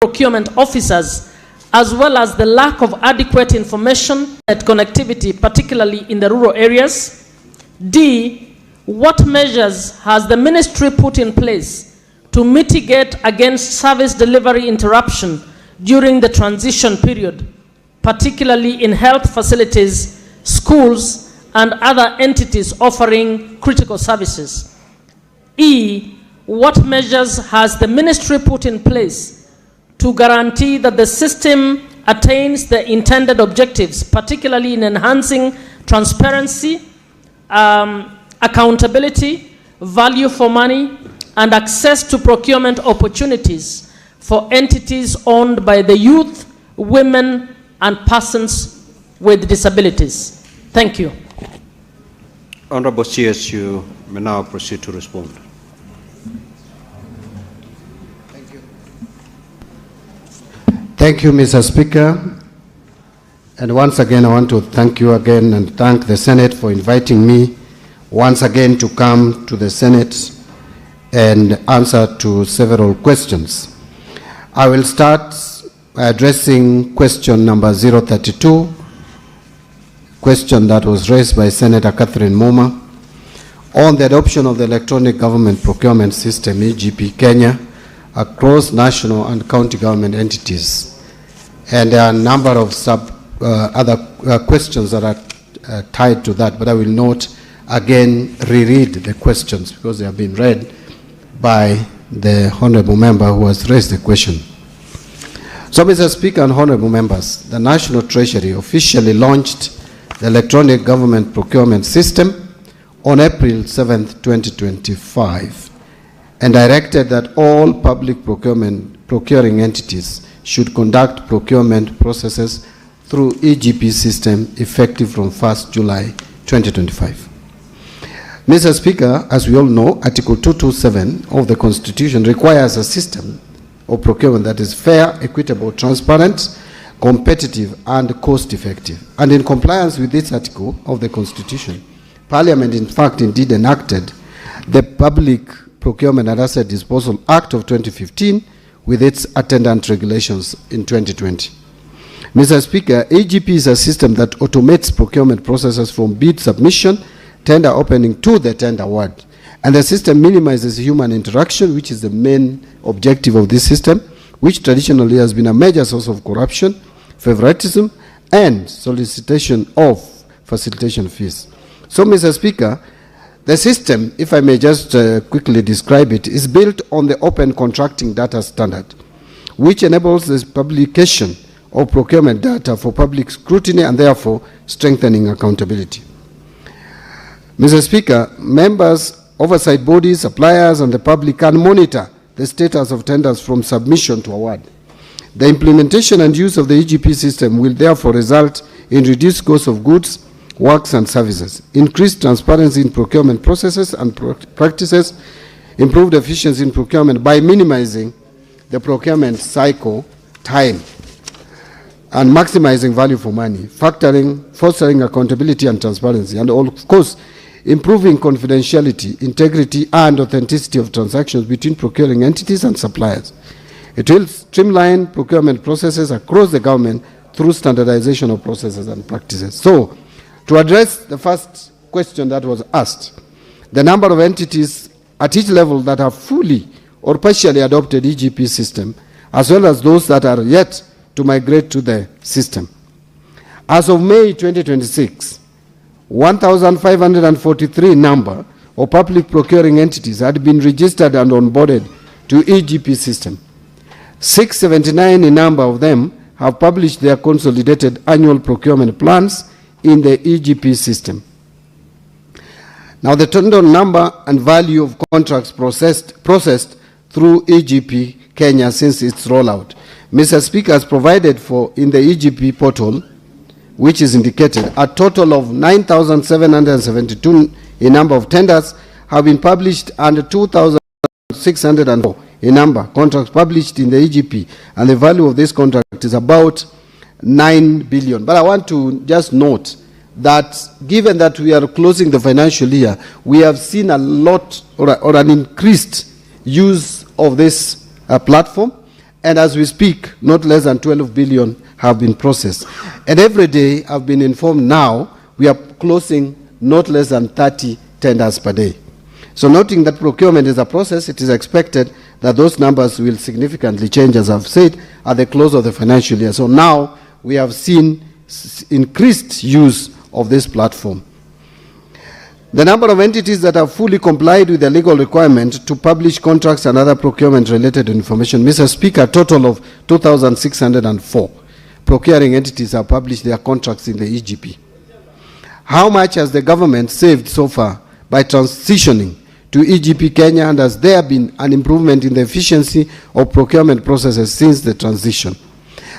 procurement officers, as well as the lack of adequate information and connectivity, particularly in the rural areas? D, what measures has the ministry put in place to mitigate against service delivery interruption during the transition period, particularly in health facilities, schools, and other entities offering critical services? E, what measures has the ministry put in place to guarantee that the system attains the intended objectives, particularly in enhancing transparency, accountability, value for money, and access to procurement opportunities for entities owned by the youth, women, and persons with disabilities? Thank you. Honorable CS, you may now proceed to respond. Thank you, Mr. Speaker. And once again, I want to thank you again and thank the Senate for inviting me once again to come to the Senate and answer to several questions. I will start by addressing question number 032, question that was raised by Senator Catherine Moma on the adoption of the Electronic Government Procurement System, EGP Kenya, across national and county government entities. And there are a number of other questions that are tied to that, but I will not again reread the questions because they have been read by the honorable member who has raised the question. So, Mr. Speaker and honorable members, the National Treasury officially launched the Electronic Government Procurement System on April 7th, 2025, and directed that all public procuring entities should conduct procurement processes through EGP system effective from 1st July 2025. Mr. Speaker, as we all know, Article 227 of the Constitution requires a system of procurement that is fair, equitable, transparent, competitive, and cost-effective. And in compliance with this article of the Constitution, Parliament, in fact, indeed enacted the Public Procurement and Asset Disposal Act of 2015 with its attendant regulations in 2020. Mr. Speaker, EGP is a system that automates procurement processes from bid submission, tender opening to the tender award. And the system minimizes human interaction, which is the main objective of this system, which traditionally has been a major source of corruption, favoritism, and solicitation of facilitation fees. So, Mr. Speaker, the system, if I may just quickly describe it, is built on the open contracting data standard, which enables the publication of procurement data for public scrutiny and therefore strengthening accountability. Mr. Speaker, members, oversight bodies, suppliers, and the public can monitor the status of tenders from submission to award. The implementation and use of the EGP system will therefore result in reduced cost of goods, works, and services, increased transparency in procurement processes and practices, improved efficiency in procurement by minimizing the procurement cycle time, and maximizing value for money, fostering accountability and transparency, and of course, improving confidentiality, integrity, and authenticity of transactions between procuring entities and suppliers. It will streamline procurement processes across the government through standardization of processes and practices. So, to address the first question that was asked, the number of entities at each level that have fully or partially adopted EGP system, as well as those that are yet to migrate to the system. As of May 2026, 1,543 number of public procuring entities had been registered and onboarded to EGP system. 679 in number of them have published their consolidated annual procurement plans in the EGP system. Now, the total number and value of contracts processed through EGP Kenya since its rollout, Mr. Speaker, has provided for in the EGP portal, which is indicated, a total of 9,772 in number of tenders have been published and 2,604 in number contracts published in the EGP, and the value of this contract is about 9 billion. But I want to just note that given that we are closing the financial year, we have seen a lot or an increased use of this platform, And as we speak, not less than 12 billion have been processed. And every day, I've been informed now, we are closing not less than 30 tenders per day. So noting that procurement is a process, it is expected that those numbers will significantly change, as I've said, at the close of the financial year. So now we have seen increased use of this platform. The number of entities that have fully complied with the legal requirement to publish contracts and other procurement-related information, Mr. Speaker, a total of 2,604 procuring entities have published their contracts in the EGP. How much has the government saved so far by transitioning to EGP Kenya, and has there been an improvement in the efficiency of procurement processes since the transition?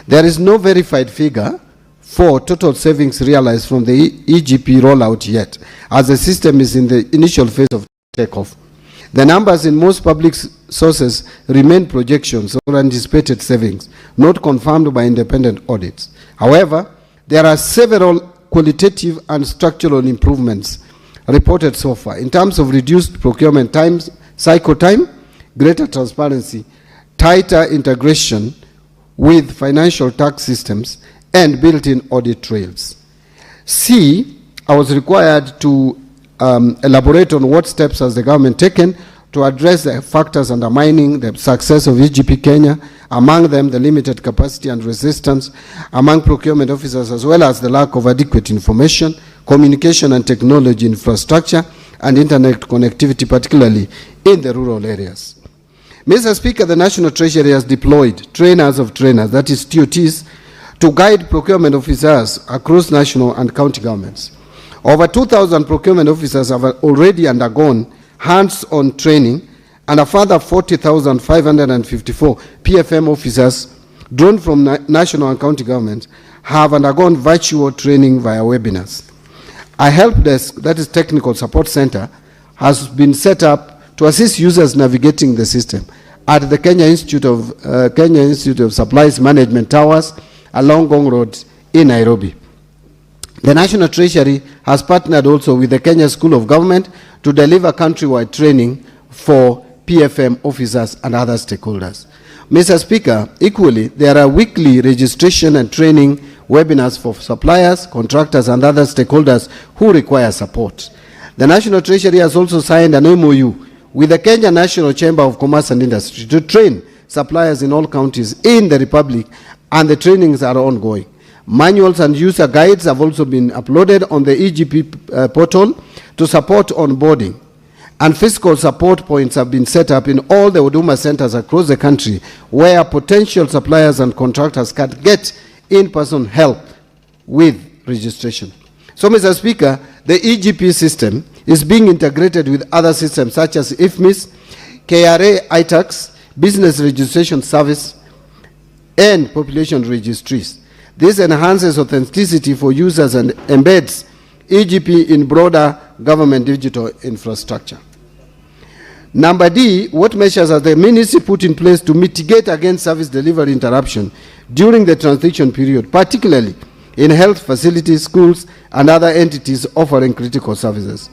There is no verified figure for total savings realized from the EGP rollout yet, as the system is in the initial phase of takeoff. The numbers in most public sources remain projections or anticipated savings, not confirmed by independent audits. However, there are several qualitative and structural improvements reported so far in terms of reduced procurement times, cycle time, greater transparency, tighter integration with financial tax systems, and built-in audit trails. C, I was required to elaborate on what steps has the government taken to address the factors undermining the success of EGP Kenya, among them the limited capacity and resistance among procurement officers, as well as the lack of adequate information, communication and technology infrastructure, and internet connectivity, particularly in the rural areas. Mr. Speaker, the National Treasury has deployed trainers of trainers, that is TOTs, to guide procurement officers across national and county governments. Over 2,000 procurement officers have already undergone hands-on training, and a further 40,554 PFM officers drawn from national and county governments have undergone virtual training via webinars. A help desk, that is technical support center, has been set up to assist users navigating the system at the Kenya Institute of Supplies Management Towers along Gong Road in Nairobi. The National Treasury has partnered also with the Kenya School of Government to deliver countrywide training for PFM officers and other stakeholders. Mr. Speaker, equally, there are weekly registration and training webinars for suppliers, contractors, and other stakeholders who require support. The National Treasury has also signed an MOU with the Kenya National Chamber of Commerce and Industry to train suppliers in all counties in the Republic, and the trainings are ongoing. Manuals and user guides have also been uploaded on the EGP portal to support onboarding, and fiscal support points have been set up in all the Huduma centers across the country where potential suppliers and contractors can get in-person help with registration. So, Mr. Speaker, the EGP system is being integrated with other systems such as IFMIS, KRA, iTax, Business Registration Service, and population registries. This enhances authenticity for users and embeds EGP in broader government digital infrastructure. Number D, what measures has the ministry put in place to mitigate against service delivery interruption during the transition period, particularly in health facilities, schools, and other entities offering critical services?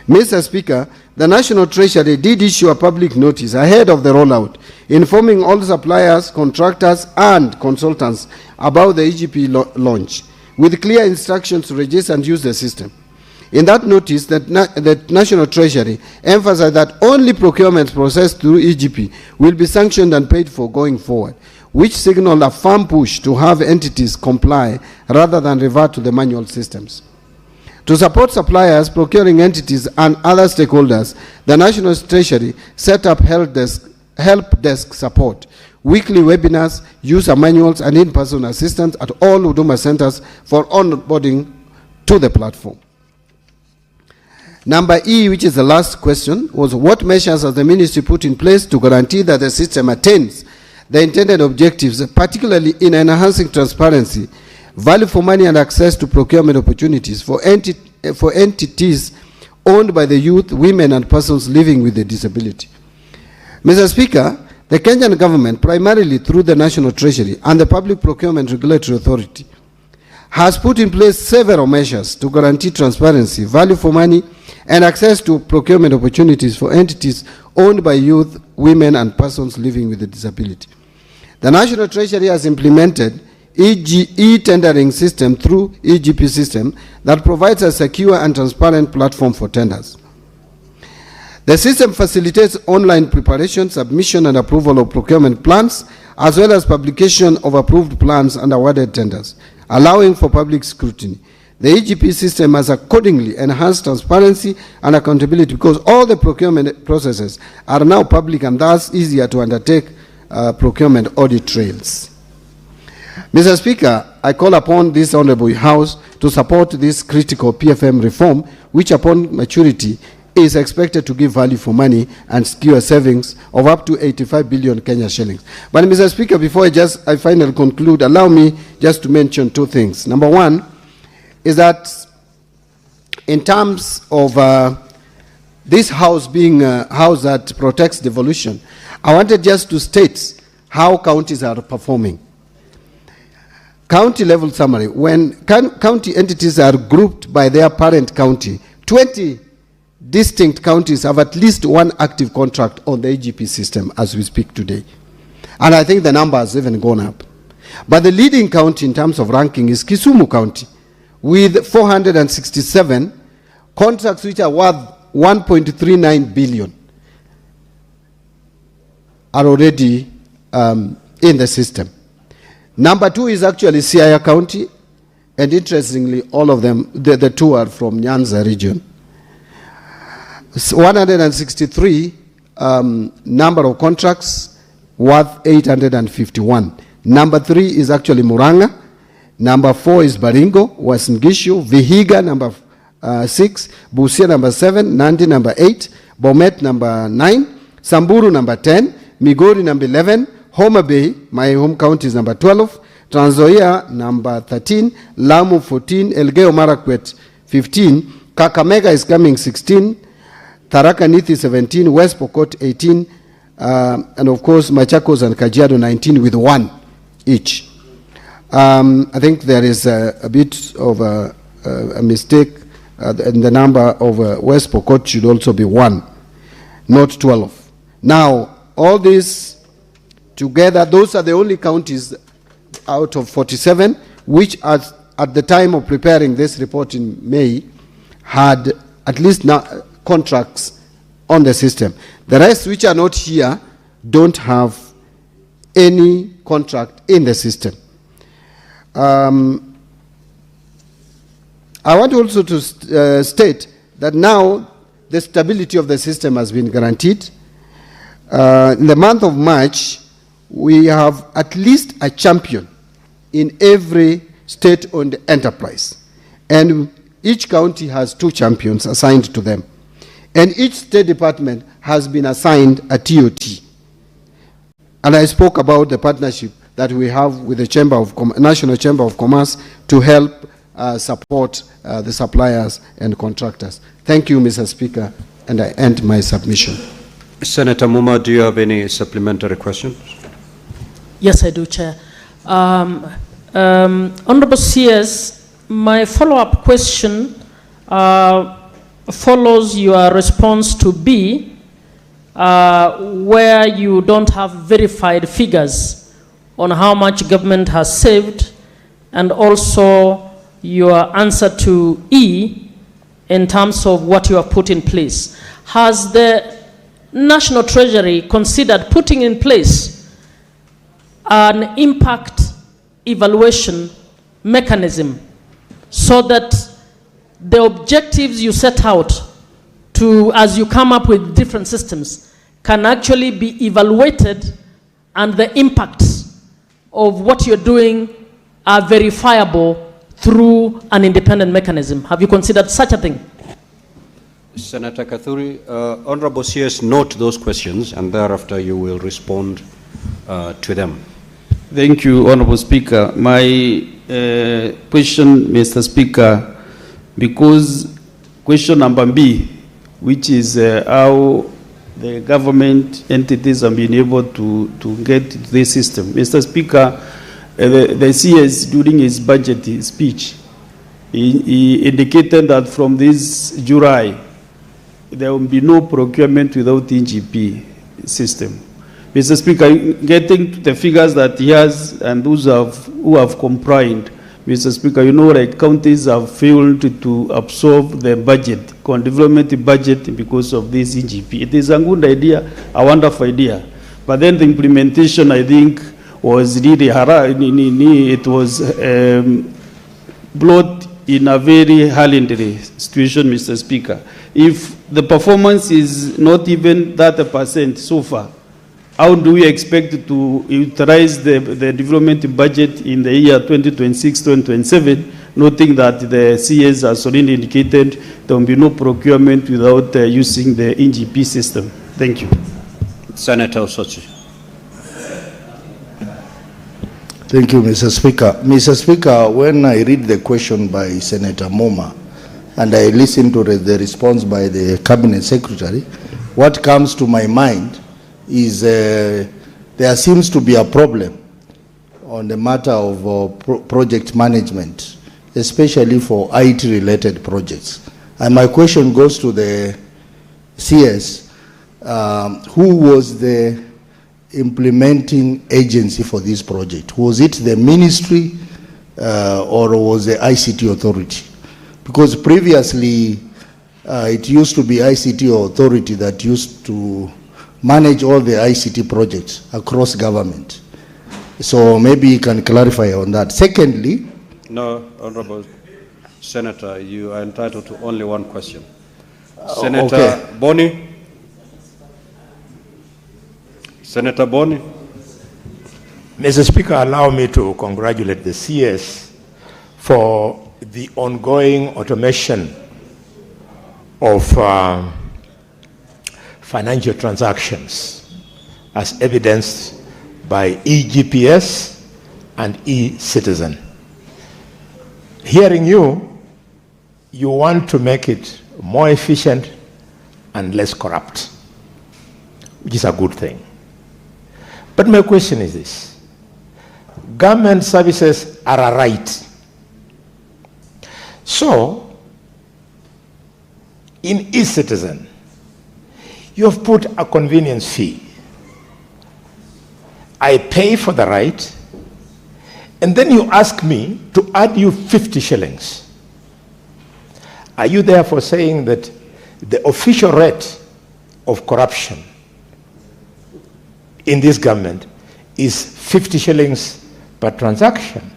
Mr. Speaker, the National Treasury did issue a public notice ahead of the rollout, informing all suppliers, contractors, and consultants about the EGP launch, with clear instructions to register and use the system. In that notice, the National Treasury emphasized that only procurements processed through EGP will be sanctioned and paid for going forward, which signaled a firm push to have entities comply rather than revert to the manual systems. To support suppliers, procuring entities, and other stakeholders, the National Treasury set up help desk support, weekly webinars, user manuals, and in-person assistance at all Huduma centers for onboarding to the platform. Number E, which is the last question, was what measures has the ministry put in place to guarantee that the system attains the intended objectives, particularly in enhancing transparency, value for money, and access to procurement opportunities for entities owned by the youth, women, and persons living with a disability? Mr. Speaker, the Kenyan government, primarily through the National Treasury and the Public Procurement Regulatory Authority, has put in place several measures to guarantee transparency, value for money, and access to procurement opportunities for entities owned by youth, women, and persons living with a disability. The National Treasury has implemented e-tendering system through EGP system that provides a secure and transparent platform for tenders. The system facilitates online preparation, submission, and approval of procurement plans, as well as publication of approved plans and awarded tenders, allowing for public scrutiny. The EGP system has accordingly enhanced transparency and accountability because all the procurement processes are now public and thus easier to undertake procurement audit trails. Mr. Speaker, I call upon this Honorable House to support this critical PFM reform, which upon maturity is expected to give value for money and secure savings of up to 85 billion Kenya shillings. But Mr. Speaker, before I finally conclude, allow me just to mention two things. Number one is that in terms of this house being a house that protects devolution, I wanted just to state how counties are performing. County level summary, when county entities are grouped by their parent county, 20 distinct counties have at least one active contract on the EGP system as we speak today. And I think the number has even gone up. But the leading county in terms of ranking is Kisumu County, with 467 contracts which are worth 1.39 billion are already in the system. Number two is actually Siaya County, and interestingly, all of them, the two are from Nyanza region. 163 number of contracts worth 851. Number 3 is actually Muranga. Number 4 is Baringo, Uasin Gishu, Vihiga number 6, Busia number 7, Nandi number 8, Bomet number 9, Samburu number 10, Migori number 11, Homa Bay, my home county, is number 12, Trans Nzoia number 13, Lamu 14, Elgeyo Marakwet 15, Kakamega is coming 16, Tharaka Nithi 17, West Pokot 18, and of course Machakos and Kajiado 19 with 1 each. I think there is a bit of a mistake in the number of West Pokot should also be 1, not 12. Now, all these together, those are the only counties out of 47 which at the time of preparing this report in May had at least contracts on the system. The rest which are not here don't have any contract in the system. I want also to state that now the stability of the system has been guaranteed. In the month of March, we have at least a champion in every state-owned enterprise. And each county has 2 champions assigned to them. And each state department has been assigned a TOT. And I spoke about the partnership that we have with the National Chamber of Commerce to help support the suppliers and contractors. Thank you, Mr. Speaker, and I end my submission. Senator Muma, do you have any supplementary questions? Yes, I do, Chair. Honorable CS, my follow-up question follows your response to B, where you don't have verified figures on how much government has saved, and also your answer to E in terms of what you have put in place. Has the National Treasury considered putting in place an impact evaluation mechanism so that the objectives you set out to, as you come up with different systems, can actually be evaluated and the impacts of what you're doing are verifiable through an independent mechanism? Have you considered such a thing? Senator Kathuri, Honorable CS, note those questions and thereafter you will respond to them. Thank you, Honorable Speaker. My question, Mr. Speaker, because question number B, which is how the government entities have been able to get this system. Mr. Speaker, the CS, during his budget speech, he indicated that from this July, there will be no procurement without EGP system. Mr. Speaker, getting to the figures that he has and those who have complied, Mr. Speaker, you know, like counties have failed to absorb the budget, development budget because of this EGP. It is a good idea, a wonderful idea. But then the implementation, I think, was really it was brought in a very hurriedly situation, Mr. Speaker. If the performance is not even 30% so far, how do we expect to utilize the development budget in the year 2026-2027, noting that the CS has already indicated there will be no procurement without using the NGP system? Thank you. Senator Osochi. Thank you, Mr. Speaker. Mr. Speaker, when I read the question by Senator Moma and I listen to the response by the Cabinet Secretary, what comes to my mind is there seems to be a problem on the matter of project management, especially for IT-related projects. And my question goes to the CS. Who was the implementing agency for this project? Was it the ministry or was the ICT authority? Because previously it used to be ICT authority that used to manage all the ICT projects across government. So maybe you can clarify on that. Secondly, no, Honorable Senator, you are entitled to only one question. Senator okay. Boni. Senator Boni. Mr. Speaker, allow me to congratulate the CS for the ongoing automation of financial transactions as evidenced by eGPS and eCitizen. Hearing you, you want to make it more efficient and less corrupt, which is a good thing. But my question is this: government services are a right. So, in eCitizen, you have put a convenience fee. I pay for the right, and then you ask me to add you 50 shillings. Are you therefore saying that the official rate of corruption in this government is 50 shillings per transaction?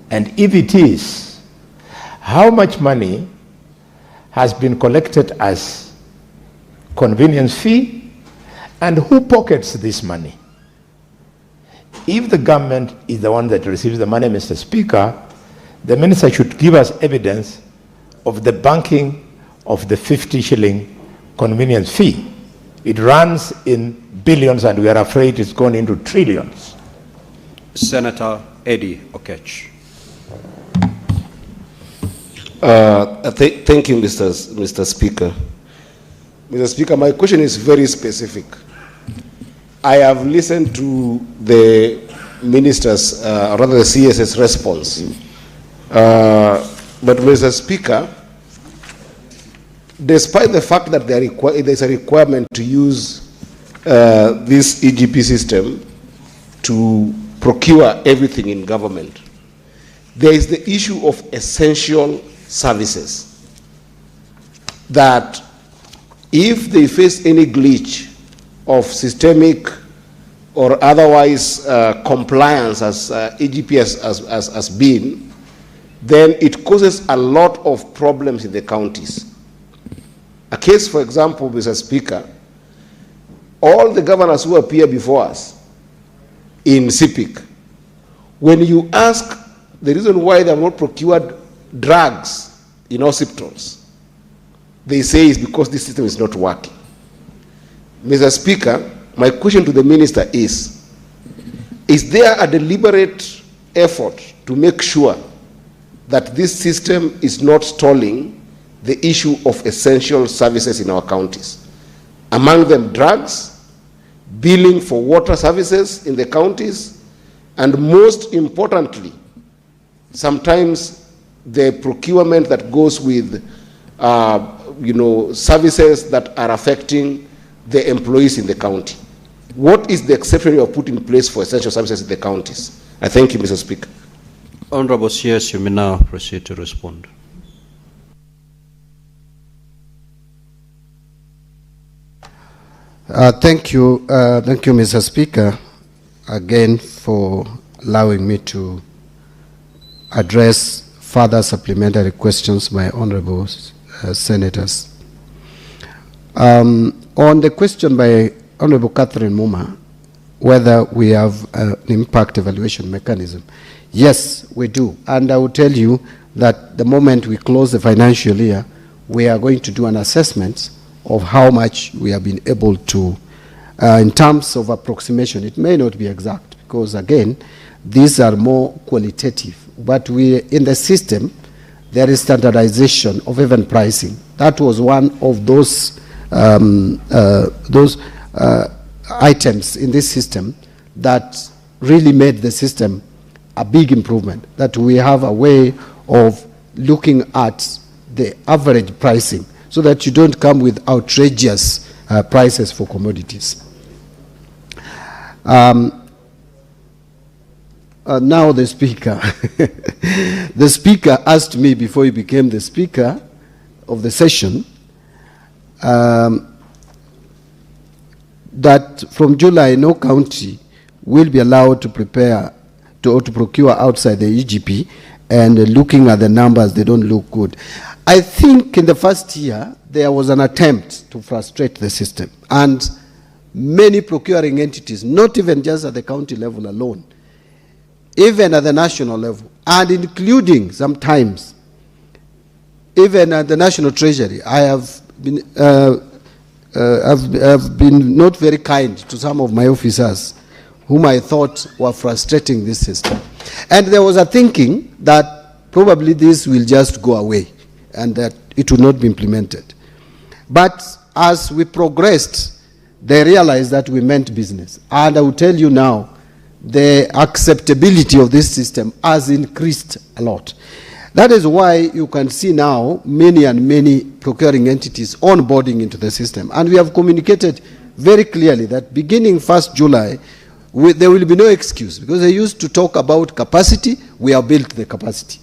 And if it is, how much money has been collected as convenience fee, and who pockets this money? If the government is the one that receives the money, Mr. Speaker, the minister should give us evidence of the banking of the 50 shilling convenience fee. It runs in billions and we are afraid it's gone into trillions. Senator Eddie Okech. Thank you, Mr. Speaker. Mr. Speaker, my question is very specific. I have listened to the minister's, or rather the CS's response. But Mr. Speaker, despite the fact that there is a requirement to use this EGP system to procure everything in government, there is the issue of essential services that if they face any glitch of systemic or otherwise compliance as EGP has been, then it causes a lot of problems in the counties. A case, for example, Mr. Speaker, all the governors who appear before us in CPIC, when you ask the reason why they have not procured drugs in hospitals, they say it's because this system is not working. Mr. Speaker, my question to the minister is there a deliberate effort to make sure that this system is not stalling the issue of essential services in our counties? Among them, drugs, billing for water services in the counties, and most importantly, sometimes the procurement that goes with services that are affecting the employees in the county. what is the exception you have put in place for essential services in the counties? I thank you, Mr. Speaker. Honorable CS, you may now proceed to respond. Thank you, Mr. Speaker, again for allowing me to address further supplementary questions by honorable senators. On the question by Honorable Catherine Muma, whether we have an impact evaluation mechanism, yes, we do. And I will tell you that the moment we close the financial year, we are going to do an assessment of how much we have been able to, in terms of approximation. It may not be exact because, again, these are more qualitative. But in the system, there is standardization of even pricing. That was one of those items in this system that really made the system a big improvement, that we have a way of looking at the average pricing so that you don't come with outrageous prices for commodities. Now the Speaker. The Speaker asked me before he became the Speaker of the session that from July no county will be allowed to prepare to procure outside the EGP, and looking at the numbers, they don't look good. I think in the first year there was an attempt to frustrate the system, and many procuring entities, not even just at the county level alone, even at the national level, and including sometimes even at the National Treasury. I have been not very kind to some of my officers whom I thought were frustrating this system. And there was a thinking that probably this will just go away and that it will not be implemented. But as we progressed, they realized that we meant business. And I will tell you now, the acceptability of this system has increased a lot. That is why you can see now many and many procuring entities onboarding into the system. And we have communicated very clearly that beginning 1st July, there will be no excuse, because they used to talk about capacity. We have built the capacity.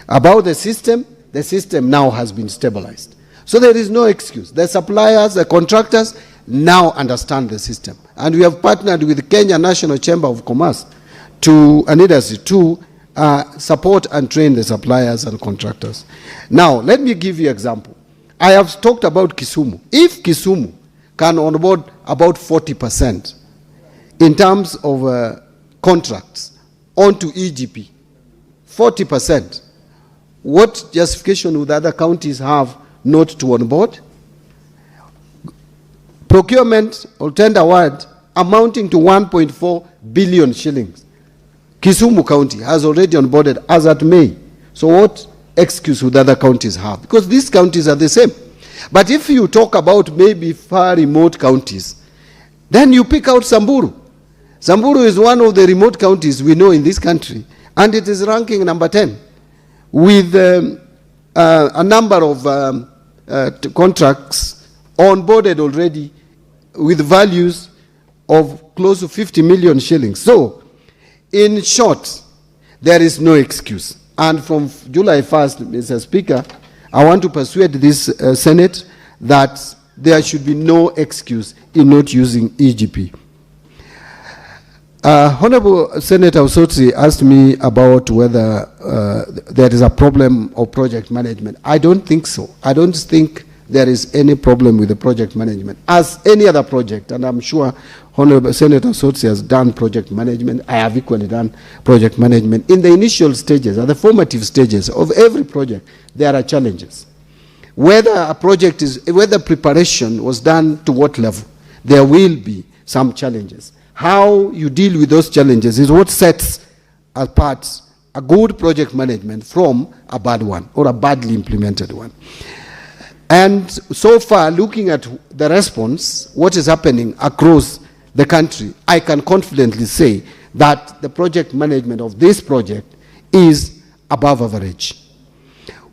About the system now has been stabilized. So there is no excuse. The suppliers, the contractors now understand the system. And we have partnered with the Kenya National Chamber of Commerce and Industry to support and train the suppliers and contractors. Now, let me give you an example. I have talked about Kisumu. If Kisumu can onboard about 40% in terms of contracts onto EGP, 40%, what justification would other counties have not to onboard? Procurement or tender award amounting to 1.4 billion shillings. Kisumu County has already onboarded as at May. So what excuse would other counties have? Because these counties are the same. But if you talk about maybe far remote counties, then you pick out Samburu. Samburu is one of the remote counties we know in this country, and it is ranking number 10 with a number of contracts onboarded already with values of close to 50 million shillings. So, in short, there is no excuse. And from July 1st, Mr. Speaker, I want to persuade this Senate that there should be no excuse in not using EGP. Honorable Senator Osotsi asked me about whether there is a problem of project management. I don't think so. I don't think there is any problem with the project management. As any other project, and I'm sure Honorable Senator Osotsi has done project management, I have equally done project management. In the initial stages, or the formative stages of every project, there are challenges. Whether preparation was done to what level, there will be some challenges. How you deal with those challenges is what sets apart a good project management from a bad one or a badly implemented one. And so far, looking at the response, what is happening across the country, I can confidently say that the project management of this project is above average.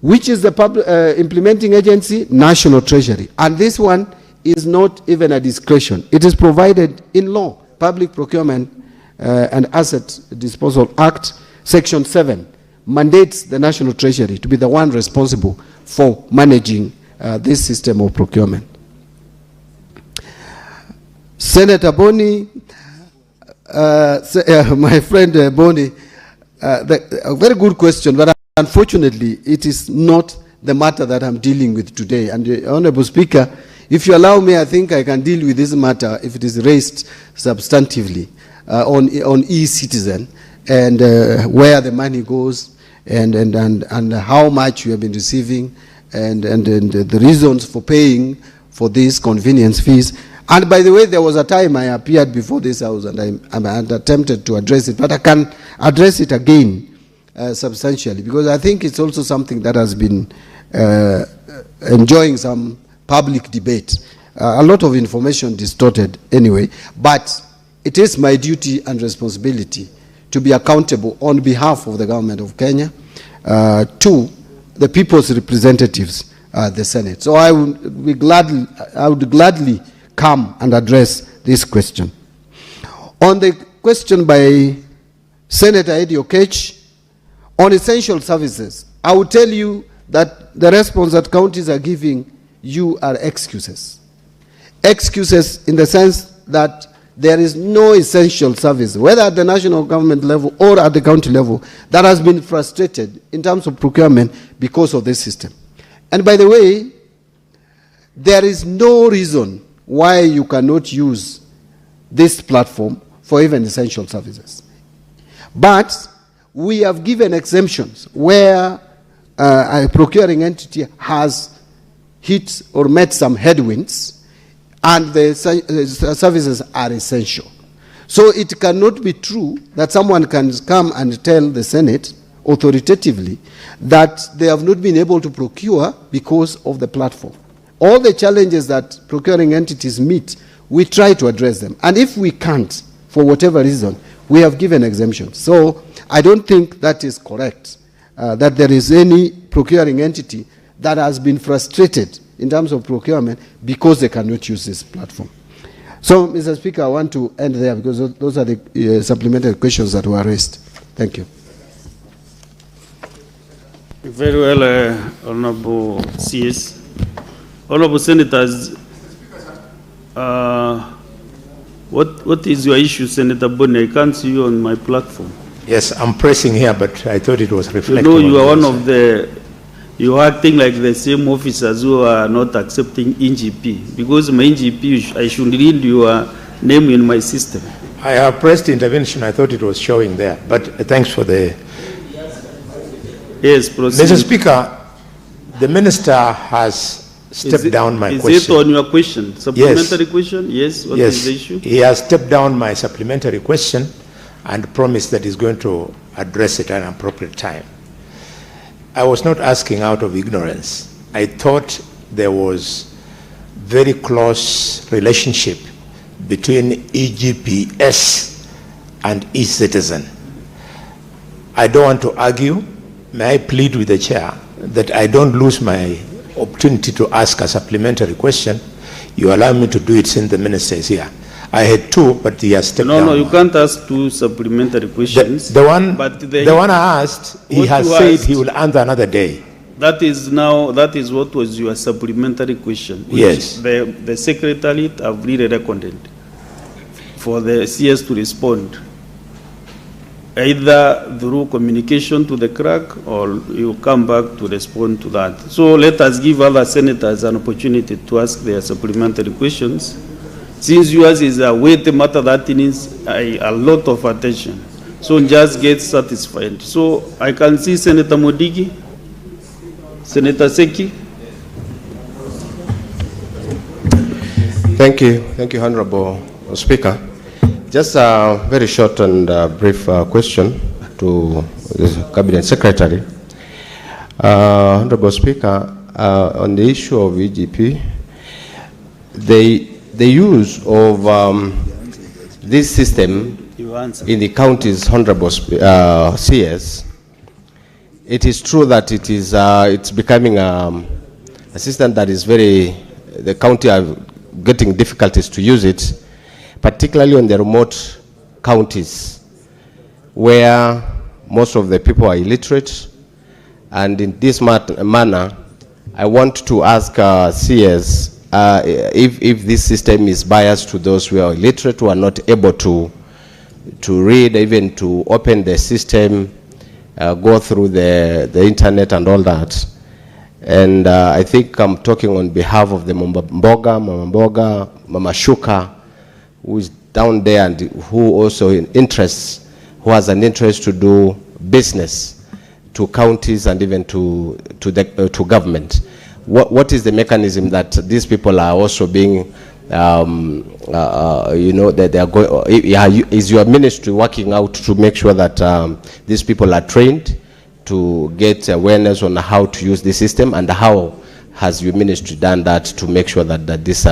Which is the implementing agency? National Treasury. And this one is not even a discretion. It is provided in law. Public Procurement and Asset Disposal Act, Section 7, mandates the National Treasury to be the one responsible for managing this system of procurement. Senator Boni, my friend Boni, a very good question, but unfortunately, it is not the matter that I'm dealing with today. And Honorable Speaker, if you allow me, I think I can deal with this matter if it is raised substantively on e-citizen and where the money goes and how much you have been receiving and the reasons for paying for these convenience fees. And by the way, there was a time I appeared before this House and I attempted to address it, but I can address it again substantially, because I think it's also something that has been enjoying some public debate. A lot of information distorted anyway, but it is my duty and responsibility to be accountable on behalf of the government of Kenya to the people's representatives, the Senate. So I would gladly come and address this question. On the question by Senator Eddie Okech on essential services, I will tell you that the response that counties are giving you are excuses. Excuses in the sense that there is no essential service, whether at the national government level or at the county level, that has been frustrated in terms of procurement because of this system. And by the way, there is no reason why you cannot use this platform for even essential services. But we have given exemptions where a procuring entity has hit or met some headwinds and the services are essential. So it cannot be true that someone can come and tell the Senate authoritatively that they have not been able to procure because of the platform. All the challenges that procuring entities meet, we try to address them. And if we can't, for whatever reason, we have given exemptions. So I don't think that is correct, that there is any procuring entity that has been frustrated in terms of procurement because they cannot use this platform. So, Mr. Speaker, I want to end there because those are the supplementary questions that were raised. Thank you. Very well, Honorable CS. Honorable Senators, what is your issue, Senator Boni? I can't see you on my platform. Yes, I'm pressing here, but I thought it was reflected. You know, you are one of the, you are acting like the same officers who are not accepting NGP. Because my NGP, I should read your name in my system. I have pressed intervention. I thought it was showing there, but thanks for the... Yes, proceed. Mr. Speaker, the Minister has stepped down my question. Is it on your question? Supplementary question? Yes. What is the issue? He has stepped down my supplementary question and promised that he's going to address it at an appropriate time. I was not asking out of ignorance. I thought there was very close relationship between EGPS and e-citizen. I don't want to argue. May I plead with the chair that I don't lose my opportunity to ask a supplementary question. You allow me to do it since the minister is here. I had two, but he has stepped down. No, you can't ask two supplementary questions. The one I asked, he has said he will answer another day. That is what was your supplementary question. Yes. The Secretariat have really recorded for the CS to respond, either through communication to the clerk or you come back to respond to that. So let us give other senators an opportunity to ask their supplementary questions. Since yours is a weighty matter that needs a lot of attention, so just get satisfied. So I can see Senator Modigi, Senator Seki. Thank you, Honorable Speaker. Just a very short and brief question to the Cabinet Secretary. Honorable Speaker, on the issue of EGP, the use of this system in the counties, Honorable CS, it is true that it is it's becoming a system that is the county are getting difficulties to use it, particularly on the remote counties, where most of the people are illiterate. And in this manner, I want to ask CS if this system is biased to those who are illiterate, who are not able to read, even to open the system, go through the internet and all that. And I think I'm talking on behalf of the Mama Mboga, Mama Shuka, who is down there and who also who has an interest to do business to counties and even to government. What is the mechanism that these people are also being, that they are going? Is your ministry working out to make sure that these people are trained to get awareness on how to use the system, and how has your ministry done that to make sure that this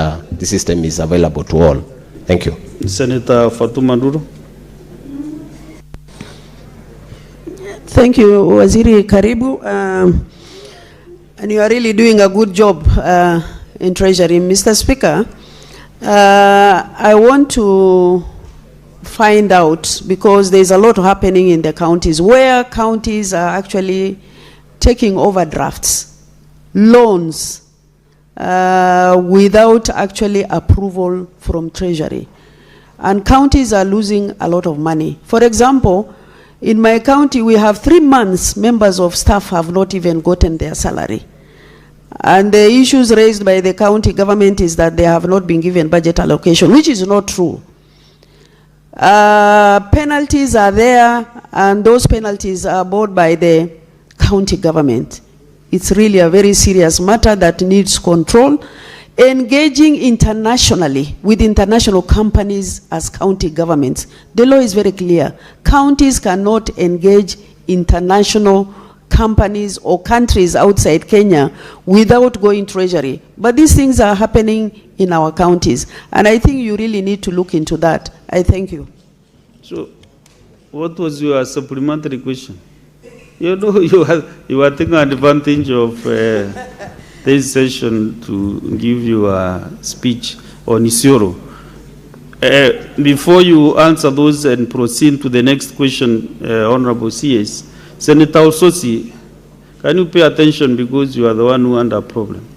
system is available to all? Thank you. Senator Fatuma Nduru. Thank you, Waziri Karibu. And you are really doing a good job in Treasury. Mr. Speaker, I want to find out, because there's a lot happening in the counties, where counties are actually taking overdrafts, loans, without actually approval from Treasury. And counties are losing a lot of money. For example, in my county, we have 3 months members of staff have not even gotten their salary. And the issues raised by the county government is that they have not been given budget allocation, which is not true. Penalties are there, and those penalties are borne by the county government. It's really a very serious matter that needs control. Engaging internationally with international companies as county governments. The law is very clear. Counties cannot engage international companies or countries outside Kenya without going Treasury. But these things are happening in our counties, and I think you really need to look into that. I thank you. So, what was your supplementary question? You know, you are taking advantage of this session to give you a speech on Isiolo. Before you answer those and proceed to the next question, Honorable CS, Senator Ososi, can you pay attention, because you are the one who under a problem?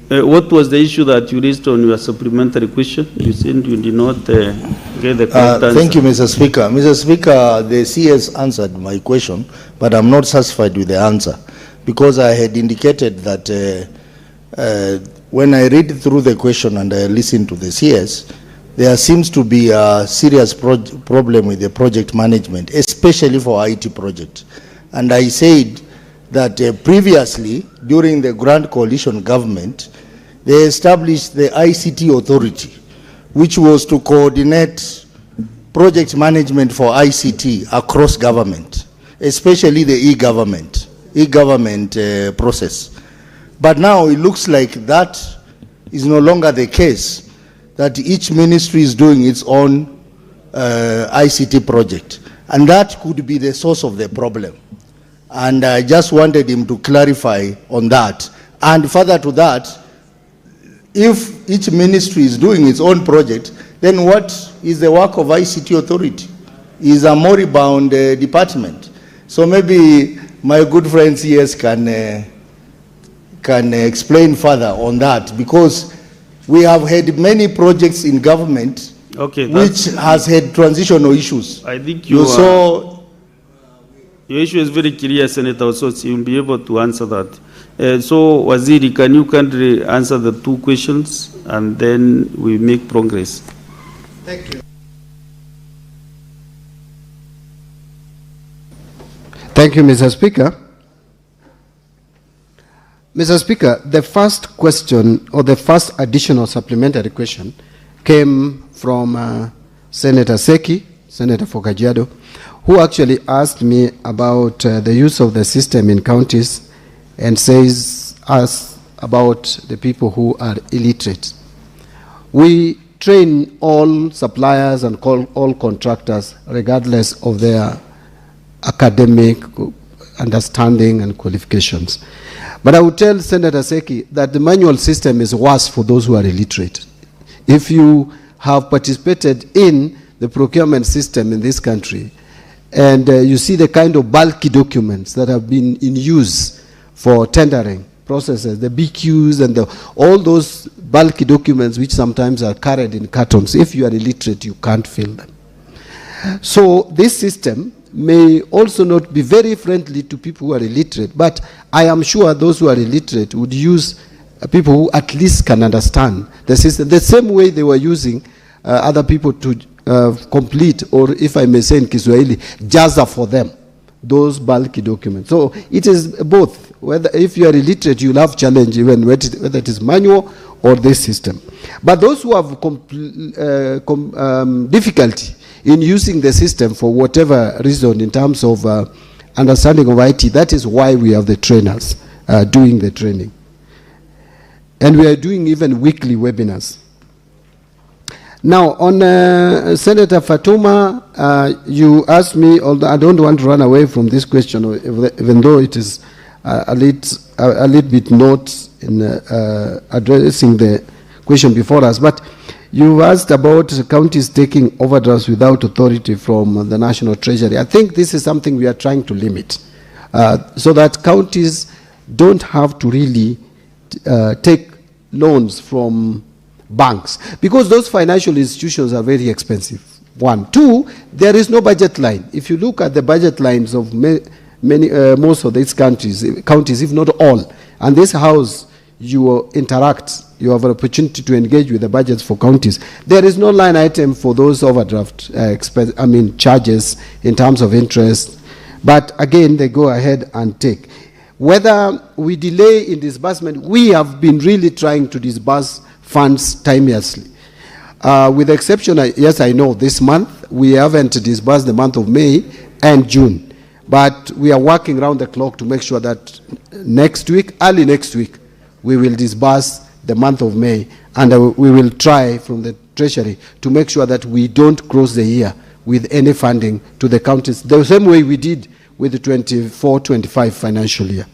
What was the issue that you raised on your supplementary question? You said you did not get the correct answer. Thank you, Mr. Speaker. Mr. Speaker, the CS answered my question, but I'm not satisfied with the answer, because I had indicated that when I read through the question and I listen to the CS, there seems to be a serious problem with the project management, especially for IT projects. And I said that previously, during the Grand Coalition government, they established the ICT authority, which was to coordinate project management for ICT across government, especially the e-government process. But now it looks like that is no longer the case, that each ministry is doing its own ICT project. And that could be the source of the problem. And I just wanted him to clarify on that. And further to that, if each ministry is doing its own project, then what is the work of ICT authority? It's a moribund department. So maybe my good friend CS can explain further on that, because we have had many projects in government which has had transitional issues. I think your issue is very clear, Senator, so you'll be able to answer that. So, Waziri, can you kindly answer the 2 questions, and then we make progress? Thank you. Thank you, Mr. Speaker. Mr. Speaker, the first question, or the first additional supplementary question, came from Senator Seki, Senator for Kajiado, who actually asked me about the use of the system in counties, and says us about the people who are illiterate. We train all suppliers and all contractors regardless of their academic understanding and qualifications. But I would tell Senator Seki that the manual system is worse for those who are illiterate. if you have participated in the procurement system in this country, and you see the kind of bulky documents that have been in use for tendering processes, the BQs and all those bulky documents which sometimes are carried in cartons. If you are illiterate, you can't fill them. So this system may also not be very friendly to people who are illiterate, but I am sure those who are illiterate would use people who at least can understand the system, the same way they were using other people to complete, or if I may say in Kiswahili, jaza for them, those bulky documents. So it is both. Whether if you are illiterate, you'll have challenge even whether it is manual or this system. But those who have difficulty in using the system for whatever reason in terms of understanding of IT, that is why we have the trainers doing the training. And we are doing even weekly webinars. Now, on Senator Fatuma, you asked me, although I don't want to run away from this question, even though it is a little bit not in addressing the question before us, but you asked about counties taking overdrafts without authority from the National Treasury. I think this is something we are trying to limit, so that counties don't have to really take loans from banks, because those financial institutions are very expensive. One. Two, there is no budget line. If you look at the budget lines of most of these counties, if not all, and this house, you interact, you have an opportunity to engage with the budgets for counties. There is no line item for those overdraft charges in terms of interest. But again, they go ahead and take. Whether we delay in disbursement, we have been really trying to disburse funds timeously. With the exception, yes, I know this month, we haven't disbursed the month of May and June. But we are working around the clock to make sure that next week, early next week, we will disburse the month of May, and we will try from the Treasury to make sure that we don't close the year with any funding to the counties, the same way we did with the 24-25 financial year.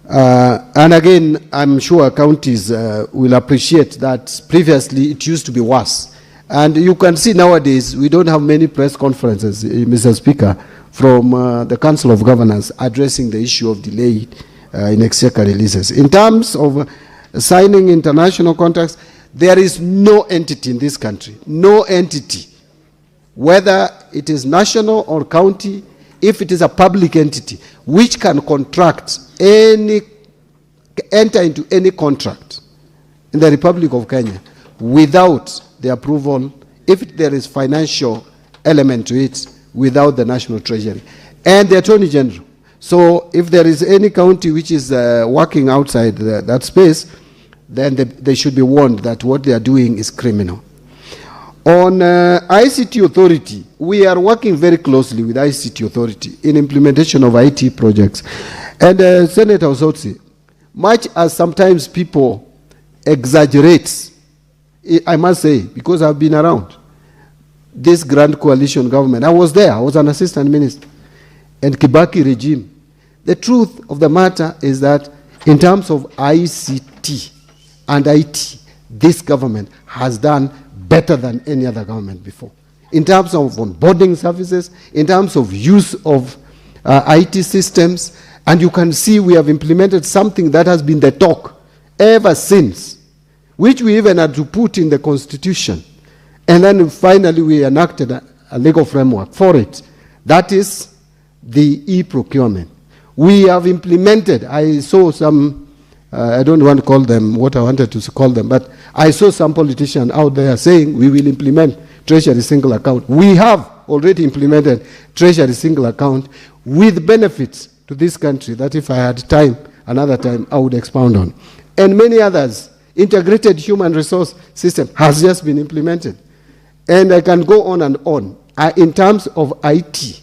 And again, I'm sure counties will appreciate that previously it used to be worse. And you can see nowadays we don't have many press conferences, Mr. Speaker, from the Council of Governors addressing the issue of delay in exchequer releases. In terms of signing international contracts, there is no entity in this country, no entity, whether it is national or county, if it is a public entity, which can enter into any contract in the Republic of Kenya without the approval, if there is financial element to it, without the National Treasury and the Attorney General. So if there is any county which is working outside that space, then they should be warned that what they are doing is criminal. On ICT Authority, we are working very closely with ICT Authority in implementation of IT projects. And Senator Osotsi, much as sometimes people exaggerate, I must say, because I've been around this grand coalition government, I was there, I was an assistant minister, and Kibaki regime. The truth of the matter is that in terms of ICT and IT, this government has done better than any other government before. In terms of onboarding services, in terms of use of IT systems, and you can see we have implemented something that has been the talk ever since, which we even had to put in the Constitution. And then finally we enacted a legal framework for it. That is the e-procurement. We have implemented, I saw some, I don't want to call them what I wanted to call them, but I saw some politician out there saying we will implement Treasury single account. We have already implemented Treasury single account with benefits to this country that if I had time, another time, I would expound on. And many others. Integrated human resource system has just been implemented. And I can go on and on. In terms of IT,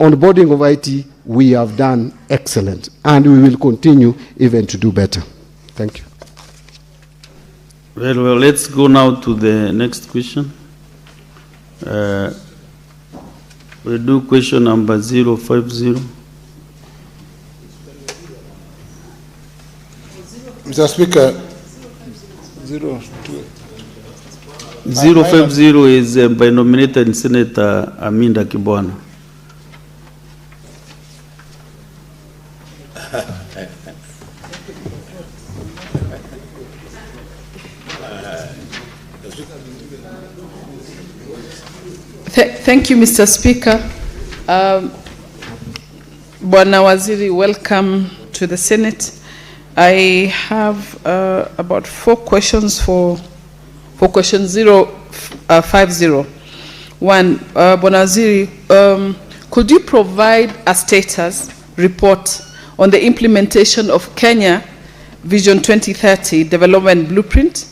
onboarding of IT, we have done excellent. And we will continue even to do better. Thank you. Well, let's go now to the next question. We'll do question number 050. Mr. Speaker, 050 is by nominated Senator Aminda Kibwana. Thank you, Mr. Speaker. Bwana Waziri, welcome to the Senate. I have about 4 questions for question 050. One, Bwana Waziri, could you provide a status report on the implementation of Kenya Vision 2030 Development Blueprint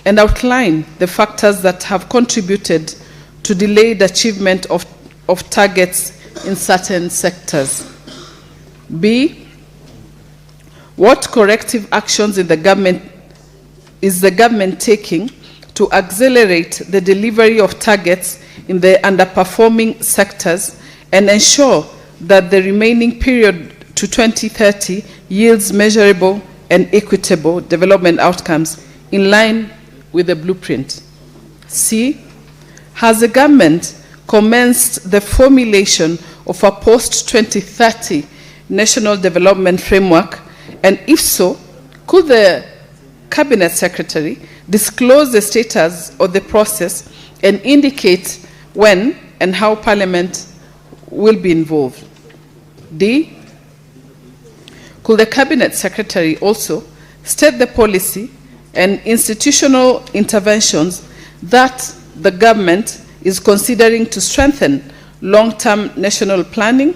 and outline the factors that have contributed to delayed achievement of targets in certain sectors? B, what corrective actions is the government taking to accelerate the delivery of targets in the underperforming sectors and ensure that the remaining period to 2030 yields measurable and equitable development outcomes in line with the blueprint? C, has the government commenced the formulation of a post-2030 national development framework? And if so, could the Cabinet Secretary disclose the status of the process and indicate when and how Parliament will be involved? D, could the Cabinet Secretary also state the policy and institutional interventions that the government is considering to strengthen long-term national planning,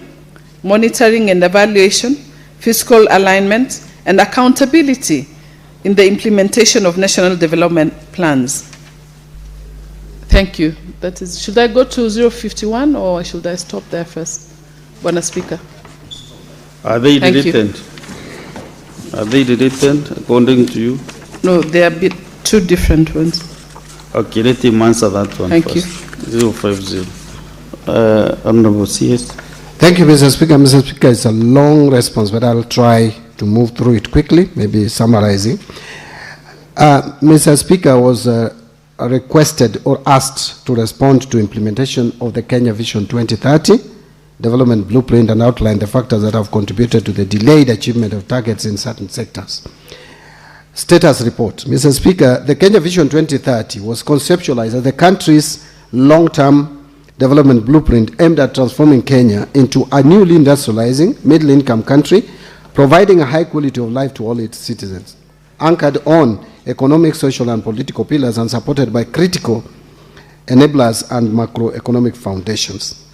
monitoring and evaluation, fiscal alignment, and accountability in the implementation of national development plans? Thank you. That is, should I go to 051 or should I stop there first? Bwana Speaker. Are they deleted? Are they deleted according to you? No, they are 2 different ones. Okay, let him answer that one. Thank first. you. 050. Honorable CS. Thank you, Mr. Speaker. Mr. Speaker, it's a long response, but I'll try to move through it quickly, maybe summarizing. Mr. Speaker was requested or asked to respond to implementation of the Kenya Vision 2030 Development Blueprint and outline the factors that have contributed to the delayed achievement of targets in certain sectors. Status report. Mr. Speaker, the Kenya Vision 2030 was conceptualized as the country's long-term development blueprint aimed at transforming Kenya into a newly industrializing, middle-income country, providing a high quality of life to all its citizens, anchored on economic, social, and political pillars and supported by critical enablers and macroeconomic foundations.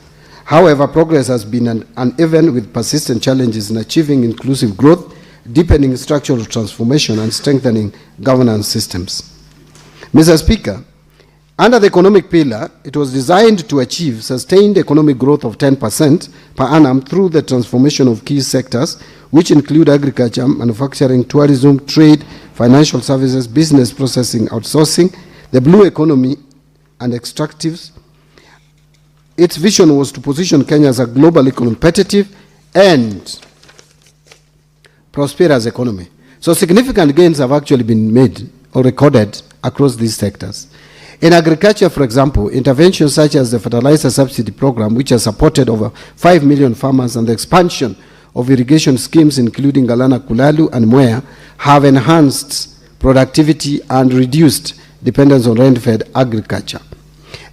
However, progress has been uneven with persistent challenges in achieving inclusive growth, deepening structural transformation, and strengthening governance systems. Mr. Speaker, under the economic pillar, it was designed to achieve sustained economic growth of 10% per annum through the transformation of key sectors, which include agriculture, manufacturing, tourism, trade, financial services, business processing, outsourcing, the blue economy, and extractives. Its vision was to position Kenya as a globally competitive and prosperous economy. So significant gains have actually been made or recorded across these sectors. In agriculture, for example, interventions such as the fertilizer subsidy program, which has supported over 5 million farmers, and the expansion of irrigation schemes, including Galana Kulalu and Mwea, have enhanced productivity and reduced dependence on rain-fed agriculture.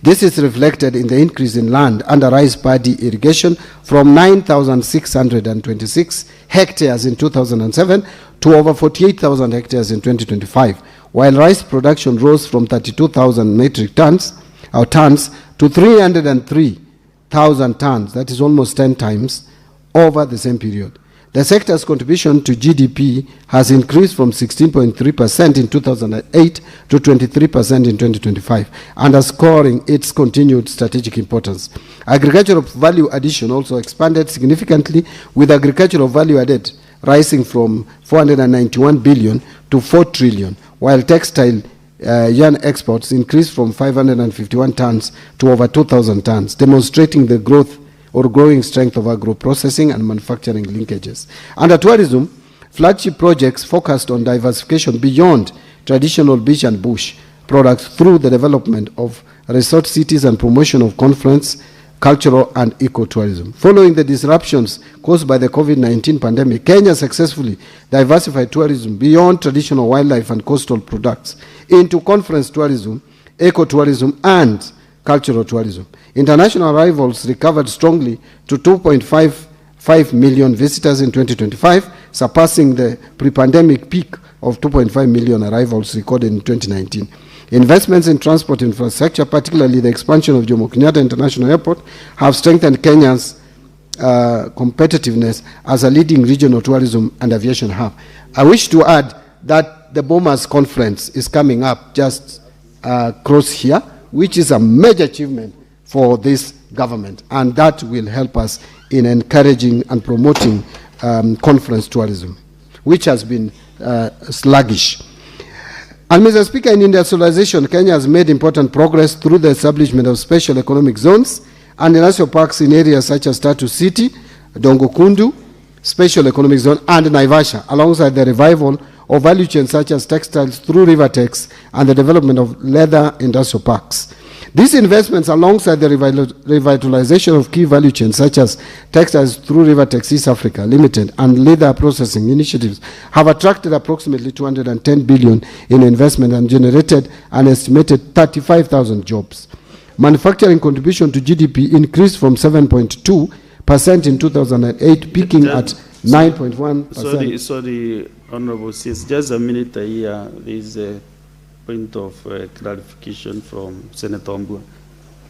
This is reflected in the increase in land under rice paddy irrigation from 9,626 hectares in 2007 to over 48,000 hectares in 2025, while rice production rose from 32,000 metric tons to 303,000 tons, that is almost 10 times over the same period. The sector's contribution to GDP has increased from 16.3% in 2008 to 23% in 2025, underscoring its continued strategic importance. Agricultural value addition also expanded significantly, with agricultural value added rising from 491 billion to 4 trillion, while textile yarn exports increased from 551 tons to over 2,000 tons, demonstrating the growth or growing strength of agro-processing and manufacturing linkages. Under tourism, flagship projects focused on diversification beyond traditional beach and bush products through the development of resort cities and promotion of conference, cultural and ecotourism. Following the disruptions caused by the COVID-19 pandemic, Kenya successfully diversified tourism beyond traditional wildlife and coastal products into conference tourism, ecotourism and cultural tourism. International arrivals recovered strongly to 2.55 million visitors in 2025, surpassing the pre-pandemic peak of 2.5 million arrivals recorded in 2019. Investments in transport infrastructure, particularly the expansion of Jomo Kenyatta International Airport, have strengthened Kenya's competitiveness as a leading regional tourism and aviation hub. I wish to add that the Bomas Conference is coming up just across here, which is a major achievement for this government, and that will help us in encouraging and promoting conference tourism, which has been sluggish. And Mr. Speaker, in industrialization, Kenya has made important progress through the establishment of special economic zones and industrial parks in areas such as Tatu City, Dongo Kundu, Special Economic Zone, and Naivasha, alongside the revival of value chains such as textiles through Rivertex and the development of leather industrial parks. These investments, alongside the revitalization of key value chains such as textiles through Rivertex East Africa Limited and leather processing initiatives, have attracted approximately 210 billion in investment and generated an estimated 35,000 jobs. Manufacturing contribution to GDP increased from 7.2% in 2008, peaking at 9.1%. Sorry, Honorable CS, just a minute here. There is a point of clarification from Senator Mbua.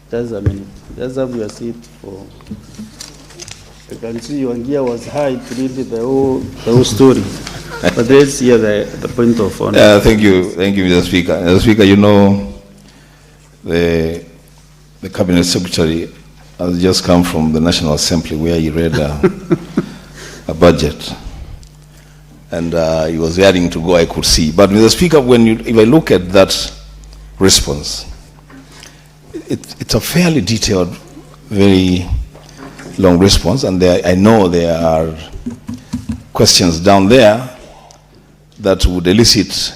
Just a minute. Just have your seat for. I can see your gear was high to read the whole story. But let's hear the point of honor. Thank you, Mr. Speaker. Mr. Speaker, you know, the Cabinet Secretary has just come from the National Assembly where he read a budget. And he was daring to go, I could see. But Mr. Speaker, if I look at that response, it's a fairly detailed, very long response, and I know there are questions down there that would elicit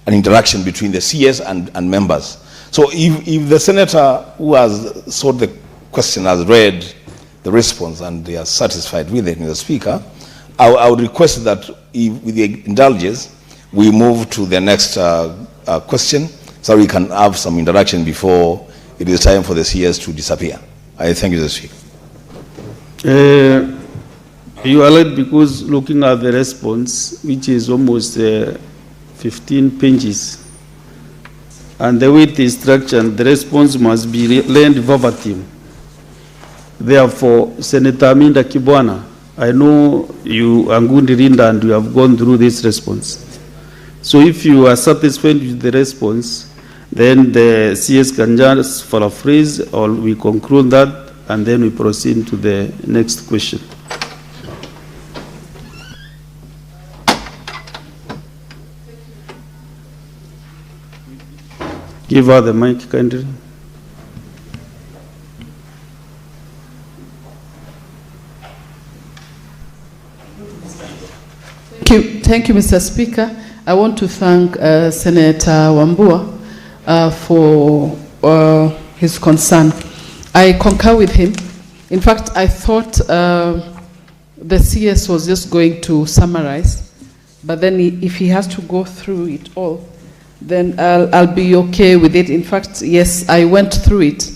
an interaction between the CS and members. So if the senator who has sought the question has read the response and they are satisfied with it, Mr. Speaker, I would request that, with the indulgence, we move to the next question so we can have some interaction before it is time for the CS to disappear. I thank you, Mr. Speaker. You are right, because looking at the response, which is almost 15 pages, and the way it is structured, the response must be learned verbatim. Therefore, Senator Aminda Kibwana, I know you, Angundi Rinda, and you have gone through this response. So if you are satisfied with the response, then the CS can just paraphrase, or we conclude that, and then we proceed to the next question. Give her the mic, kindly. Thank you, Mr. Speaker. I want to thank Senator Wambua for his concern. I concur with him. In fact, I thought the CS was just going to summarize, but then if he has to go through it all, then I'll be okay with it. In fact, yes, I went through it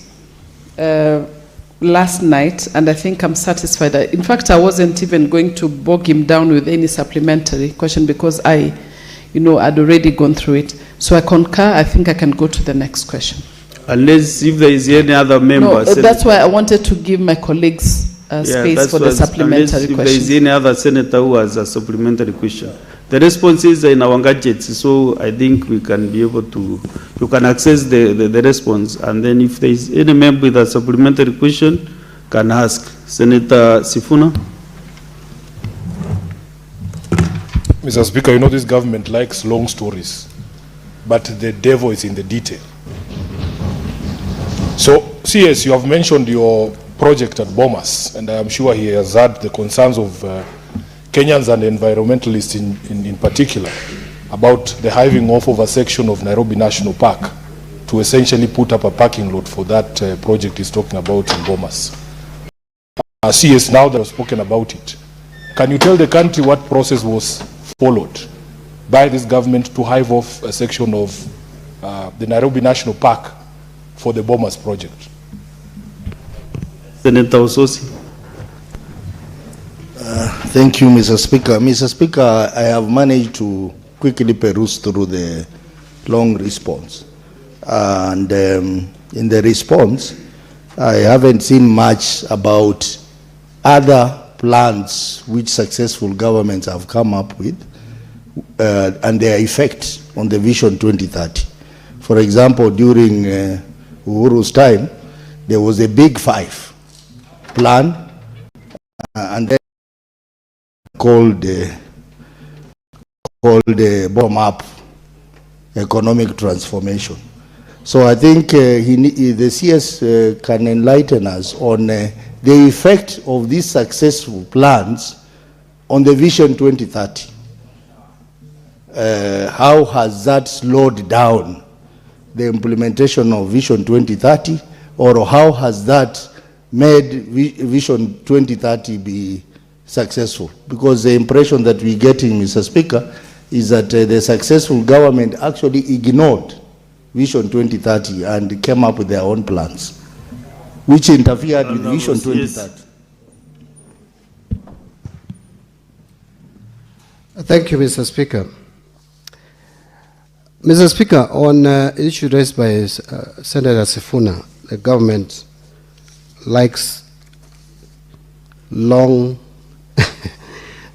last night, and I think I'm satisfied. In fact, I wasn't even going to bog him down with any supplementary question because I'd already gone through it. So I concur. I think I can go to the next question. Unless if there is any other member. No, that's why I wanted to give my colleagues space for the supplementary question. If there is any other senator who has a supplementary question. The response is in our gadgets, so I think we can be able to, you can access the response, and then if there is any member with a supplementary question, can ask. Senator Sifuna. Mr. Speaker, you know this government likes long stories, but the devil is in the detail. So, CS, you have mentioned your project at Bomas, and I am sure he has heard the concerns of Kenyans and environmentalists in particular about the hiving off of a section of Nairobi National Park to essentially put up a parking lot for that project he's talking about in Bomas. CS, now that I've spoken about it, can you tell the country what process was followed by this government to hive off a section of the Nairobi National Park for the Bomas project? Senator Ososi. Thank you, Mr. Speaker. Mr. Speaker, I have managed to quickly peruse through the long response. And in the response, I haven't seen much about other plans which successful governments have come up with and their effect on the Vision 2030. For example, during Uhuru's time, there was a Big Five plan and then called the bottom-up economic transformation. So I think the CS can enlighten us on the effect of these successful plans on the Vision 2030. How has that slowed down the implementation of Vision 2030, or how has that made Vision 2030 be successful? Because the impression that we're getting, Mr. Speaker, is that the successful government actually ignored Vision 2030 and came up with their own plans, which interfered with Vision 2030. Thank you, Mr. Speaker. Mr. Speaker, on issue raised by Senator Sifuna, the government likes long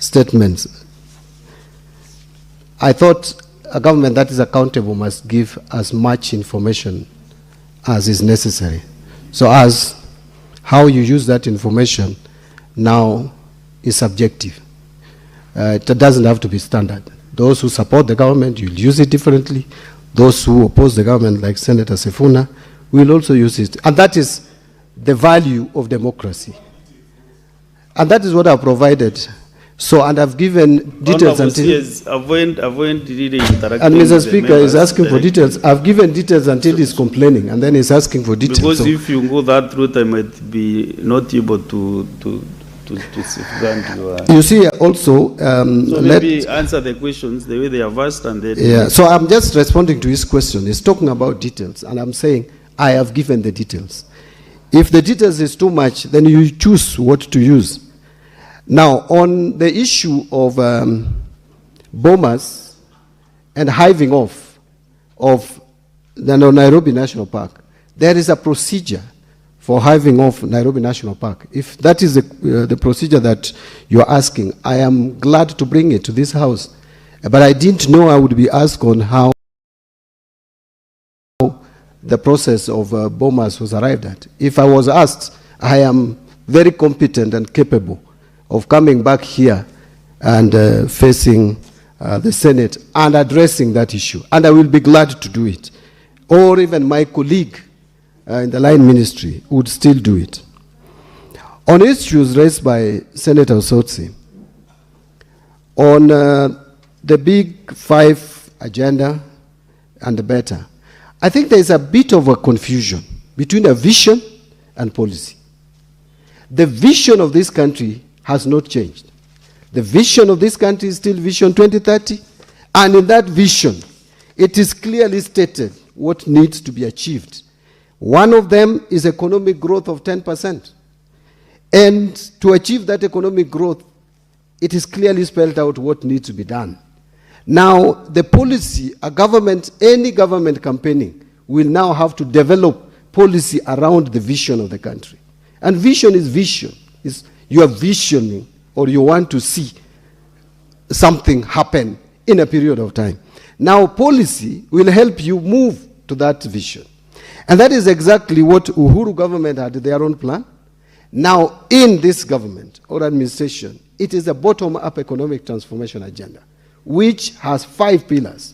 statements. I thought a government that is accountable must give as much information as is necessary. So as how you use that information now is subjective. It doesn't have to be standard. Those who support the government, you'll use it differently. Those who oppose the government, like Senator Sifuna, will also use it. And that is the value of democracy. And that is what I've provided. So, and I've given details until... Yes, avoid really interacting. And Mr. Speaker is asking for details. I've given details until he's complaining, and then he's asking for details. Because if you go that route, I might be not able to safeguard your... You see, also... so maybe answer the questions the way they are asked, and then... Yeah, so I'm just responding to his question. He's talking about details, and I'm saying I have given the details. If the details is too much, then you choose what to use. Now, on the issue of bombers and hiving off of the Nairobi National Park, there is a procedure for hiving off Nairobi National Park. If that is the procedure that you're asking, I am glad to bring it to this house. But I didn't know I would be asked on how the process of bombers was arrived at. If I was asked, I am very competent and capable of coming back here and facing the Senate and addressing that issue. And I will be glad to do it. Or even my colleague in the line ministry would still do it. On issues raised by Senator Osotsi, on the Big Five agenda and the better, I think there is a bit of a confusion between a vision and policy. The vision of this country has not changed. The vision of this country is still Vision 2030, and in that vision, it is clearly stated what needs to be achieved. One of them is economic growth of 10%. And to achieve that economic growth, it is clearly spelled out what needs to be done. Now, the policy, any government campaigning will now have to develop policy around the vision of the country. And vision is vision. You are visioning, or you want to see something happen in a period of time. Now, policy will help you move to that vision. And that is exactly what Uhuru government had their own plan. Now, in this government or administration, it is a bottom-up economic transformation agenda, which has 5 pillars,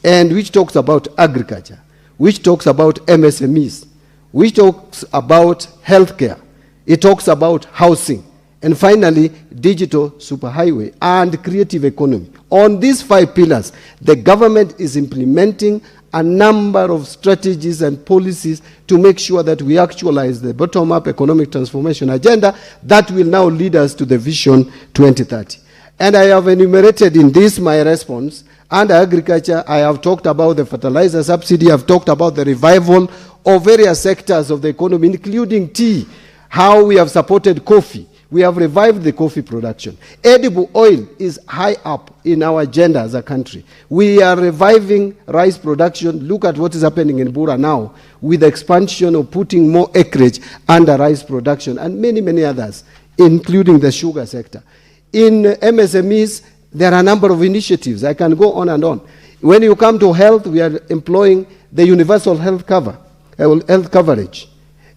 and which talks about agriculture, which talks about MSMEs, which talks about healthcare, it talks about housing, and finally, digital superhighway and creative economy. On these 5 pillars, the government is implementing a number of strategies and policies to make sure that we actualize the bottom-up economic transformation agenda that will now lead us to the Vision 2030. And I have enumerated in this my response. Under agriculture, I have talked about the fertilizer subsidy, I've talked about the revival of various sectors of the economy, including tea, how we have supported coffee. We have revived the coffee production. Edible oil is high up in our agenda as a country. We are reviving rice production. Look at what is happening in Bura now with the expansion of putting more acreage under rice production and many, many others, including the sugar sector. In MSMEs, there are a number of initiatives. I can go on and on. When you come to health, we are employing the universal health coverage.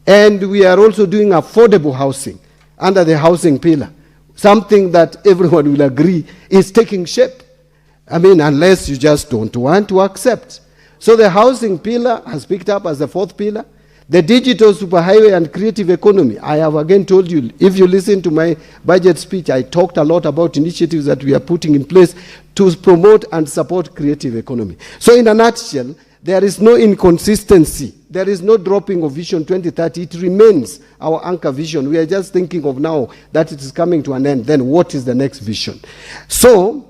And we are also doing affordable housing under the housing pillar, something that everyone will agree is taking shape. I mean, unless you just don't want to accept. So the housing pillar has picked up as the 4th pillar. The digital superhighway and creative economy, I have again told you, if you listen to my budget speech, I talked a lot about initiatives that we are putting in place to promote and support creative economy. So in a nutshell, there is no inconsistency. There is no dropping of Vision 2030. It remains our anchor vision. We are just thinking of now that it is coming to an end. Then what is the next vision? So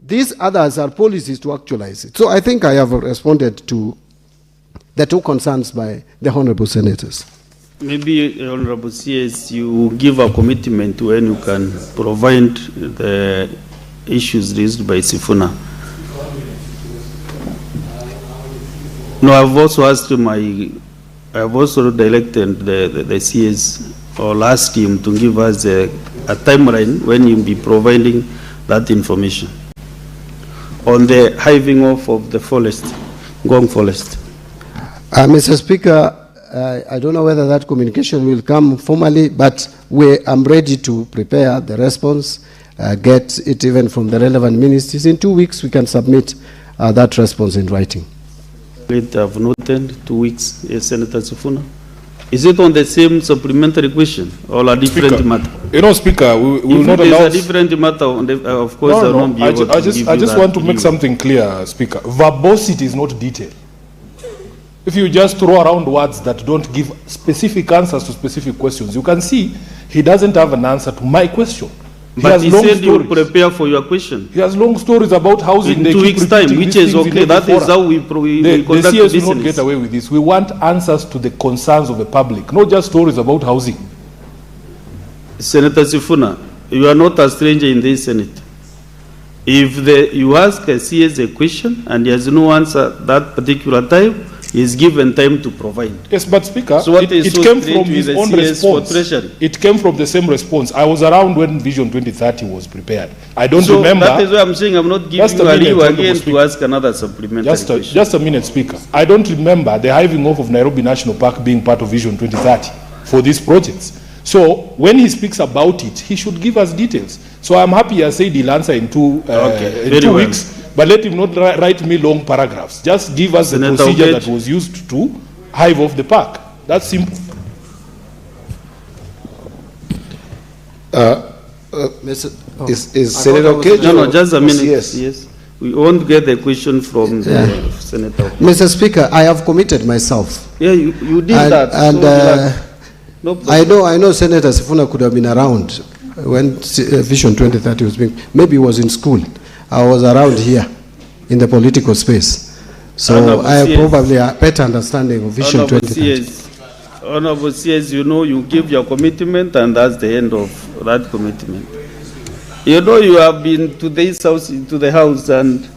these others are policies to actualize it. So I think I have responded to the 2 concerns by the honorable senators. Maybe, Honorable CS, you give a commitment when you can provide the issues raised by Sifuna. No, I've also asked I've also directed the CS or asked him to give us a timeline when you'll be providing that information on the hiving off of the forest, Ngong forest. Mr. Speaker, I don't know whether that communication will come formally, but I'm ready to prepare the response, get it even from the relevant ministries. In 2 weeks, we can submit that response in writing. I've noted 2 weeks, yes, Senator Sifuna. Is it on the same supplementary question or a different matter? You know, Speaker, we will not allow... If it is a different matter, of course, I won't be able to give you that. I just want to make something clear, Speaker. Verbosity is not detail. If you just throw around words that don't give specific answers to specific questions, you can see he doesn't have an answer to my question. But he said you will prepare for your question. He has long stories about housing. In 2 weeks' time, which is okay. That is how we conduct the CS business. will not get away with this. We want answers to the concerns of the public, not just stories about housing. Senator Sifuna, you are not a stranger in this Senate. If you ask a CS a question and he has no answer that particular time, he is given time to provide. Yes, but Speaker, so it came from his own response. It came from the same response. I was around when Vision 2030 was prepared. I don't remember. That is why I'm saying I'm not giving you again to ask another supplementary question. Just a minute, Speaker. I don't remember the hiving off of Nairobi National Park being part of Vision 2030 for these projects. So when he speaks about it, he should give us details. So I'm happy I said he'll answer in 2 weeks. But let him not write me long paragraphs. Just give us the procedure that was used to hive off the park. That's simple. Is Senator Okejo? No, just a minute. Yes. We won't get the question from the Senator. Mr. Speaker, I have committed myself. Yeah, you did that. And no I know Senator Sifuna could have been around when Vision 2030 was being, maybe he was in school. I was around here in the political space. So I have probably a better understanding of Vision 2030. Honorable CS, you know, you give your commitment and that's the end of that commitment. You know, you have been to this house, to the house, and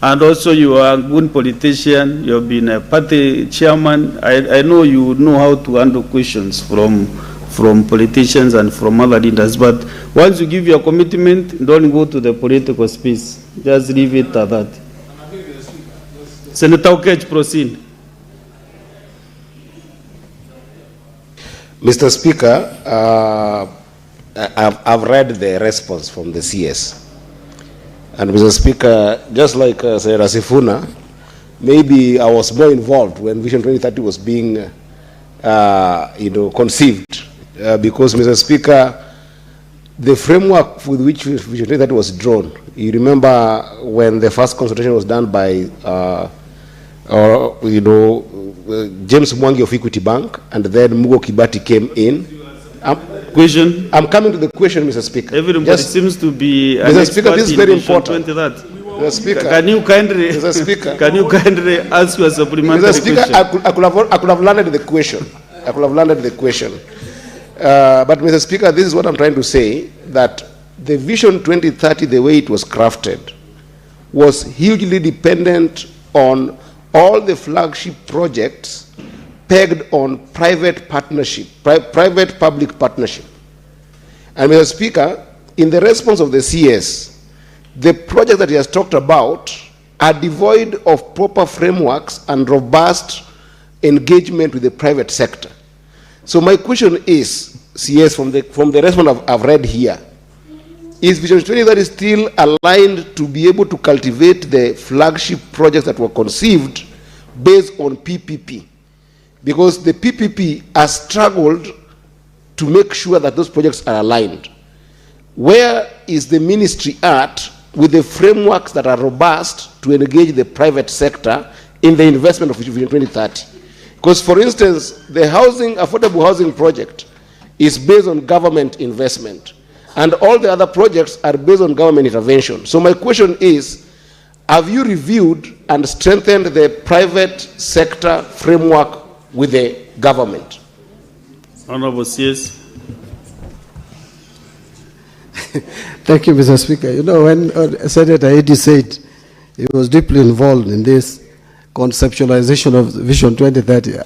also you are a good politician. You have been a party chairman. I know you know how to handle questions from politicians and from other leaders, but once you give your commitment, don't go to the political space. Just leave it at that. Senator Okech, proceed. Mr. Speaker, I've read the response from the CS. And Mr. Speaker, just like Senator Sifuna, maybe I was more involved when Vision 2030 was being conceived. Because, Mr. Speaker, the framework with which Vision 2030 was drawn. You remember when the first consultation was done by, James Mwangi of Equity Bank, and then Mugo Kibati came in. I'm coming to the question, Mr. Speaker. Everybody seems to be Mr. Speaker, this is very important. Mr. Speaker, can you kindly, Mr. Speaker, can you kindly ask your supplementary Mr. Speaker, question? I could have landed the question. I could have landed the question. But Mr. Speaker, this is what I'm trying to say, that the Vision 2030, the way it was crafted, was hugely dependent on all the flagship projects pegged on private partnership, private-public partnership. And Mr. Speaker, in the response of the CS, the projects that he has talked about are devoid of proper frameworks and robust engagement with the private sector. So my question is, CS, from the response I've read here, is Vision 2030 still aligned to be able to cultivate the flagship projects that were conceived based on PPP? Because the PPP has struggled to make sure that those projects are aligned. Where is the ministry at with the frameworks that are robust to engage the private sector in the investment of Vision 2030? Because, for instance, the affordable housing project is based on government investment, and all the other projects are based on government intervention. So my question is, have you reviewed and strengthened the private sector framework with the government? Honorable CS. Thank you, Mr. Speaker. You know, when Senator Eddy said he was deeply involved in this conceptualization of Vision 2030,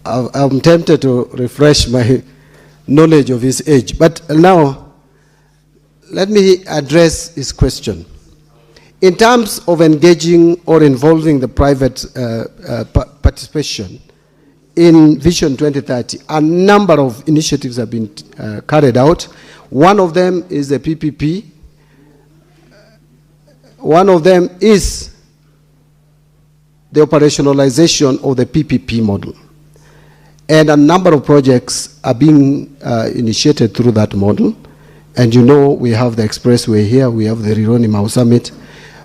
I'm tempted to refresh my knowledge of his age. But now, let me address his question. In terms of engaging or involving the private participation in Vision 2030, a number of initiatives have been carried out. One of them is the PPP. One of them is the operationalization of the PPP model. And a number of projects are being initiated through that model. And you know, we have the expressway here, we have the Rironi Mau Summit.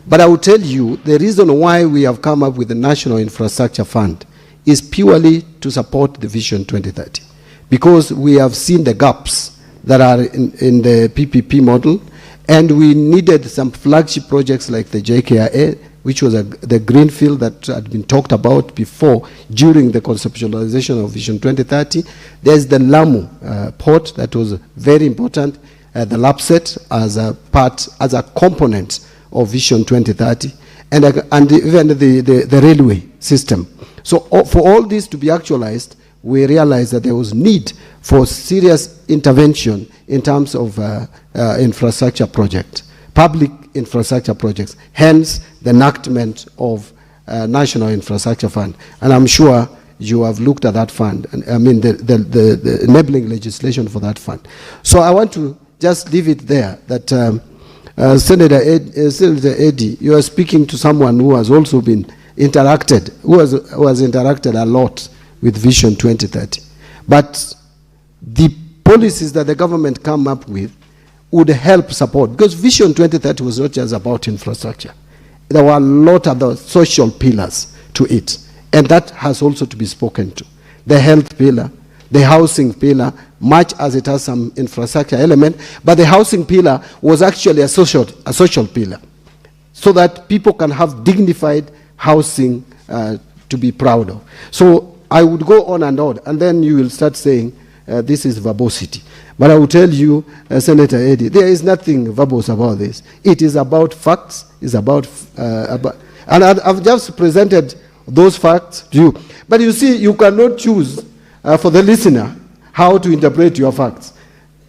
But I will tell you, the reason why we have come up with the National Infrastructure Fund is purely to support the Vision 2030. Because we have seen the gaps that are in the PPP model, and we needed some flagship projects like the JKIA, which was the greenfield that had been talked about before during the conceptualization of Vision 2030. There's the Lamu port that was very important, the LAPSET as a component of Vision 2030, and even the railway system. So for all this to be actualized, we realized that there was need for serious intervention in terms of infrastructure projects, public infrastructure projects, hence the enactment of National Infrastructure Fund. And I'm sure you have looked at that fund, and I mean the enabling legislation for that fund. So I want to just leave it there, that Senator Eddy, you are speaking to someone who has also been interacted, who has interacted a lot with Vision 2030. But the policies that the government come up with would help support, because Vision 2030 was not just about infrastructure. There were a lot of the social pillars to it, and that has also to be spoken to. The health pillar, the housing pillar, much as it has some infrastructure element, but the housing pillar was actually a social pillar, so that people can have dignified housing to be proud of. So I would go on, and then you will start saying this is verbosity. But I will tell you, Senator Eddy, there is nothing verbose about this. It is about facts. It's about and I've just presented those facts to you. But you see, you cannot choose for the listener how to interpret your facts.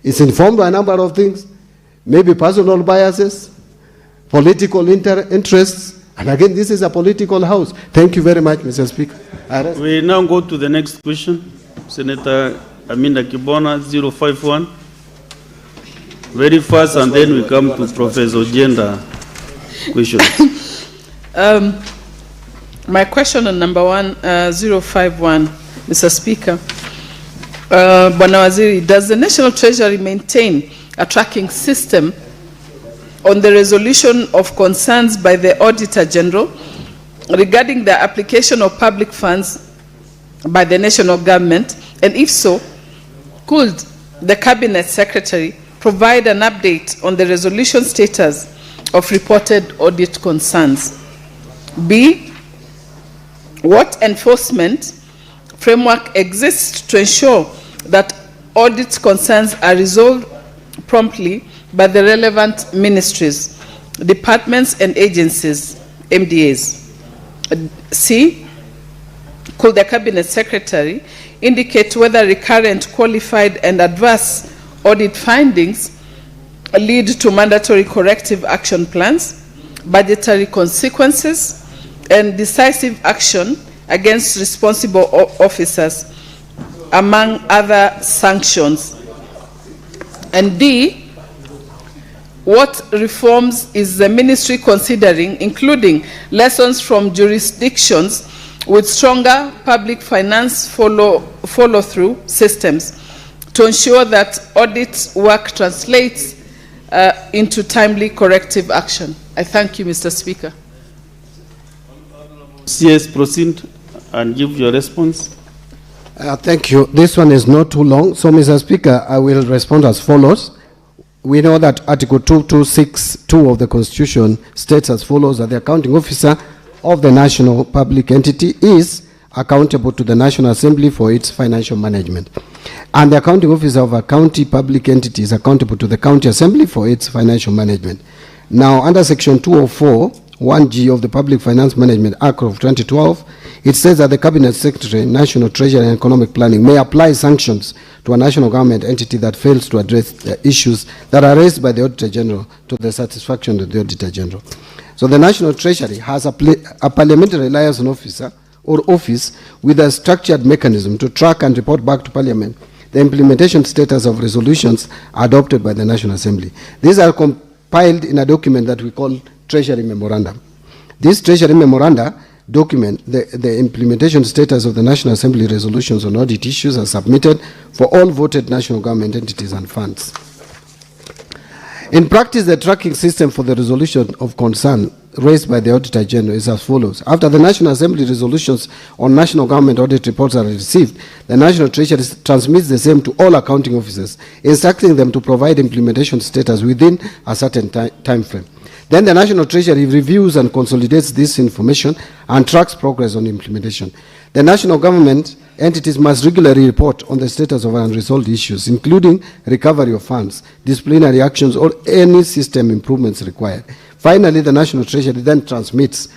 It's informed by a number of things, maybe personal biases, political interests, and again, this is a political house. Thank you very much, Mr. Speaker. We now go to the next question. Senator Aminda Kibona, 051. Very fast, and then we come to Professor Gender question. My question on number 051, Mr. Speaker. Bwana Waziri, does the National Treasury maintain a tracking system on the resolution of concerns by the Auditor General regarding the application of public funds by the national government? And if so, could the Cabinet Secretary provide an update on the resolution status of reported audit concerns? B, what enforcement framework exists to ensure that audit concerns are resolved promptly by the relevant ministries, departments and agencies, MDAs? C, could the Cabinet Secretary indicate whether recurrent, qualified and adverse audit findings lead to mandatory corrective action plans, budgetary consequences, and decisive action against responsible officers, among other sanctions? And D, what reforms is the ministry considering, including lessons from jurisdictions with stronger public finance follow-through systems, to ensure that audit work translates into timely corrective action? I thank you, Mr. Speaker. CS, proceed and give your response. Thank you. This one is not too long. So, Mr. Speaker, I will respond as follows. We know that Article 226(2) of the Constitution states as follows, that the accounting officer of the national public entity is accountable to the National Assembly for its financial management. And the accounting officer of a county public entity is accountable to the County Assembly for its financial management. Now, under Section 204, 1G of the Public Finance Management Act of 2012, it says that the Cabinet Secretary, National Treasury and Economic Planning may apply sanctions to a national government entity that fails to address the issues that are raised by the Auditor General to the satisfaction of the Auditor General. So the National Treasury has a parliamentary liaison officer or office with a structured mechanism to track and report back to Parliament the implementation status of resolutions adopted by the National Assembly. These are compiled in a document that we call Treasury Memorandum. This Treasury Memoranda document, the implementation status of the National Assembly resolutions on audit issues are submitted for all voted national government entities and funds. In practice, the tracking system for the resolution of concern raised by the Auditor General is as follows. After the National Assembly resolutions on national government audit reports are received, the National Treasury transmits the same to all accounting officers, instructing them to provide implementation status within a certain time frame. Then the National Treasury reviews and consolidates this information and tracks progress on implementation. The national government entities must regularly report on the status of unresolved issues, including recovery of funds, disciplinary actions, or any system improvements required. Finally, the National Treasury then transmits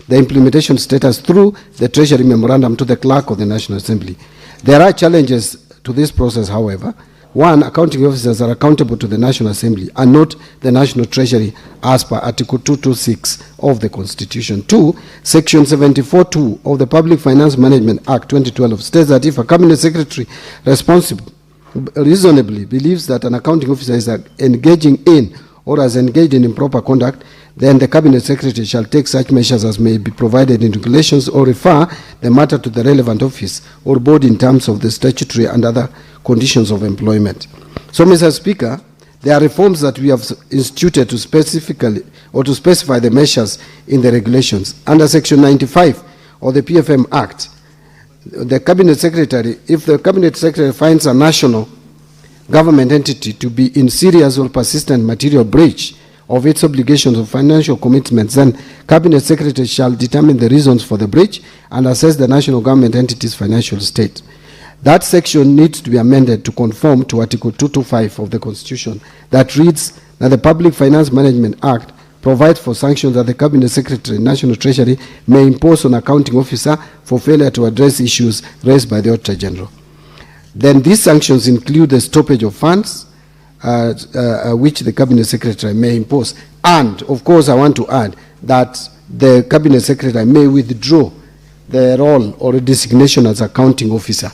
the implementation status through the Treasury Memorandum to the Clerk of the National Assembly. There are challenges to this process, however. One, accounting officers are accountable to the National Assembly and not the National Treasury as per Article 226 of the Constitution. Two, Section 74(2) of the Public Finance Management Act 2012 states that if a Cabinet Secretary responsible reasonably believes that an accounting officer is engaging in or has engaged in improper conduct, then the Cabinet Secretary shall take such measures as may be provided in regulations or refer the matter to the relevant office or board in terms of the statutory and other conditions of employment. So, Mr. Speaker, there are reforms that we have instituted to specifically or to specify the measures in the regulations. Under Section 95 of the PFM Act, the Cabinet Secretary, if the Cabinet Secretary finds a national government entity to be in serious or persistent material breach of its obligations of financial commitments, then Cabinet Secretary shall determine the reasons for the breach and assess the national government entity's financial state. That section needs to be amended to conform to Article 225 of the Constitution that reads that the Public Finance Management Act provides for sanctions that the Cabinet Secretary, National Treasury, may impose on accounting officer for failure to address issues raised by the Auditor General. Then these sanctions include the stoppage of funds, which the Cabinet Secretary may impose. And, of course, I want to add that the Cabinet Secretary may withdraw the role or designation as accounting officer.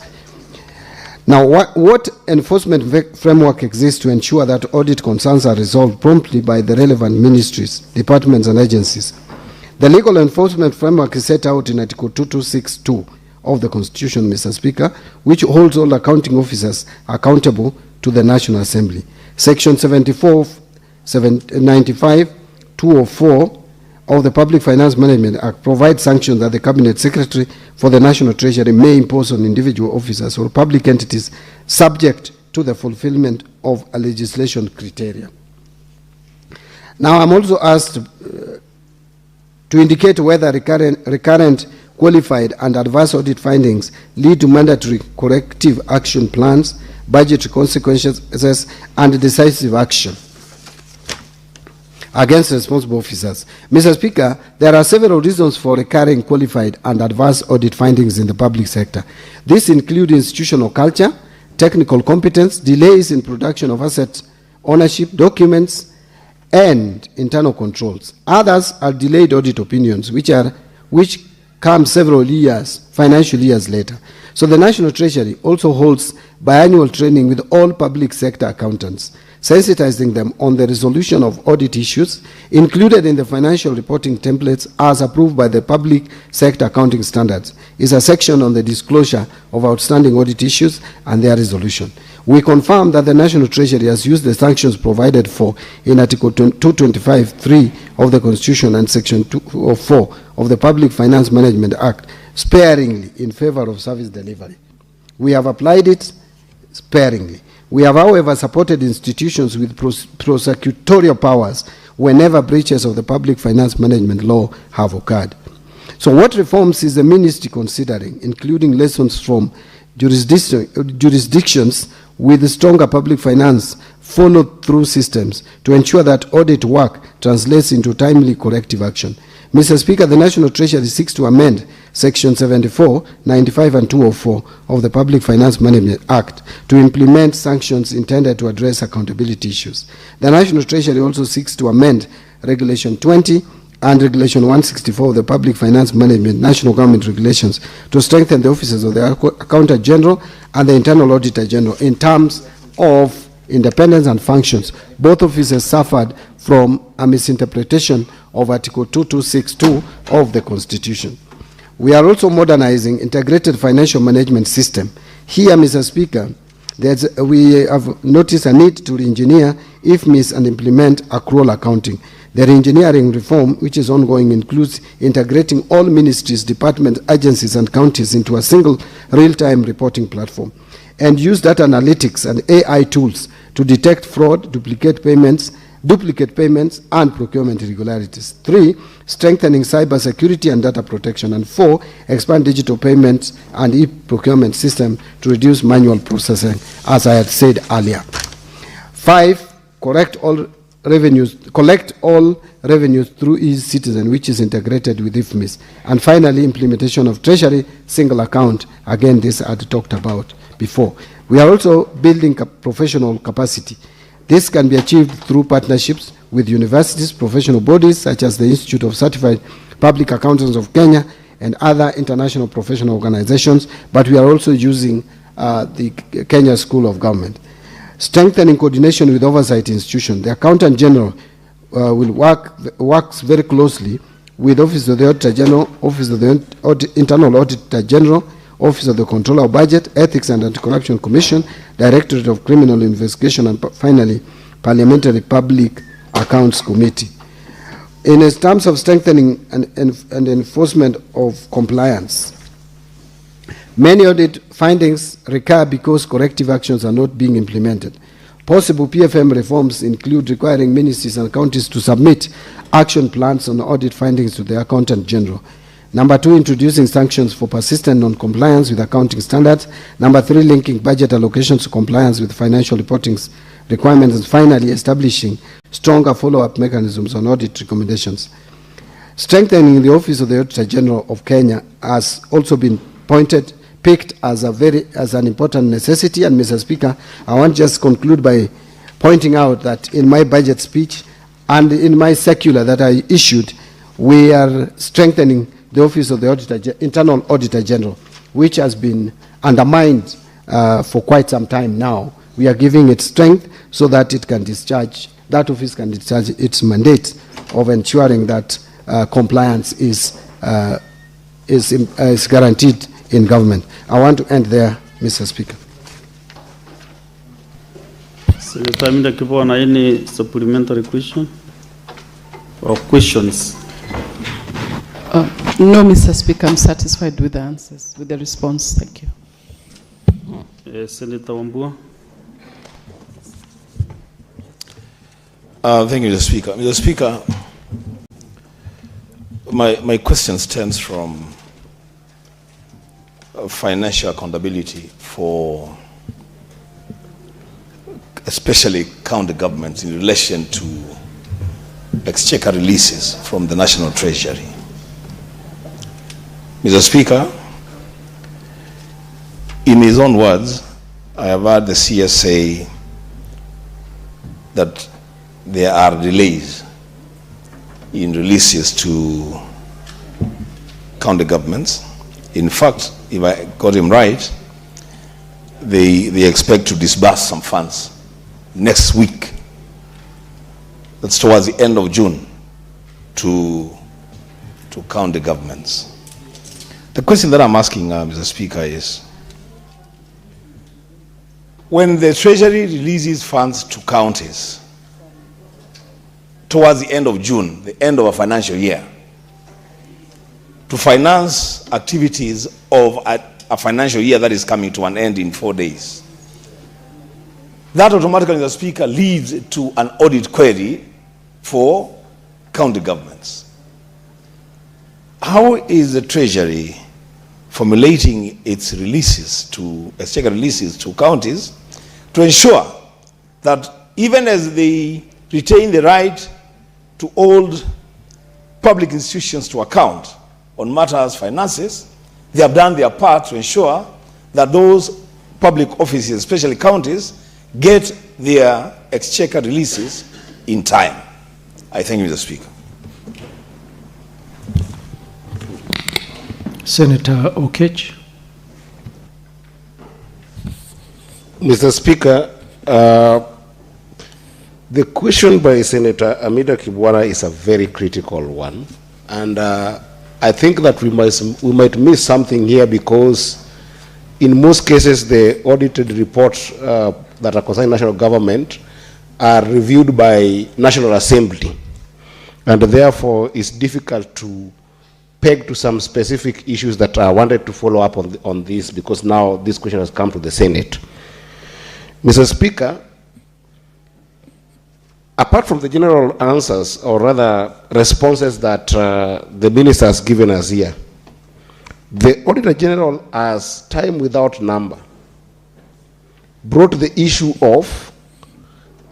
Now, what enforcement framework exists to ensure that audit concerns are resolved promptly by the relevant ministries, departments, and agencies? The legal enforcement framework is set out in Article 2262 of the Constitution, Mr. Speaker, which holds all accounting officers accountable to the National Assembly. Section 74, 95, 204 of the Public Finance Management Act provides sanctions that the Cabinet Secretary for the National Treasury may impose on individual officers or public entities subject to the fulfillment of a legislation criteria. Now, I'm also asked to indicate whether recurrent qualified and adverse audit findings lead to mandatory corrective action plans, budgetary consequences, and decisive action against responsible officers. Mr. Speaker, there are several reasons for recurring qualified and adverse audit findings in the public sector. These include institutional culture, technical competence, delays in production of asset ownership documents, and internal controls. Others are delayed audit opinions, which come several years, financial years later. So the National Treasury also holds biannual training with all public sector accountants, sensitizing them on the resolution of audit issues included in the financial reporting templates as approved by the Public Sector Accounting Standards. Is a section on the disclosure of outstanding audit issues and their resolution. We confirm that the National Treasury has used the sanctions provided for in Article 225(3) of the Constitution and Section 204 of the Public Finance Management Act sparingly in favor of service delivery. We have applied it sparingly. We have, however, supported institutions with prosecutorial powers whenever breaches of the public finance management law have occurred. So what reforms is the ministry considering, including lessons from jurisdictions with stronger public finance follow-through systems to ensure that audit work translates into timely corrective action? Mr. Speaker, the National Treasury seeks to amend Section 74, 95, and 204 of the Public Finance Management Act to implement sanctions intended to address accountability issues. The National Treasury also seeks to amend Regulation 20 and Regulation 164 of the Public Finance Management National Government Regulations to strengthen the offices of the Accountant General and the Internal Auditor General in terms of independence and functions. Both offices suffered from a misinterpretation of Article 2262 of the Constitution. We are also modernizing integrated financial management system. Here, Mr. Speaker, we have noticed a need to re-engineer, IFMIS, and implement accrual accounting. The re-engineering reform, which is ongoing, includes integrating all ministries, departments, agencies, and counties into a single real-time reporting platform, and use data analytics and AI tools to detect fraud, duplicate payments, and procurement irregularities. 3, strengthening cyber security and data protection. And 4, expand digital payments and e-procurement system to reduce manual processing, as I had said earlier. 5, collect all revenues through e-Citizen, which is integrated with IFMIS. And finally, implementation of Treasury single account. Again, this I had talked about before. We are also building professional capacity. This can be achieved through partnerships with universities, professional bodies such as the Institute of Certified Public Accountants of Kenya and other international professional organizations, but we are also using the Kenya School of Government. Strengthening coordination with oversight institutions. The Accountant General works very closely with Office of the Auditor General, Office of the Internal Auditor General, Office of the Controller of Budget, Ethics and Anti-Corruption Commission, Directorate of Criminal Investigation, and finally, Parliamentary Public Accounts Committee. In terms of strengthening and enforcement of compliance, many audit findings recur because corrective actions are not being implemented. Possible PFM reforms include requiring ministries and counties to submit action plans on audit findings to the Accountant General. Number 2, introducing sanctions for persistent non-compliance with accounting standards. Number 3, linking budget allocations to compliance with financial reporting requirements. And finally, establishing stronger follow-up mechanisms on audit recommendations. Strengthening the Office of the Auditor General of Kenya has also been picked as an important necessity. And Mr. Speaker, I want to just conclude by pointing out that in my budget speech and in my circular that I issued, we are strengthening the Office of the Internal Auditor General, which has been undermined for quite some time now. We are giving it strength so that that office can discharge its mandate of ensuring that compliance is guaranteed in government. I want to end there, Mr. Speaker. Senator Mbadi, any supplementary question or questions? No, Mr. Speaker, I'm satisfied with the answers, with the response. Thank you. Senator Wambua. Thank you, Mr. Speaker. Mr. Speaker, my question stems from financial accountability for especially county governments in relation to exchequer releases from the National Treasury. Mr. Speaker, in his own words, I have heard the CS say that there are delays in releases to county governments. In fact, if I got him right, they expect to disburse some funds next week. That's towards the end of June to county governments. The question that I'm asking, Mr. Speaker, is when the Treasury releases funds to counties towards the end of June, the end of a financial year, to finance activities of a financial year that is coming to an end in 4 days, that automatically, Mr. Speaker, leads to an audit query for county governments. How is the Treasury formulating its releases to exchequer releases to counties to ensure that even as they retain the right to hold public institutions to account on matters finances, they have done their part to ensure that those public offices, especially counties, get their exchequer releases in time? I thank you, Mr. Speaker. Senator Okech. Mr. Speaker, the question by Senator Amida Kibwana is a very critical one, and I think that we might miss something here, because in most cases the audited reports that are concerning national government are reviewed by National Assembly, and therefore it's difficult to peg to some specific issues that I wanted to follow up on this, because now this question has come to the Senate. Mr. Speaker, apart from the general answers, or rather responses that the minister has given us here, the Auditor General, as time without number, brought the issue of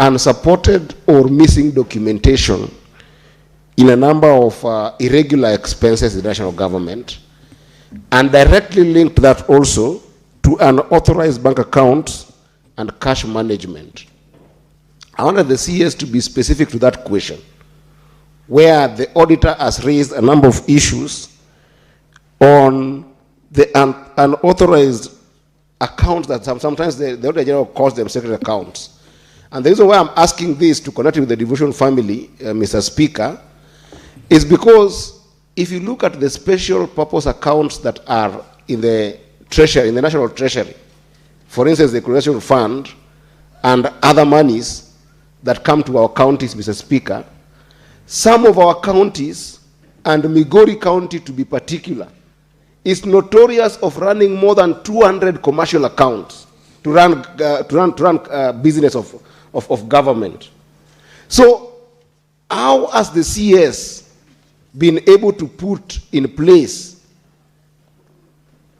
unsupported or missing documentation in a number of irregular expenses in the national government, and directly linked that also to unauthorized bank accounts and cash management. I wanted the CS to be specific to that question, where the auditor has raised a number of issues on the unauthorized accounts that sometimes the Auditor General calls them secret accounts. And the reason why I'm asking this to connect with the devotion family, Mr. Speaker, is because if you look at the special purpose accounts that are in the Treasury, in the National Treasury, for instance, the Coronation Fund and other monies that come to our counties, Mr. Speaker, some of our counties, and Migori County to be particular, is notorious of running more than 200 commercial accounts to run business of government. So how has the CS been able to put in place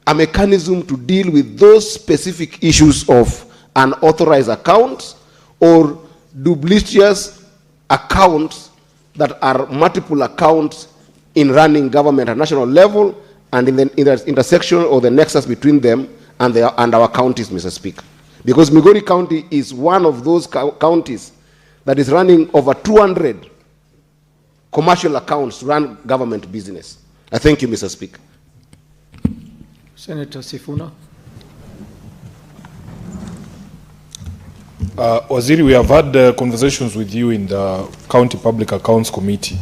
a mechanism to deal with those specific issues of unauthorized accounts or duplicitous accounts that are multiple accounts in running government at national level, and in the intersection or the nexus between them and our counties, Mr. Speaker? Because Migori County is one of those counties that is running over 200 commercial accounts to run government business. I thank you, Mr. Speaker. Senator Sifuna. Waziri, we have had conversations with you in the County Public Accounts Committee,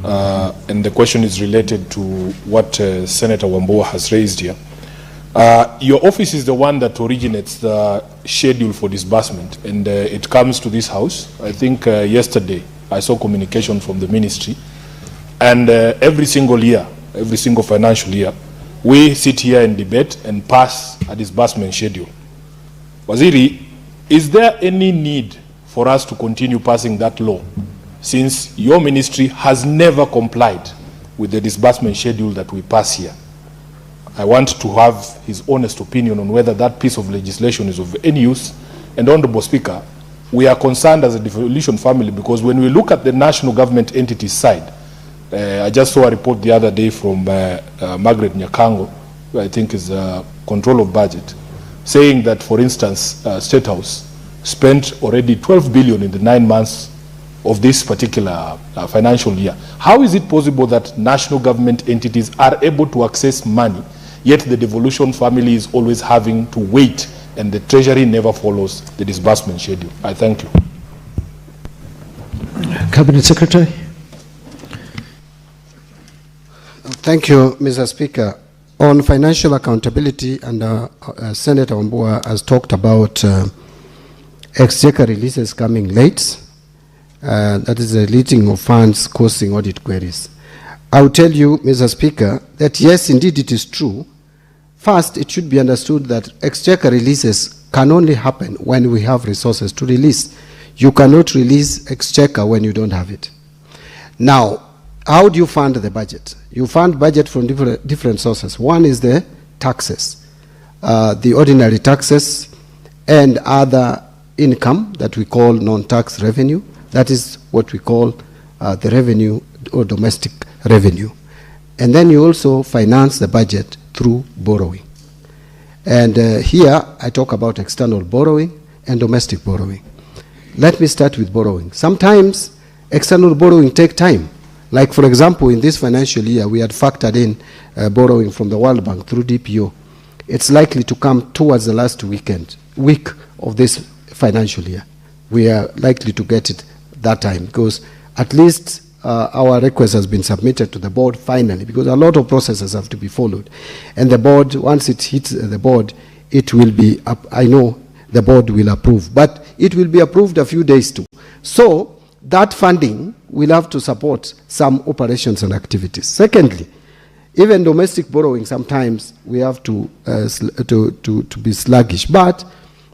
and the question is related to what Senator Wambua has raised here. Your office is the one that originates the schedule for disbursement, and it comes to this house. I think yesterday I saw communication from the ministry, and every single year, every single financial year, we sit here and debate and pass a disbursement schedule. Waziri, is there any need for us to continue passing that law, since your ministry has never complied with the disbursement schedule that we pass here? I want to have his honest opinion on whether that piece of legislation is of any use. And Honorable Speaker, we are concerned as a devolution family because when we look at the national government entities side, I just saw a report the other day from Margaret Nyakango, who I think is control of budget, saying that, for instance, State House spent already 12 billion in the 9 months of this particular financial year. How is it possible that national government entities are able to access money, yet the devolution family is always having to wait and the Treasury never follows the disbursement schedule? I thank you. Cabinet Secretary. Thank you, Mr. Speaker. On financial accountability, and Senator Wambua has talked about exchequer releases coming late. That is the leaking of funds causing audit queries. I will tell you, Mr. Speaker, that yes, indeed it is true. First, it should be understood that exchequer releases can only happen when we have resources to release. You cannot release exchequer when you don't have it. Now, how do you fund the budget? You fund budget from different sources. One is the taxes, the ordinary taxes and other income that we call non-tax revenue. That is what we call the revenue or domestic revenue. And then you also finance the budget through borrowing. And here I talk about external borrowing and domestic borrowing. Let me start with borrowing. Sometimes external borrowing takes time. Like, for example, in this financial year, we had factored in borrowing from the World Bank through DPO. It's likely to come towards the last week of this financial year. We are likely to get it that time because at least our request has been submitted to the board finally, because a lot of processes have to be followed. And the board, once it hits the board, it will be, I know the board will approve, but it will be approved a few days too. So that funding will have to support some operations and activities. Secondly, even domestic borrowing, sometimes we have to be sluggish. But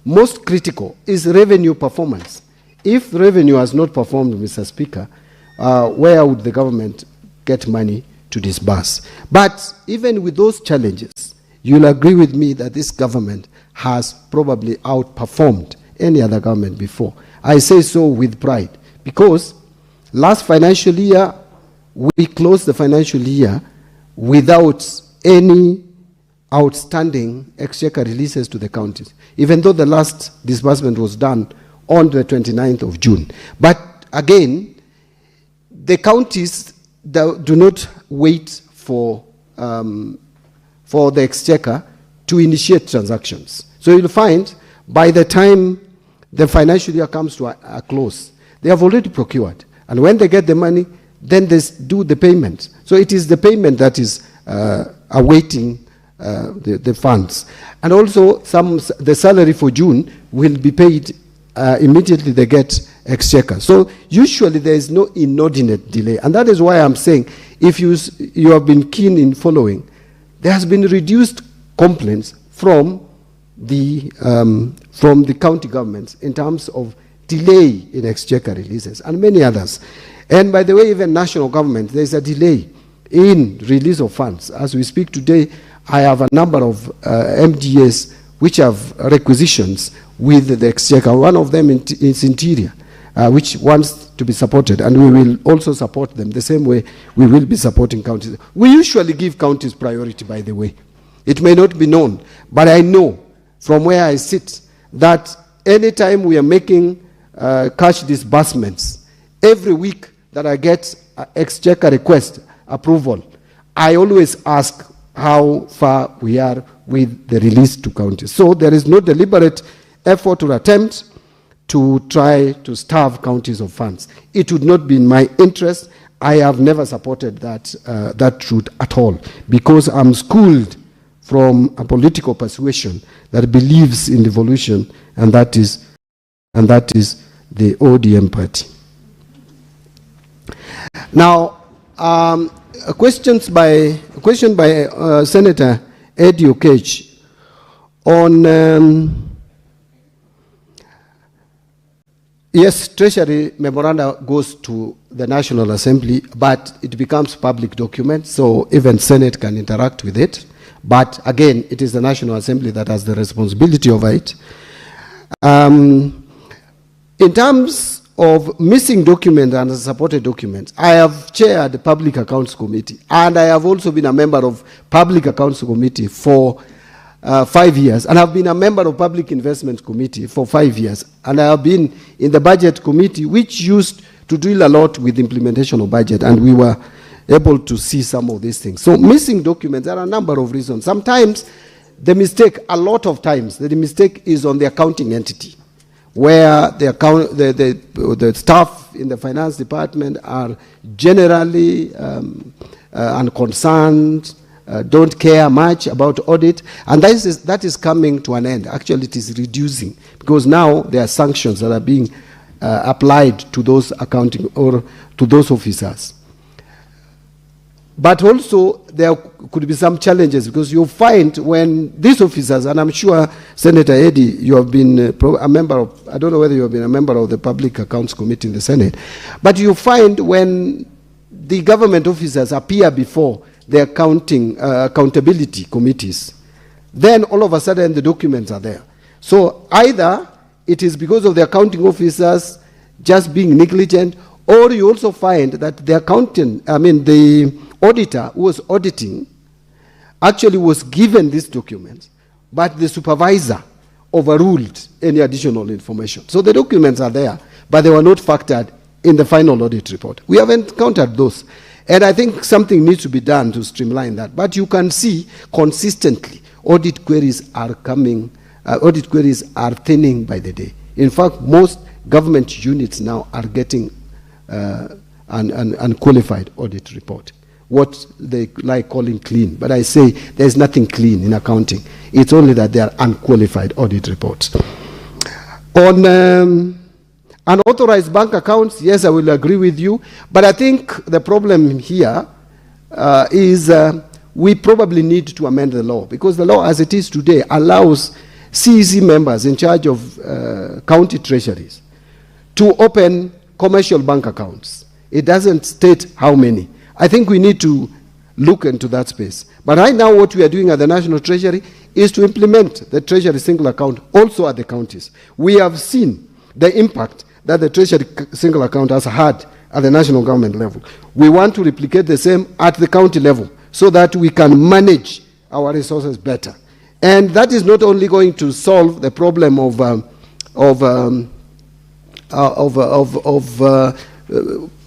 most critical is revenue performance. If revenue has not performed, Mr. Speaker, where would the government get money to disburse? But even with those challenges, you'll agree with me that this government has probably outperformed any other government before. I say so with pride, because last financial year, we closed the financial year without any outstanding exchequer releases to the counties, even though the last disbursement was done on the 29th of June. But again, the counties do not wait for the exchequer to initiate transactions. So you'll find by the time the financial year comes to a close, they have already procured. And when they get the money, then they do the payment. So it is the payment that is awaiting the funds. And also, the salary for June will be paid immediately they get exchequer. So usually there is no inordinate delay. And that is why I'm saying, if you have been keen in following, there has been reduced complaints from the county governments in terms of delay in exchequer releases and many others. And by the way, even national government, there's a delay in release of funds. As we speak today, I have a number of MDAs which have requisitions with the exchequer. One of them is Interior, which wants to be supported, and we will also support them the same way we will be supporting counties. We usually give counties priority, by the way. It may not be known, but I know from where I sit that anytime we are making cash disbursements, every week that I get exchequer request approval, I always ask how far we are with the release to counties. So there is no deliberate effort or attempt to try to starve counties of funds. It would not be in my interest. I have never supported that route at all, because I'm schooled from a political persuasion that believes in devolution, and that is the ODM party. Now, a question by Senator Eddie Okech on yes, Treasury memoranda goes to the National Assembly, but it becomes public document, so even Senate can interact with it. But again, it is the National Assembly that has the responsibility over it. In terms of missing documents and supported documents, I have chaired the Public Accounts Committee, and I have also been a member of Public Accounts Committee for 5 years, and I've been a member of Public Investments Committee for 5 years, and I have been in the Budget Committee, which used to deal a lot with implementation of budget, and we were able to see some of these things. So missing documents, there are a number of reasons. Sometimes the mistake, a lot of times, the mistake is on the accounting entity, where the staff in the finance department are generally unconcerned, don't care much about audit, and that is coming to an end. Actually, it is reducing, because now there are sanctions that are being applied to those accounting or to those officers. But also, there could be some challenges, because you find when these officers, and I'm sure, Senator Eddie, you have been a member of, I don't know whether you have been a member of the Public Accounts Committee in the Senate, but you find when the government officers appear before the accountability committees, then all of a sudden the documents are there. So either it is because of the accounting officers just being negligent, or you also find that the the auditor who was auditing actually was given these documents, but the supervisor overruled any additional information. So the documents are there, but they were not factored in the final audit report. We have encountered those. And I think something needs to be done to streamline that. But you can see consistently audit queries are coming, audit queries are thinning by the day. In fact, most government units now are getting an unqualified audit report, what they like calling clean. But I say there's nothing clean in accounting. It's only that they are unqualified audit reports. On unauthorized bank accounts, yes, I will agree with you. But I think the problem here is we probably need to amend the law, because the law as it is today allows CEC members in charge of county treasuries to open commercial bank accounts. It doesn't state how many. I think we need to look into that space. But right now what we are doing at the National Treasury is to implement the Treasury single account also at the counties. We have seen the impact that the Treasury single account has had at the national government level. We want to replicate the same at the county level so that we can manage our resources better. And that is not only going to solve the problem of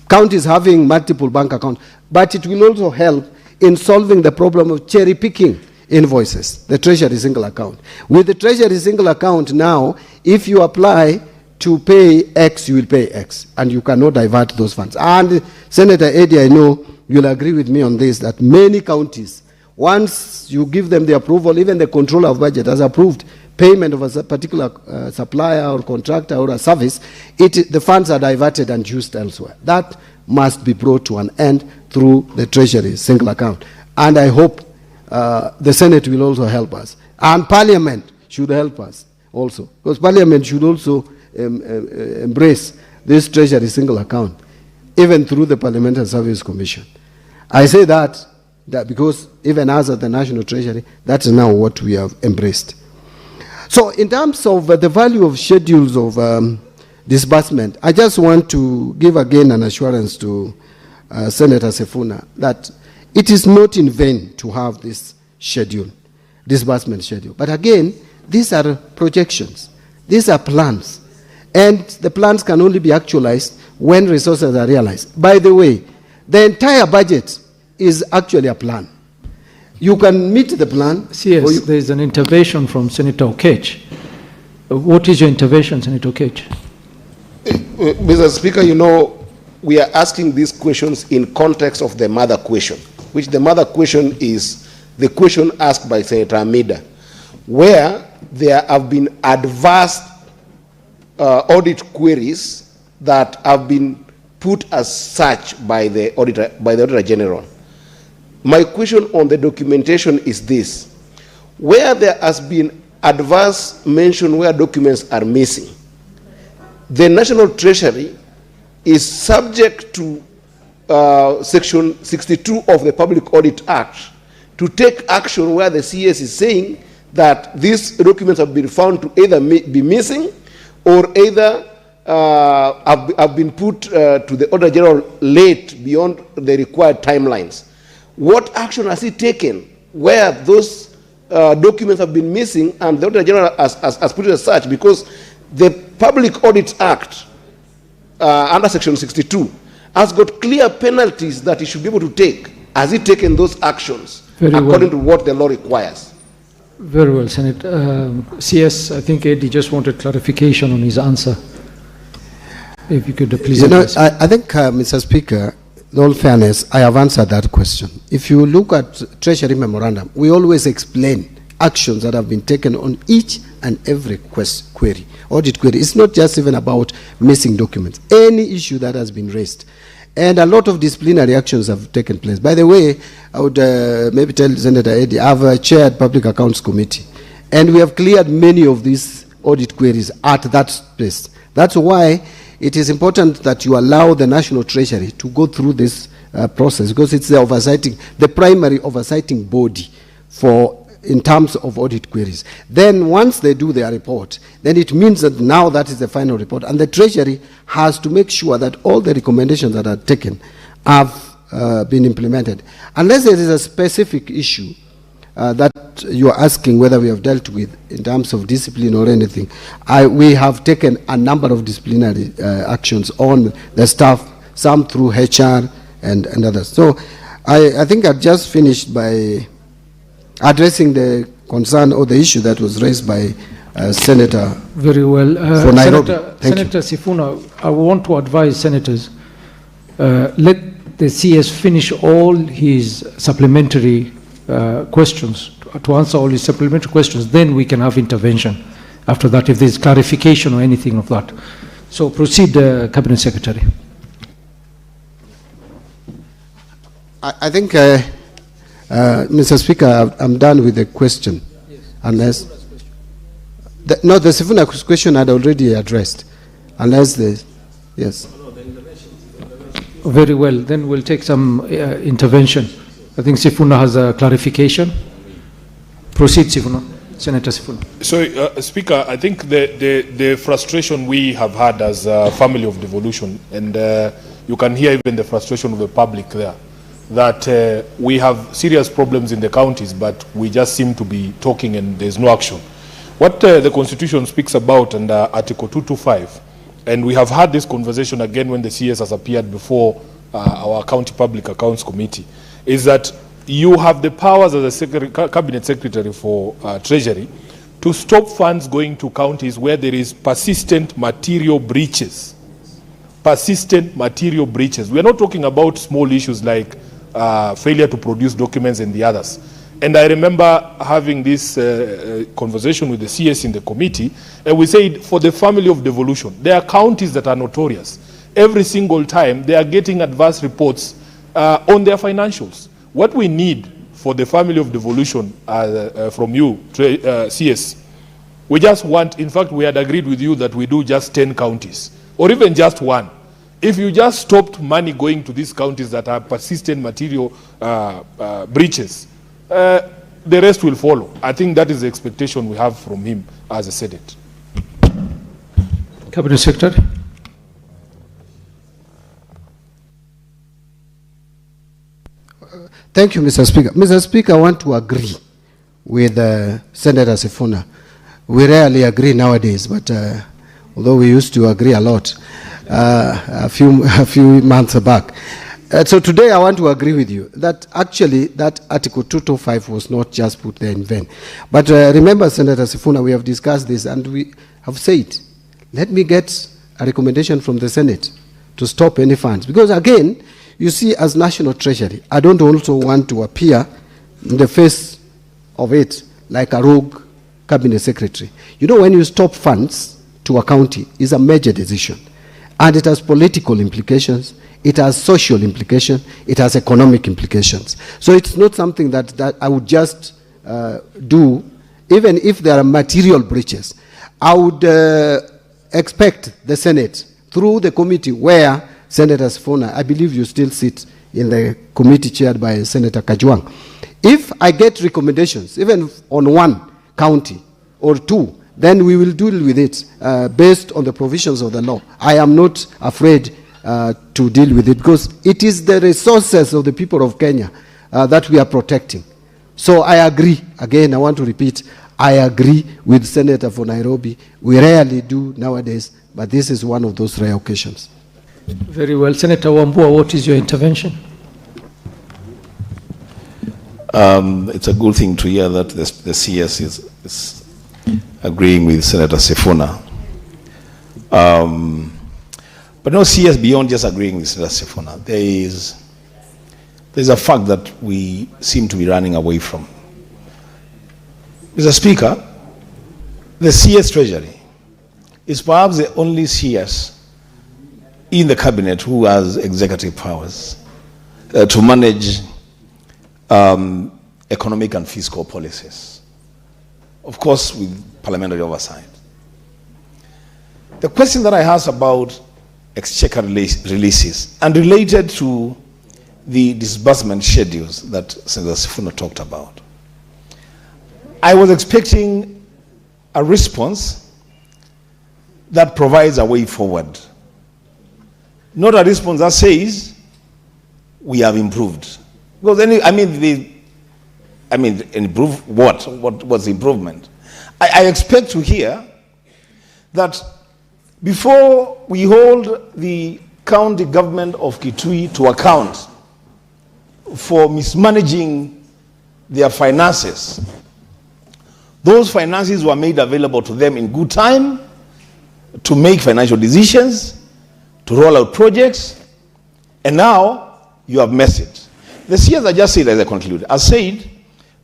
counties having multiple bank accounts, but it will also help in solving the problem of cherry picking invoices, the Treasury single account. With the Treasury single account now, if you apply to pay X, you will pay X, and you cannot divert those funds. And Senator Eddie, I know you'll agree with me on this, that many counties, once you give them the approval, even the controller of budget has approved payment of a particular supplier or contractor or a service, the funds are diverted and used elsewhere. That must be brought to an end through the Treasury single account. And I hope the Senate will also help us. And Parliament should help us also, because Parliament should also embrace this Treasury single account, even through the Parliamentary Service Commission. I say that because even us at the National Treasury, that is now what we have embraced. So in terms of the value of schedules of disbursement, I just want to give again an assurance to Senator Sefuna that it is not in vain to have this schedule, disbursement schedule. But again, these are projections. These are plans. And the plans can only be actualized when resources are realized. By the way, the entire budget is actually a plan. You can meet the plan. Yes, there is an intervention from Senator Okech. What is your intervention, Senator Okech? Mr. Speaker, you know, we are asking these questions in context of the mother question, which the mother question is the question asked by Senator Amida, where there have been adverse audit queries that have been put as such by the Auditor General. My question on the documentation is this: where there has been adverse mention where documents are missing, the National Treasury is subject to Section 62 of the Public Audit Act to take action where the CS is saying that these documents have been found to either be missing or either have been put to the Auditor General late beyond the required timelines. What action has he taken where those documents have been missing and the Auditor General has put it as such? Because the Public Audit Act under Section 62 has got clear penalties that he should be able to take. Has he taken those actions according to what the law requires? Very well, Senator. CS, I think Eddie just wanted clarification on his answer. If you could please address. I think, Mr. Speaker, in all fairness, I have answered that question. If you look at Treasury Memorandum, we always explain actions that have been taken on each and every query, audit query. It's not just even about missing documents. Any issue that has been raised. And a lot of disciplinary actions have taken place. By the way, I would maybe tell Senator Eddie, I've chaired Public Accounts Committee, and we have cleared many of these audit queries at that space. That's why it is important that you allow the National Treasury to go through this process, because it's the primary oversighting body in terms of audit queries. Then once they do their report, then it means that now that is the final report, and the Treasury has to make sure that all the recommendations that are taken have been implemented. Unless there is a specific issue that you are asking whether we have dealt with in terms of discipline or anything, we have taken a number of disciplinary actions on the staff, some through HR and others. So I think I've just finished by addressing the concern or the issue that was raised by Senator. Very well. For Nairobi. Senator Sifuna, I want to advise senators, let the CS finish all his supplementary questions, to answer all his supplementary questions, then we can have intervention after that, if there's clarification or anything of that. So proceed, Cabinet Secretary. I think, Mr. Speaker, I'm done with the question. Yes. Unless... the Sifuna question I'd already addressed. Unless the... Yes. Very well. Then we'll take some intervention. I think Sifuna has a clarification. Proceed, Sifuna. Senator Sifuna. So, Speaker, I think the frustration we have had as a family of devolution, and you can hear even the frustration of the public there, that we have serious problems in the counties, but we just seem to be talking and there's no action. What the Constitution speaks about under Article 225, and we have had this conversation again when the CS has appeared before our County Public Accounts Committee, is that you have the powers as a Cabinet Secretary for Treasury to stop funds going to counties where there is persistent material breaches. Persistent material breaches. We are not talking about small issues like failure to produce documents and the others. And I remember having this conversation with the CS in the committee, and we said for the family of devolution, there are counties that are notorious. Every single time they are getting adverse reports on their financials. What we need for the family of devolution from you, CS, we just want, in fact, we had agreed with you that we do just 10 counties, or even just one. If you just stopped money going to these counties that are persistent material breaches, the rest will follow. I think that is the expectation we have from him as a Senate. Cabinet Secretary. Thank you, Mr. Speaker. Mr. Speaker, I want to agree with Senator Sifuna. We rarely agree nowadays, but although we used to agree a lot a few months back. So today I want to agree with you that actually that Article 225 was not just put there in vain. But remember, Senator Sifuna, we have discussed this and we have said, let me get a recommendation from the Senate to stop any funds. Because again, you see, as National Treasury, I don't also want to appear in the face of it like a rogue cabinet secretary. You know, when you stop funds to a county, it's a major decision. And it has political implications, it has social implications, it has economic implications. So it's not something that I would just do, even if there are material breaches. I would expect the Senate, through the committee where Senator Sifuna, I believe you still sit in the committee chaired by Senator Kajwang. If I get recommendations, even on one county or two, then we will deal with it based on the provisions of the law. I am not afraid to deal with it because it is the resources of the people of Kenya that we are protecting. So I agree, again, I want to repeat, I agree with Senator for Nairobi. We rarely do nowadays, but this is one of those rare occasions. Very well. Senator Wambua, what is your intervention? It's a good thing to hear that the CS is agreeing with Senator Sifuna. But no, CS, beyond just agreeing with Senator Sifuna, there's a fact that we seem to be running away from. Mr. Speaker, the CS Treasury is perhaps the only CS in the cabinet who has executive powers to manage economic and fiscal policies, of course with parliamentary oversight. The question that I asked about exchequer releases and related to the disbursement schedules that Senator Sifuna talked about, I was expecting a response that provides a way forward, not a response that says we have improved. Because improve what? What's the improvement? I expect to hear that before we hold the county government of Kitui to account for mismanaging their finances, those finances were made available to them in good time to make financial decisions, to roll out projects, and now you have messed it. The CS, I just said as I conclude, I said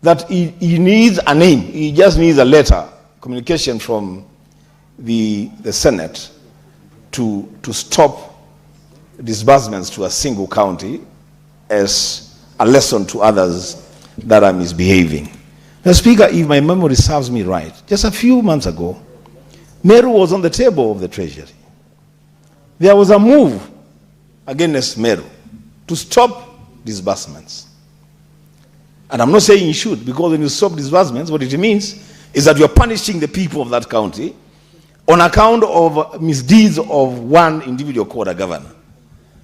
that he needs a name, he just needs a letter, communication from the Senate to stop disbursements to a single county as a lesson to others that are misbehaving. Now, Speaker, if my memory serves me right, just a few months ago, Meru was on the table of the Treasury. There was a move against Meru to stop disbursements. And I'm not saying you should, because when you stop disbursements, what it means is that you're punishing the people of that county on account of misdeeds of one individual called a governor.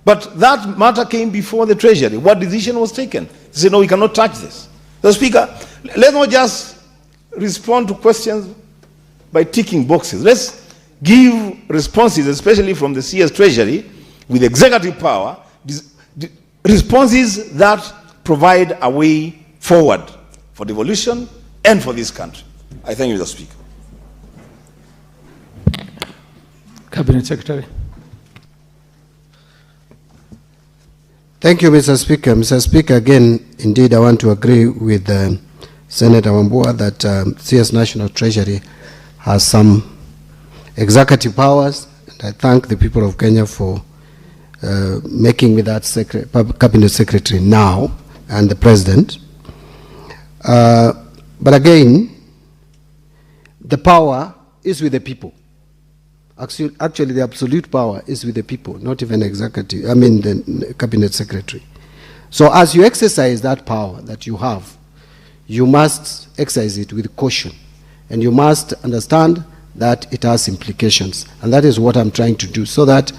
But that matter came before the Treasury. What decision was taken? They said, no, we cannot touch this. So, Speaker, let's not just respond to questions by ticking boxes. Let's give responses, especially from the CS Treasury, with executive power, responses that provide a way forward for devolution and for this country. I thank you, Mr. Speaker. Cabinet Secretary. Thank you, Mr. Speaker. Mr. Speaker, again, indeed, I want to agree with Senator Wambua that CS National Treasury has some executive powers, and I thank the people of Kenya for making me that cabinet secretary now, and the president. But again, the power is with the people. Actually, the absolute power is with the people, not even the cabinet secretary. So as you exercise that power that you have, you must exercise it with caution, and you must understand that it has implications. And that is what I'm trying to do, so that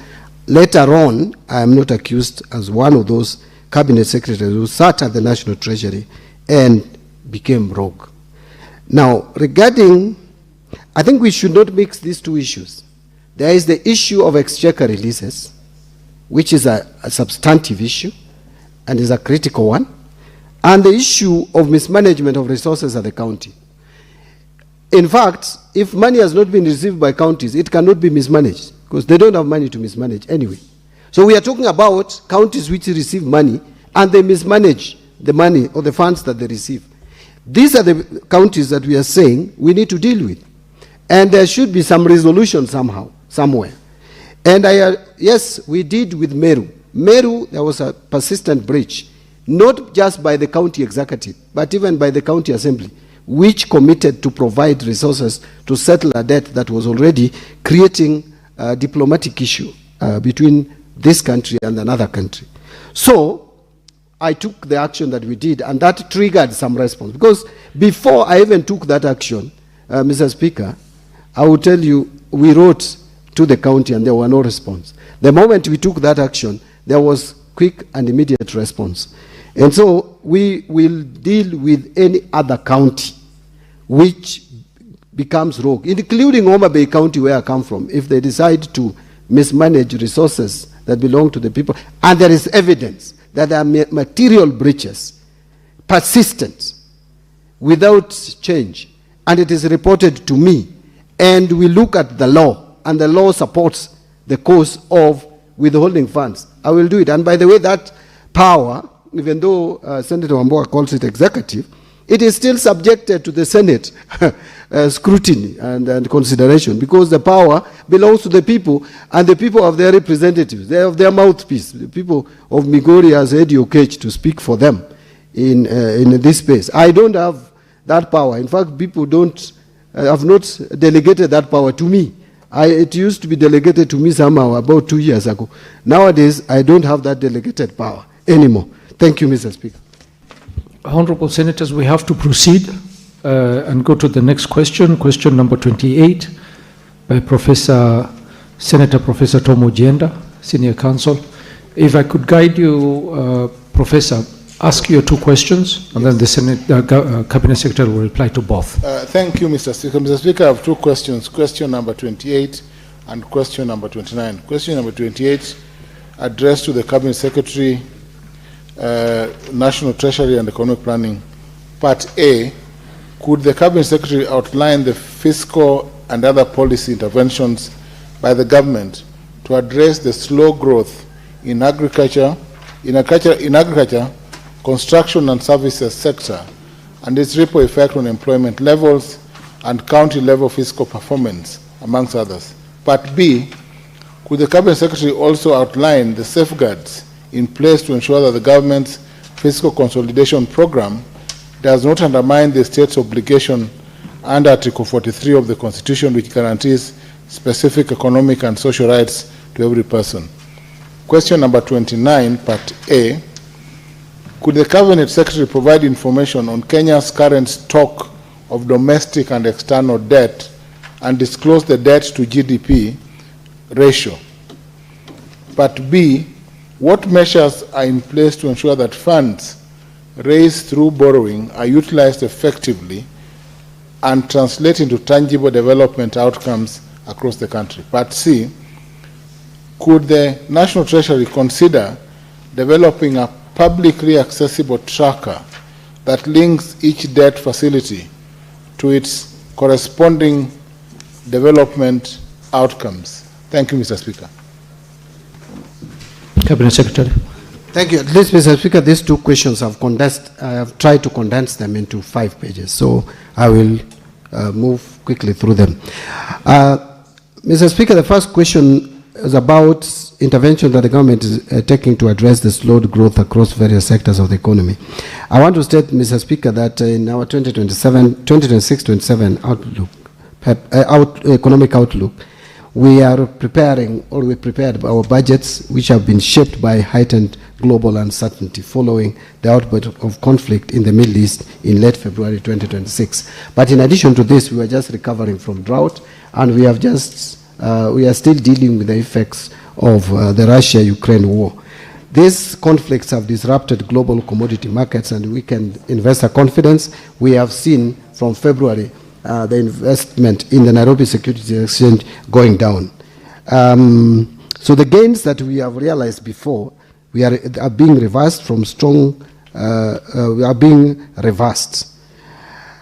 later on, I am not accused as one of those cabinet secretaries who sat at the National Treasury and became rogue. Now, regarding, I think we should not mix these two issues. There is the issue of exchequer releases, which is a substantive issue and is a critical one, and the issue of mismanagement of resources at the county. In fact, if money has not been received by counties, it cannot be mismanaged, because they don't have money to mismanage anyway. So we are talking about counties which receive money and they mismanage the money or the funds that they receive. These are the counties that we are saying we need to deal with. And there should be some resolution somehow, somewhere. And yes, we did with Meru. Meru, there was a persistent breach, not just by the county executive, but even by the county assembly, which committed to provide resources to settle a debt that was already creating a diplomatic issue between this country and another country. So I took the action that we did, and that triggered some response. Because before I even took that action, Mr. Speaker, I will tell you, we wrote to the county and there were no response. The moment we took that action, there was quick and immediate response. And so we will deal with any other county which becomes rogue, including Homa Bay County, where I come from, if they decide to mismanage resources that belong to the people, and there is evidence that there are material breaches, persistent, without change, and it is reported to me, and we look at the law, and the law supports the cause of withholding funds, I will do it. And by the way, that power, even though Senator Wambua calls it executive, it is still subjected to the Senate scrutiny and consideration, because the power belongs to the people, and the people have their representatives. They have their mouthpiece. The people of Migori has Eddie Okech to speak for them in this space. I don't have that power. In fact, people have not delegated that power to me. It used to be delegated to me somehow about 2 years ago. Nowadays, I don't have that delegated power anymore. Thank you, Mr. Speaker. Honorable Senators, we have to proceed and go to the next question, question number 28, by Senator Professor Tom Ojienda, Senior Counsel. If I could guide you, Professor, ask your two questions, and then the Cabinet Secretary will reply to both. Thank you, Mr. Speaker. Mr. Speaker, I have two questions, question number 28 and question number 29. Question number 28, addressed to the Cabinet Secretary, National Treasury and Economic Planning. Part A, could the Cabinet Secretary outline the fiscal and other policy interventions by the government to address the slow growth in agriculture, construction and services sector, and its ripple effect on employment levels and county level fiscal performance, amongst others? Part B, could the Cabinet Secretary also outline the safeguards in place to ensure that the government's fiscal consolidation program does not undermine the state's obligation under Article 43 of the Constitution, which guarantees specific economic and social rights to every person? Question number 29, Part A, could the Cabinet Secretary provide information on Kenya's current stock of domestic and external debt and disclose the debt to GDP ratio? Part B, what measures are in place to ensure that funds raised through borrowing are utilized effectively and translate into tangible development outcomes across the country? Part C, could the National Treasury consider developing a publicly accessible tracker that links each debt facility to its corresponding development outcomes? Thank you, Mr. Speaker. Cabinet Secretary. Thank you. At least, Mr. Speaker, these two questions I have tried to condense them into 5 pages, so I will move quickly through them. Mr. Speaker, the first question is about intervention that the government is taking to address the slowed growth across various sectors of the economy. I want to state, Mr. Speaker, that in our 2026-27 outlook, economic outlook, we are preparing, or we prepared our budgets, which have been shaped by heightened global uncertainty following the outbreak of conflict in the Middle East in late February 2026. But in addition to this, we are just recovering from drought, and we are still dealing with the effects of the Russia-Ukraine war. These conflicts have disrupted global commodity markets and weakened investor confidence. We have seen from February the investment in the Nairobi Securities Exchange going down. So the gains that we have realized before are being reversed from strong, we are being reversed.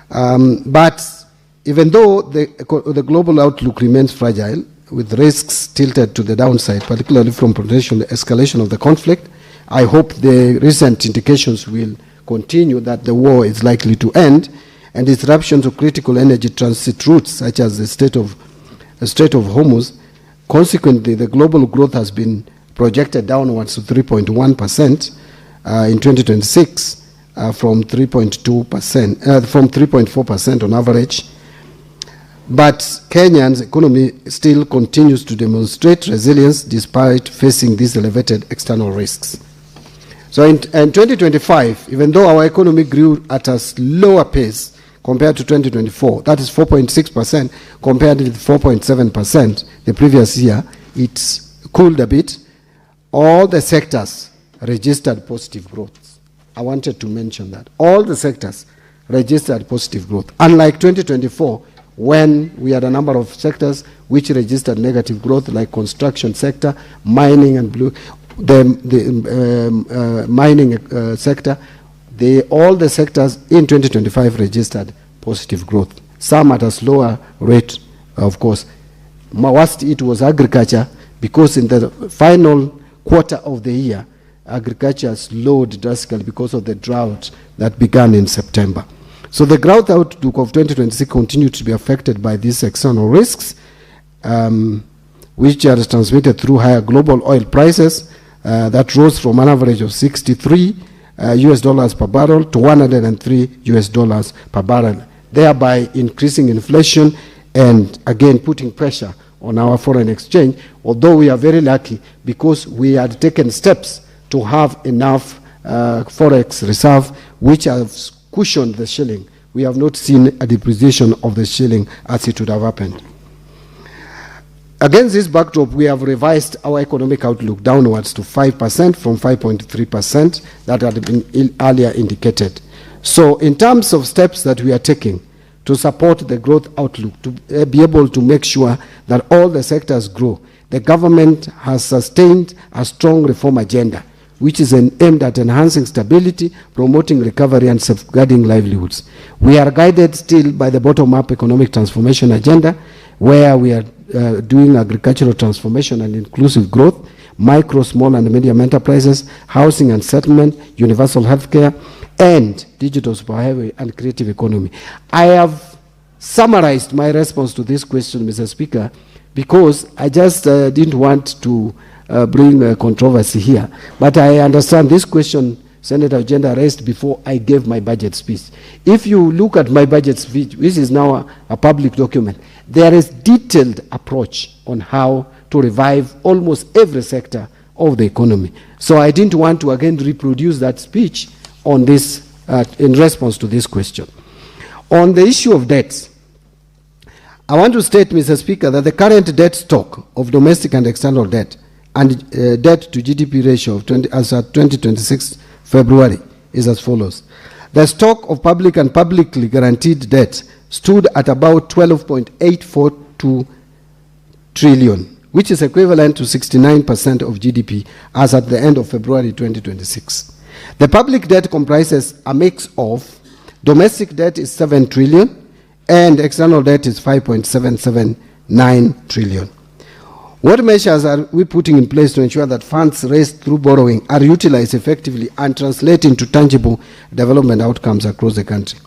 But even though the global outlook remains fragile, with risks tilted to the downside, particularly from potential escalation of the conflict, I hope the recent indications will continue, that the war is likely to end, and disruption to critical energy transit routes, such as the Strait of Hormuz. Consequently, the global growth has been projected downwards to 3.1% in 2026 from 3.4% on average. But Kenya's economy still continues to demonstrate resilience despite facing these elevated external risks. So in 2025, even though our economy grew at a slower pace compared to 2024, that is 4.6% compared with 4.7% the previous year, it's cooled a bit. All the sectors registered positive growth. I wanted to mention that. All the sectors registered positive growth. Unlike 2024, when we had a number of sectors which registered negative growth, like construction sector, mining and mining sector, all the sectors in 2025 registered positive growth. Some at a slower rate, of course. Worst it was agriculture, because in the final quarter of the year, agriculture slowed drastically because of the drought that began in September. So the growth outlook of 2026 continued to be affected by these external risks, which are transmitted through higher global oil prices that rose from an average of $63 per barrel to $103 per barrel, thereby increasing inflation and again putting pressure on our foreign exchange, although we are very lucky because we had taken steps to have enough forex reserve which has cushioned the shilling. We have not seen a depreciation of the shilling as it would have happened. Against this backdrop, we have revised our economic outlook downwards to 5% from 5.3% that had been earlier indicated. So in terms of steps that we are taking to support the growth outlook, to be able to make sure that all the sectors grow, the government has sustained a strong reform agenda, which is aimed at enhancing stability, promoting recovery, and safeguarding livelihoods. We are guided still by the bottom-up economic transformation agenda, where we are doing agricultural transformation and inclusive growth, micro, small, and medium enterprises, housing and settlement, universal healthcare, and digital superhighway and creative economy. I have summarized my response to this question, Mr. Speaker, because I just didn't want to bring controversy here. But I understand this question Senator Agenda raised before I gave my budget speech. If you look at my budget speech, which is now a public document, there is detailed approach on how to revive almost every sector of the economy. So I didn't want to again reproduce that speech on this in response to this question. On the issue of debts, I want to state, Mr. Speaker, that the current debt stock of domestic and external debt and debt to GDP ratio of as at 2026 February is as follows. The stock of public and publicly guaranteed debt stood at about 12.842 trillion, which is equivalent to 69% of GDP as at the end of February 2026. The public debt comprises a mix of domestic debt is 7 trillion and external debt is 5.779 trillion. What measures are we putting in place to ensure that funds raised through borrowing are utilized effectively and translate into tangible development outcomes across the country?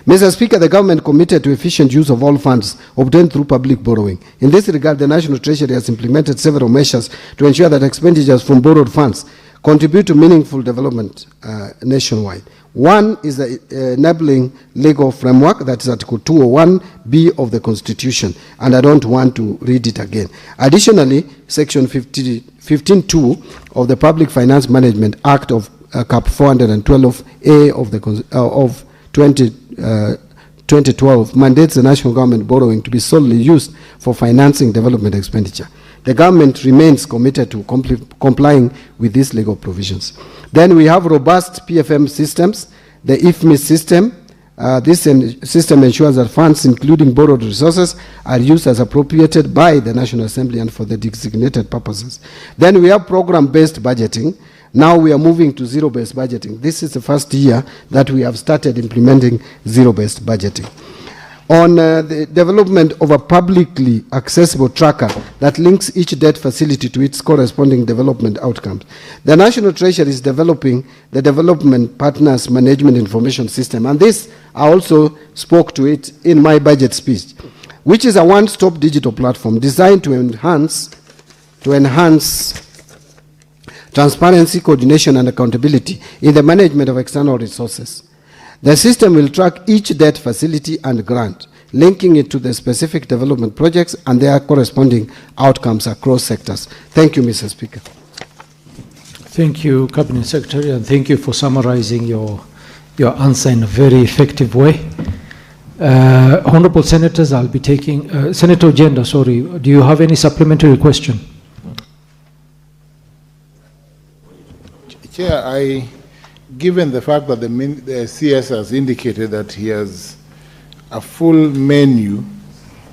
Mr. Speaker, the government committed to efficient use of all funds obtained through public borrowing. In this regard, the National Treasury has implemented several measures to ensure that expenditures from borrowed funds contribute to meaningful development nationwide. One is the enabling legal framework, that is Article 201B of the Constitution, and I don't want to read it again. Additionally, Section 15.2 of the Public Finance Management Act of Cap 412A of 2012 mandates the national government borrowing to be solely used for financing development expenditure. The government remains committed to complying with these legal provisions. Then we have robust PFM systems, the IFMIS system. This system ensures that funds, including borrowed resources, are used as appropriated by the National Assembly and for the designated purposes. Then we have program-based budgeting. Now we are moving to zero-based budgeting. This is the first year that we have started implementing zero-based budgeting. on the development of a publicly accessible tracker that links each debt facility to its corresponding development outcomes. The National Treasury is developing the Development Partners Management Information System, and this, I also spoke to it in my budget speech, which is a one-stop digital platform designed to enhance transparency, coordination, and accountability in the management of external resources. The system will track each debt facility and grant, linking it to the specific development projects and their corresponding outcomes across sectors. Thank you, Mr. Speaker. Thank you, Cabinet Secretary, and thank you for summarizing your answer in a very effective way. Honorable Senators, I'll be taking, Senator Ojenda, sorry, do you have any supplementary question? Chair, given the fact that the CS has indicated that he has a full menu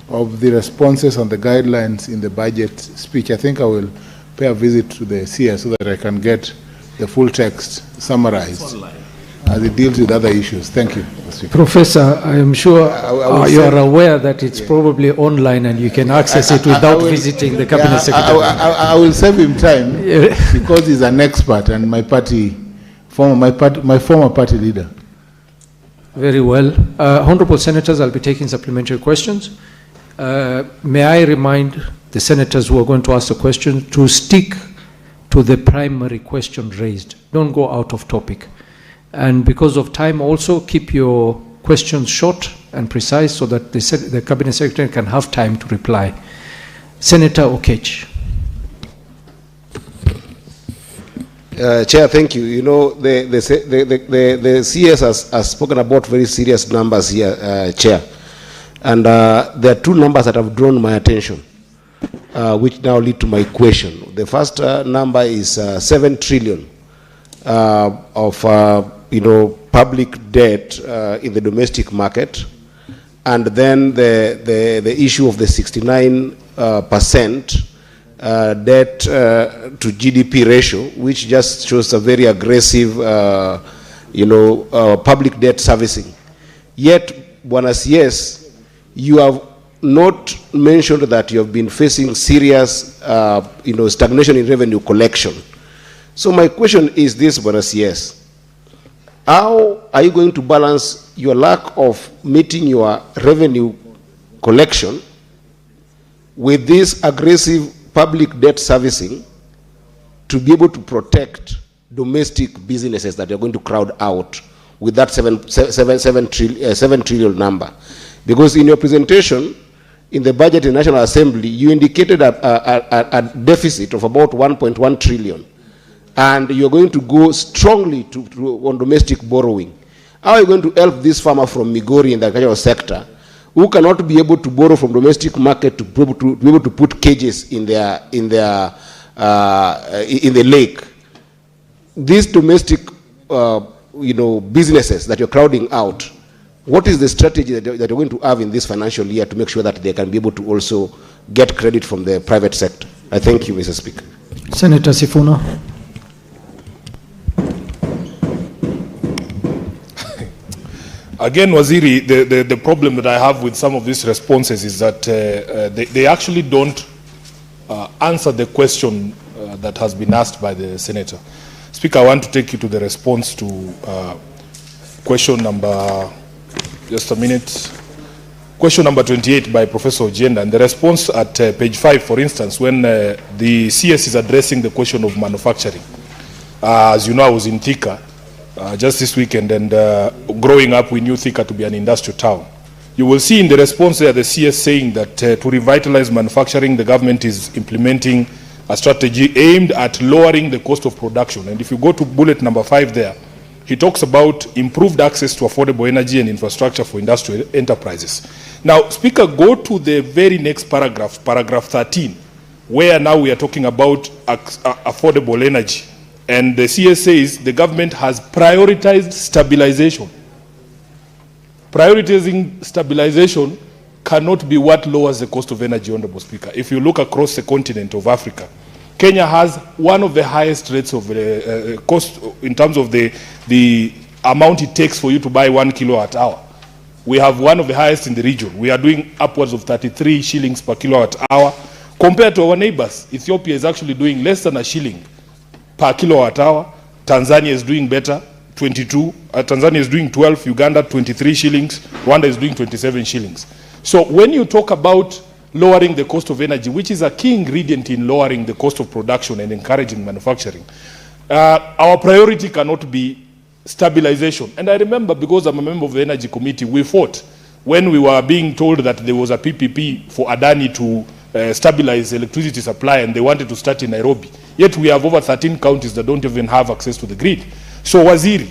of the responses and the guidelines in the budget speech, I think I will pay a visit to the CS so that I can get the full text summarized as it deals with other issues. Thank you. Professor, I am sure you are aware that it's probably online and you can access it without visiting the Cabinet Secretary. I will save him time because he's an expert and my former party leader. Very well. Honorable Senators, I'll be taking supplementary questions. May I remind the Senators who are going to ask the question to stick to the primary question raised. Don't go out of topic. And because of time also, keep your questions short and precise so that the Cabinet Secretary can have time to reply. Senator Okech. Chair, thank you. You know, the CS has spoken about very serious numbers here, Chair. And there are two numbers that have drawn my attention, which now lead to my question. The first number is 7 trillion of public debt in the domestic market, and then the issue of the 69% debt to GDP ratio, which just shows a very aggressive, public debt servicing. Yet, Bwana CS, you have not mentioned that you have been facing serious, stagnation in revenue collection. So my question is this, Bwana CS. How are you going to balance your lack of meeting your revenue collection with this aggressive public debt servicing to be able to protect domestic businesses that you're going to crowd out with that 7 trillion number? Because in your presentation in the budget in National Assembly, you indicated a deficit of about 1.1 trillion. And you're going to go strongly on domestic borrowing. How are you going to help this farmer from Migori in the agricultural sector who cannot be able to borrow from domestic market to be able to put cages in the lake? These domestic businesses that you're crowding out, what is the strategy that you're going to have in this financial year to make sure that they can be able to also get credit from the private sector? I thank you, Mr. Speaker. Senator Sifuna. Again, Waziri, the problem that I have with some of these responses is that they actually don't answer the question that has been asked by the Senator. Speaker, I want to take you to the response to question number, just a minute, question number 28 by Professor Ojenda. And the response at page 5, for instance, when the CS is addressing the question of manufacturing. As you know, I was in Thika just this weekend, and growing up we knew Thika to be an industrial town. You will see in the response there the CS saying that to revitalize manufacturing, the government is implementing a strategy aimed at lowering the cost of production. And if you go to bullet number 5 there, he talks about improved access to affordable energy and infrastructure for industrial enterprises. Now, Speaker, go to the very next paragraph, paragraph 13, where now we are talking about affordable energy. And the CS says the government has prioritized stabilization. Prioritizing stabilization cannot be what lowers the cost of energy, Honorable Speaker. If you look across the continent of Africa, Kenya has one of the highest rates of cost in terms of the amount it takes for you to buy 1 kilowatt hour. we have one of the highest in the region. We are doing upwards of 33 shillings per kilowatt hour. Compared to our neighbors, Ethiopia is actually doing less than a shilling per kilowatt hour. Tanzania is doing better, 22. Tanzania is doing 12, Uganda 23 shillings, Rwanda is doing 27 shillings. So when you talk about lowering the cost of energy, which is a key ingredient in lowering the cost of production and encouraging manufacturing, our priority cannot be stabilization. And I remember, because I'm a member of the Energy Committee, we fought when we were being told that there was a PPP for Adani to stabilize electricity supply, and they wanted to start in Nairobi. Yet we have over 13 counties that don't even have access to the grid. So Waziri,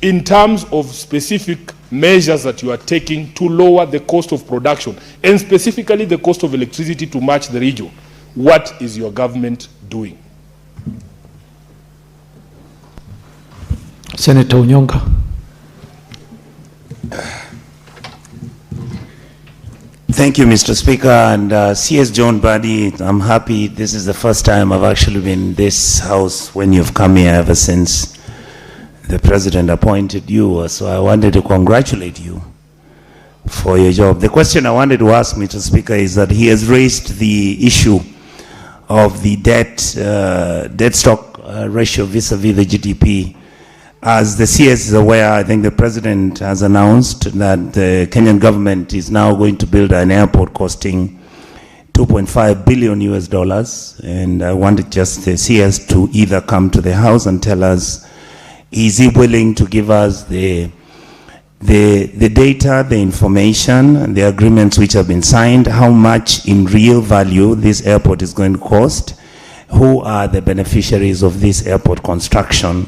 in terms of specific measures that you are taking to lower the cost of production, and specifically the cost of electricity to match the region, what is your government doing? Senator Onyonga. Thank you, Mr. Speaker, and CS Mbadi, I'm happy this is the first time I've actually been in this house when you've come here ever since the President appointed you, so I wanted to congratulate you for your job. The question I wanted to ask, Mr. Speaker, is that he has raised the issue of the debt stock ratio vis-a-vis the GDP. As the CS is aware, I think the President has announced that the Kenyan government is now going to build an airport costing $2.5 billion US, and I wanted just the CS to either come to the House and tell us, is he willing to give us the data, the information, and the agreements which have been signed, how much in real value this airport is going to cost, who are the beneficiaries of this airport construction,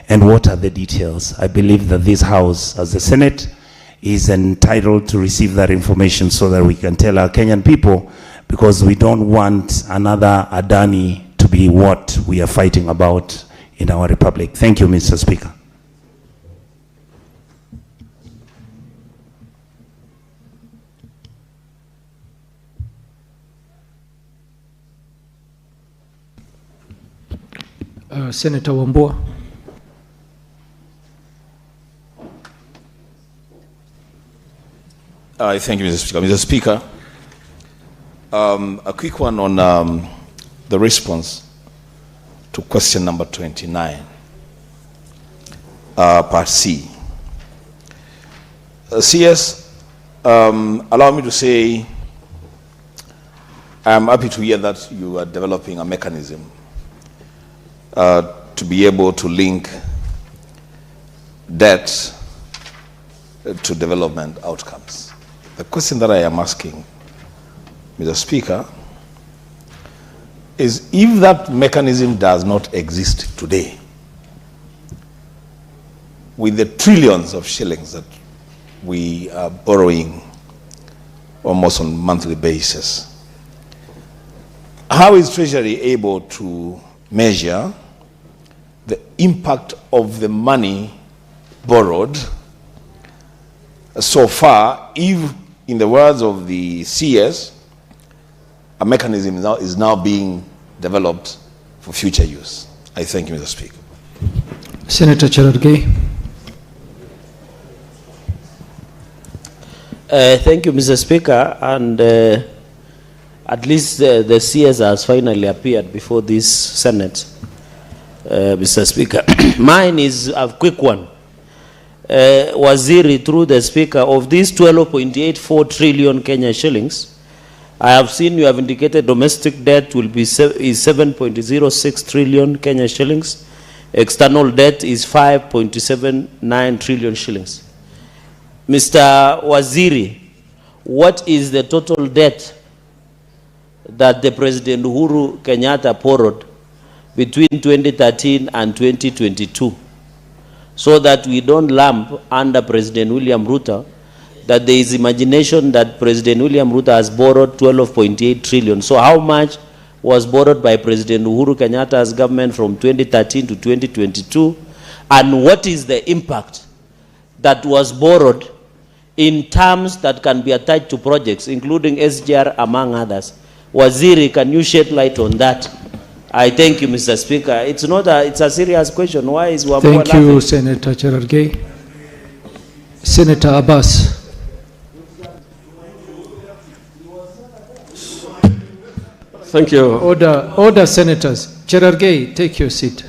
and what are the details? I believe that this House, as the Senate, is entitled to receive that information so that we can tell our Kenyan people, because we don't want another Adani to be what we are fighting about in our republic. Thank you, Mr. Speaker. Senator Wambua. Thank you, Mr. Speaker. Mr. Speaker, a quick one on the response to question number 29, part C. CS, allow me to say I'm happy to hear that you are developing a mechanism to be able to link debt to development outcomes. The question that I am asking, Mr. Speaker, is if that mechanism does not exist today, with the trillions of shillings that we are borrowing almost on a monthly basis, how is Treasury able to measure the impact of the money borrowed so far, if, in the words of the CS, a mechanism is now being developed for future use? I thank you, Mr. Speaker. Senator Cherargei. Thank you, Mr. Speaker, and at least the CS has finally appeared before this Senate, Mr. Speaker. Mine is a quick one. Waziri, through the Speaker, of these 12.84 trillion Kenya shillings, I have seen you have indicated domestic debt will be is 7.06 trillion Kenya shillings. External debt is 5.79 trillion shillings. Mr. Waziri, what is the total debt that the President Uhuru Kenyatta borrowed between 2013 and 2022? So that we don't lump under President William Ruto that there is imagination that President William Ruto has borrowed 12.8 trillion. So how much was borrowed by President Uhuru Kenyatta's government from 2013 to 2022? And what is the impact that was borrowed in terms that can be attached to projects, including SGR, among others? Waziri, can you shed light on that? I thank you, Mr. Speaker. It's a serious question. Why is Wambua Thank you, Senator Cherargei. Senator Abbas. Thank you. Order, senators. Cherargei, take your seat.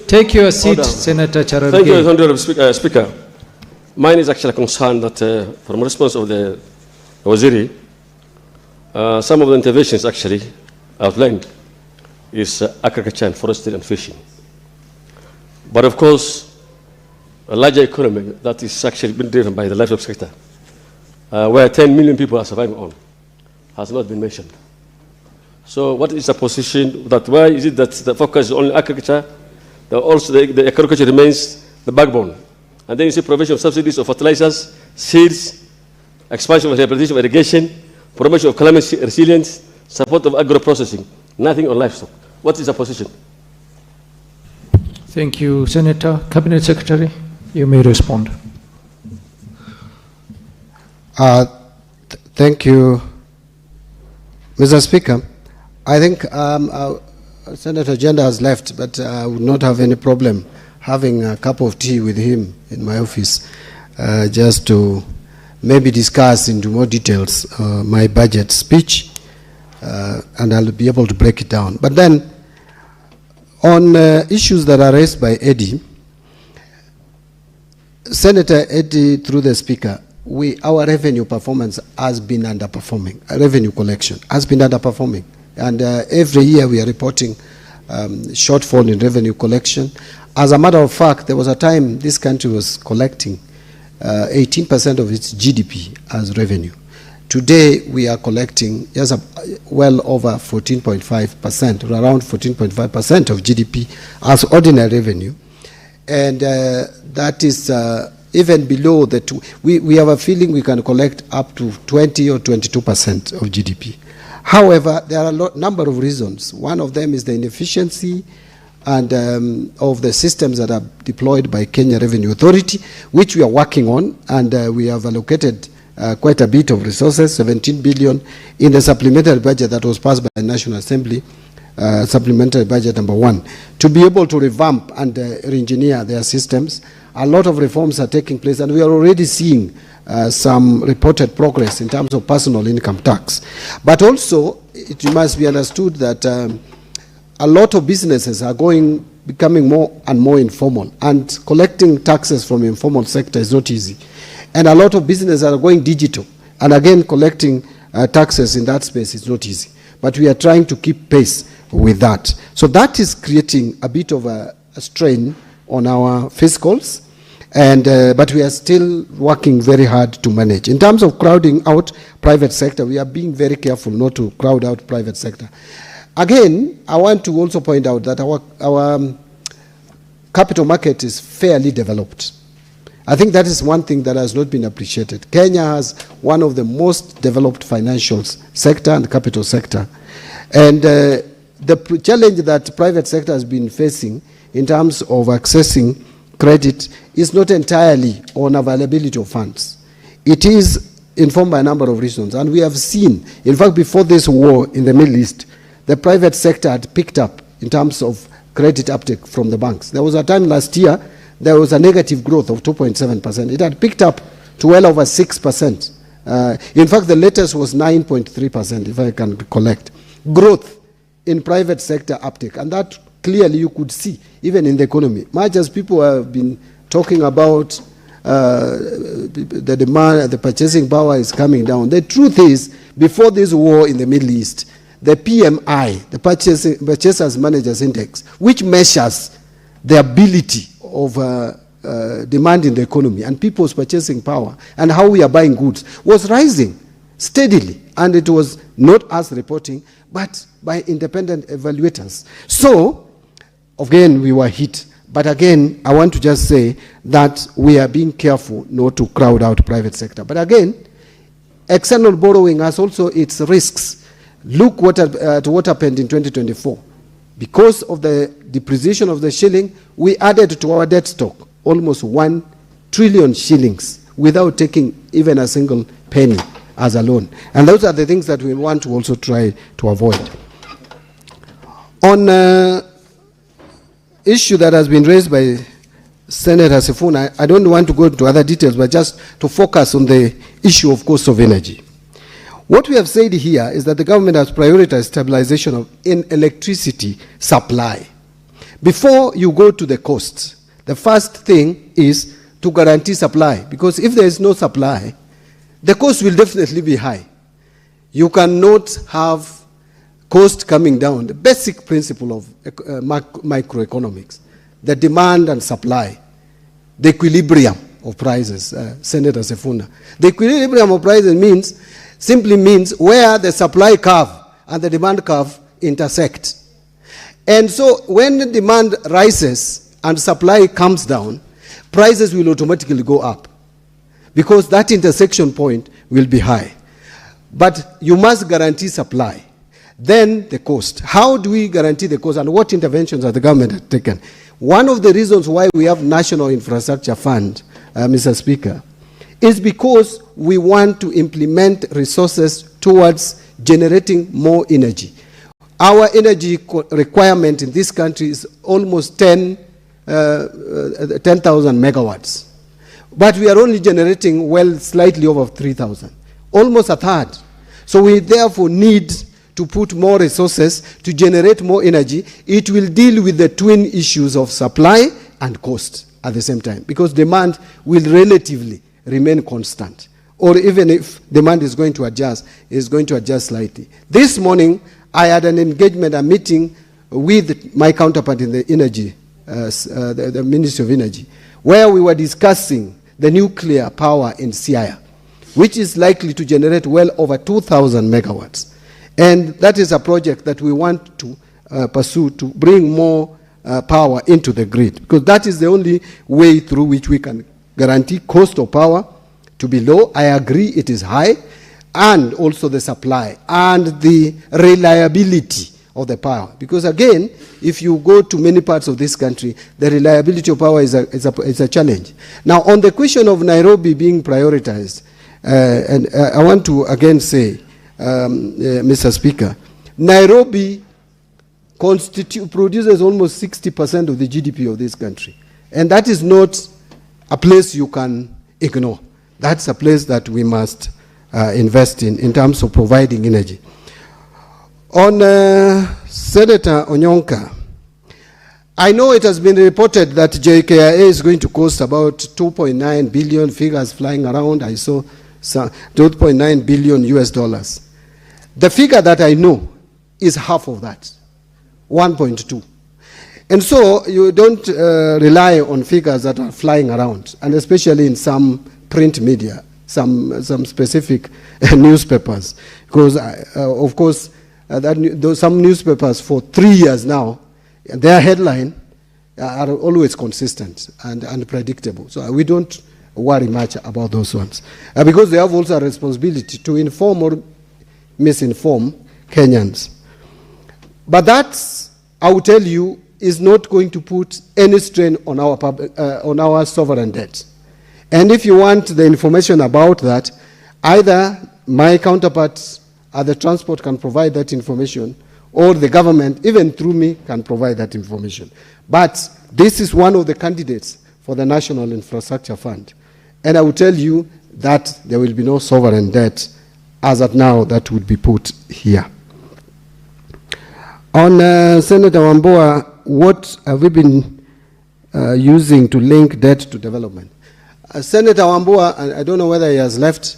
Take your seat, Senator Cherargei. Thank you, Honorable Speaker. Mine is actually a concern that from response of the Waziri, some of the interventions actually outlined is agriculture and forestry and fishing. But of course, a larger economy that is actually been driven by the livestock sector, where 10 million people are surviving on, has not been mentioned. So what is the position that, why is it that the focus is only agriculture, also the agriculture remains the backbone? And then you see provision of subsidies of fertilizers, seeds, expansion of rehabilitation of irrigation, promotion of climate resilience, support of agro-processing, nothing on livestock. What is the position? Thank you, Senator. Cabinet Secretary, you may respond. Thank you, Mr. Speaker. I think Senator Jenda has left, but I would not have any problem having a cup of tea with him in my office, just to maybe discuss into more details my budget speech, and I'll be able to break it down. But then, on issues that are raised by Eddie, Senator Eddie, through the Speaker, our revenue performance has been underperforming. Revenue collection has been underperforming. And every year we are reporting shortfall in revenue collection. As a matter of fact, there was a time this country was collecting 18% of its GDP as revenue. Today, we are collecting just well over 14.5%, around 14.5% of GDP as ordinary revenue. And that is even below the two. We have a feeling we can collect up to 20 or 22% of GDP. However, there are a number of reasons. One of them is the inefficiency and of the systems that are deployed by Kenya Revenue Authority, which we are working on, and we have allocated quite a bit of resources, 17 billion, in the supplementary budget that was passed by the National Assembly, supplementary budget number 1, to be able to revamp and re-engineer their systems. A lot of reforms are taking place, and we are already seeing some reported progress in terms of personal income tax. But also, it must be understood that a lot of businesses are becoming more and more informal, and collecting taxes from the informal sector is not easy. And a lot of businesses are going digital, and again, collecting taxes in that space is not easy. But we are trying to keep pace with that. So that is creating a bit of a strain on our fiscals, and but we are still working very hard to manage. In terms of crowding out private sector, we are being very careful not to crowd out private sector. Again, I want to also point out that our capital market is fairly developed. I think that is one thing that has not been appreciated. Kenya has one of the most developed financial sector and capital sector. And the challenge that private sector has been facing in terms of accessing credit is not entirely on availability of funds. It is informed by a number of reasons. And we have seen, in fact, before this war in the Middle East, the private sector had picked up in terms of credit uptake from the banks. There was a time last year, there was a negative growth of 2.7%. It had picked up to well over 6%. In fact, the latest was 9.3%, if I can recollect. Growth in private sector uptake. And that clearly you could see, even in the economy. Much as people have been talking about the demand, the purchasing power is coming down. The truth is, before this war in the Middle East, the PMI, the Purchasers Managers Index, which measures the ability of demand in the economy and people's purchasing power and how we are buying goods, was rising steadily. And it was not us reporting, but by independent evaluators. So, again, we were hit. But again, I want to just say that we are being careful not to crowd out private sector. But again, external borrowing has also its risks. Look at what happened in 2024. Because of the depreciation of the shilling, we added to our debt stock almost 1 trillion shillings without taking even a single penny as a loan. And those are the things that we want to also try to avoid. On issue that has been raised by Senator Sifuna, I don't want to go into other details, but just to focus on the issue of cost of energy. What we have said here is that the government has prioritized stabilization of electricity supply. Before you go to the costs, the first thing is to guarantee supply, because if there is no supply, the cost will definitely be high. You cannot have cost coming down. The basic principle of microeconomics, the demand and supply, the equilibrium of prices, Senator Sefuna. The equilibrium of prices simply means where the supply curve and the demand curve intersect. And so when the demand rises and supply comes down, prices will automatically go up, because that intersection point will be high. But you must guarantee supply. Then the cost. How do we guarantee the cost, and what interventions has the government taken? One of the reasons why we have National Infrastructure Fund, Mr. Speaker, is because we want to implement resources towards generating more energy. Our energy requirement in this country is almost 10,000 megawatts. But we are only generating, slightly over 3,000, almost a third. So we therefore need to put more resources to generate more energy. It will deal with the twin issues of supply and cost at the same time, because demand will relatively remain constant, or even if demand is going to adjust, it's going to adjust slightly. This morning, I had an engagement, a meeting with my counterpart in the energy, the Ministry of Energy, where we were discussing the nuclear power in Siaya, which is likely to generate well over 2,000 megawatts. And that is a project that we want to pursue to bring more power into the grid, because that is the only way through which we can guarantee cost of power to be low. I agree it is high, and also the supply and the reliability of the power. Because again, if you go to many parts of this country, the reliability of power is a challenge. Now, on the question of Nairobi being prioritized, and I want to again say, Mr. Speaker, Nairobi produces almost 60% of the GDP of this country. And that is not a place you can ignore. That's a place that we must invest in terms of providing energy. On Senator Onyonka, I know it has been reported that JKIA is going to cost about 2.9 billion, figures flying around. I saw 2.9 billion US dollars. The figure that I know is half of that, 1.2. And so you don't rely on figures that are flying around, and especially in some print media, some specific newspapers, because of course some newspapers for 3 years now, their headline are always consistent and predictable. So we don't worry much about those ones, because they have also a responsibility to inform or misinform Kenyans. But that, I will tell you, is not going to put any strain on our sovereign debt. And if you want the information about that, either my counterparts at the transport can provide that information, or the government, even through me, can provide that information. But this is one of the candidates for the National Infrastructure Fund. And I will tell you that there will be no sovereign debt as at now that would be put here. On Senator Wambua, what have we been using to link debt to development? Senator Wambua, I don't know whether he has left,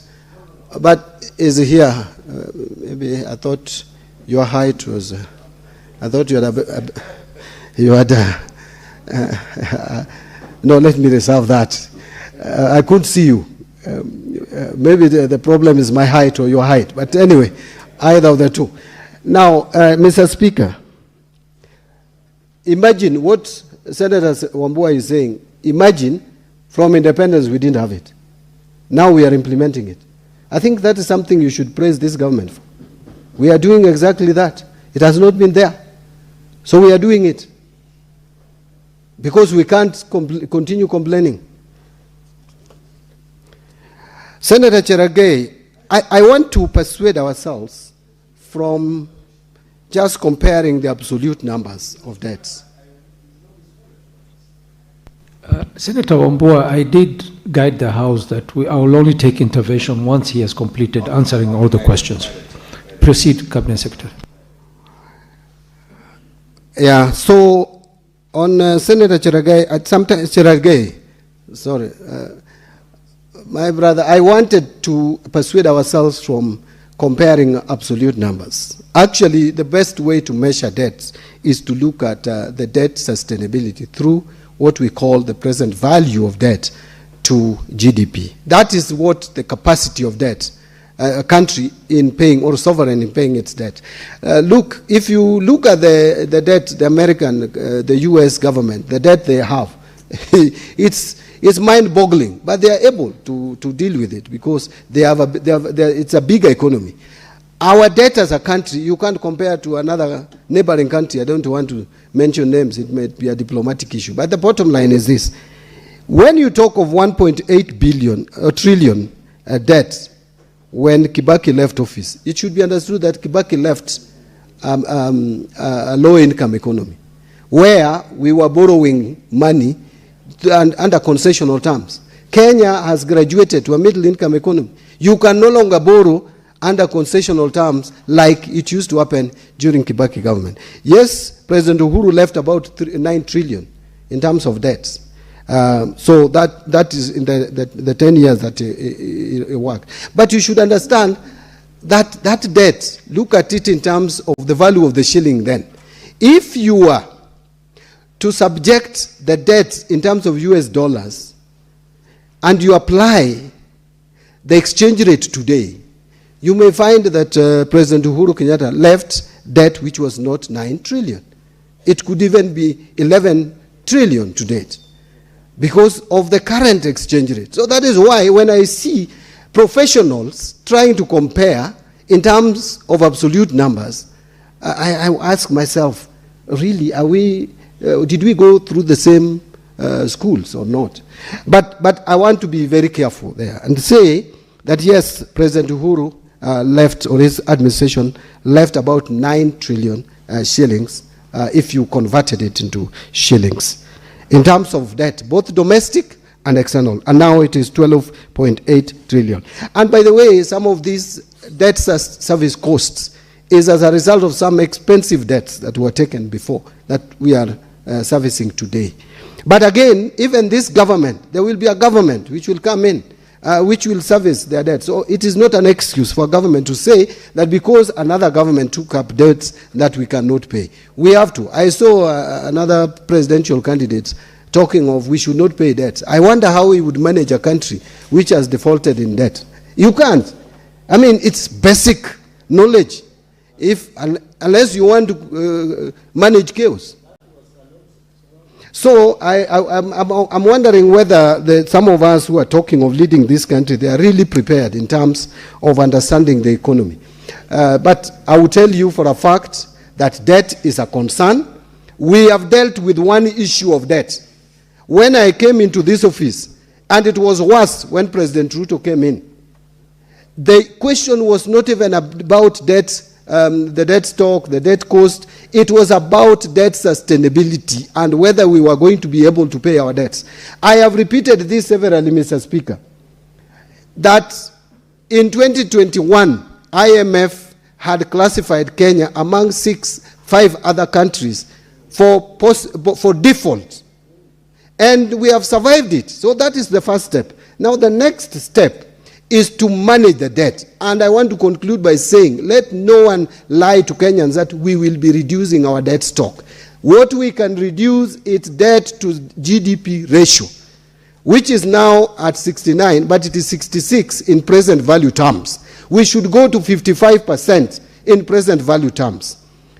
but is here. Maybe I thought your height was, I thought you had no, let me reserve that. I couldn't see you. Maybe the problem is my height or your height, but anyway, either of the two. Now, Mr. Speaker, imagine what Senator Wambua is saying. Imagine from independence we didn't have it. Now we are implementing it. I think that is something you should praise this government for. We are doing exactly that. It has not been there. So we are doing it, because we can't continue complaining. Senator Cherargei, I want to persuade ourselves from just comparing the absolute numbers of debts. Senator Wambua, I did guide the House that I will only take intervention once he has completed answering all the questions. Proceed, Cabinet Secretary. Yeah, so on Senator Cherargei, sorry, my brother, I wanted to persuade ourselves from comparing absolute numbers. Actually, the best way to measure debts is to look at the debt sustainability through what we call the present value of debt to GDP. That is what the capacity of debt, a country in paying, or sovereign in paying its debt. Look, if you look at the debt, the American, the US government, the debt they have, it's mind-boggling, but they are able to deal with it because it's a bigger economy. Our debt as a country, you can't compare to another neighboring country. I don't want to mention names. It may be a diplomatic issue. But the bottom line is this. When you talk of 1.8 trillion debt when Kibaki left office, it should be understood that Kibaki left a low-income economy where we were borrowing money under concessional terms. Kenya has graduated to a middle-income economy. You can no longer borrow under concessional terms like it used to happen during Kibaki government. Yes, President Uhuru left about 9 trillion in terms of debts. So that is in the 10 years that it worked. But you should understand that that debt, look at it in terms of the value of the shilling then. If you were to subject the debt in terms of US dollars and you apply the exchange rate today, you may find that President Uhuru Kenyatta left debt which was not 9 trillion. It could even be 11 trillion to date because of the current exchange rate. So that is why when I see professionals trying to compare in terms of absolute numbers, I ask myself, really, did we go through the same schools or not? But I want to be very careful there and say that yes, President Uhuru left, or his administration left about 9 trillion shillings if you converted it into shillings in terms of debt, both domestic and external. And now it is 12.8 trillion. And by the way, some of these debt service costs is as a result of some expensive debts that were taken before that we are servicing today. But again, even this government, there will be a government which will come in which will service their debt. So it is not an excuse for government to say that because another government took up debts that we cannot pay. We have to. I saw another presidential candidate talking of we should not pay debts. I wonder how he would manage a country which has defaulted in debt. You can't. I mean, it's basic knowledge. Unless you want to manage chaos. So I'm wondering whether some of us who are talking of leading this country, they are really prepared in terms of understanding the economy. But I will tell you for a fact that debt is a concern. We have dealt with one issue of debt. When I came into this office, and it was worse when President Ruto came in, the question was not even about debt, the debt stock, the debt cost. It was about debt sustainability and whether we were going to be able to pay our debts. I have repeated this severally, Mr. Speaker, that in 2021, IMF had classified Kenya among 5 other countries for default. And we have survived it. So that is the first step. Now the next step is to manage the debt. And I want to conclude by saying, let no one lie to Kenyans that we will be reducing our debt stock. What we can reduce is debt to GDP ratio, which is now at 69, but it is 66 in present value terms. We should go to 55% in present value terms.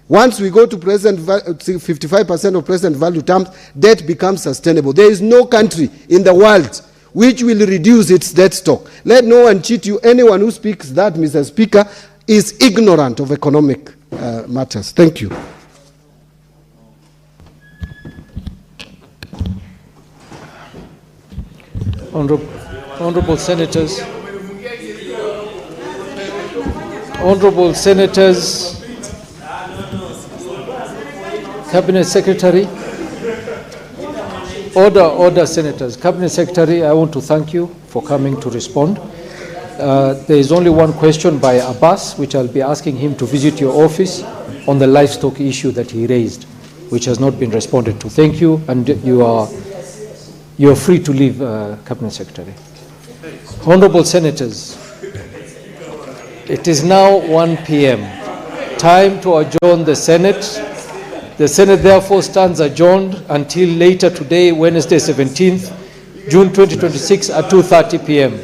Once we go to 55% of present value terms, debt becomes sustainable. There is no country in the world which will reduce its debt stock. Let no one cheat you. Anyone who speaks that, Mr. Speaker, is ignorant of economic matters. Thank you. Honorable Senators, Honorable Senators, Cabinet Secretary, Order, Senators. Cabinet Secretary, I want to thank you for coming to respond. There is only one question by Abbas, which I'll be asking him to visit your office on the livestock issue that he raised, which has not been responded to. Thank you, and you are free to leave, Cabinet Secretary. Honorable Senators, it is now 1 p.m. Time to adjourn the Senate. The Senate therefore stands adjourned until later today, Wednesday 17th, June 2026 at 2:30 p.m.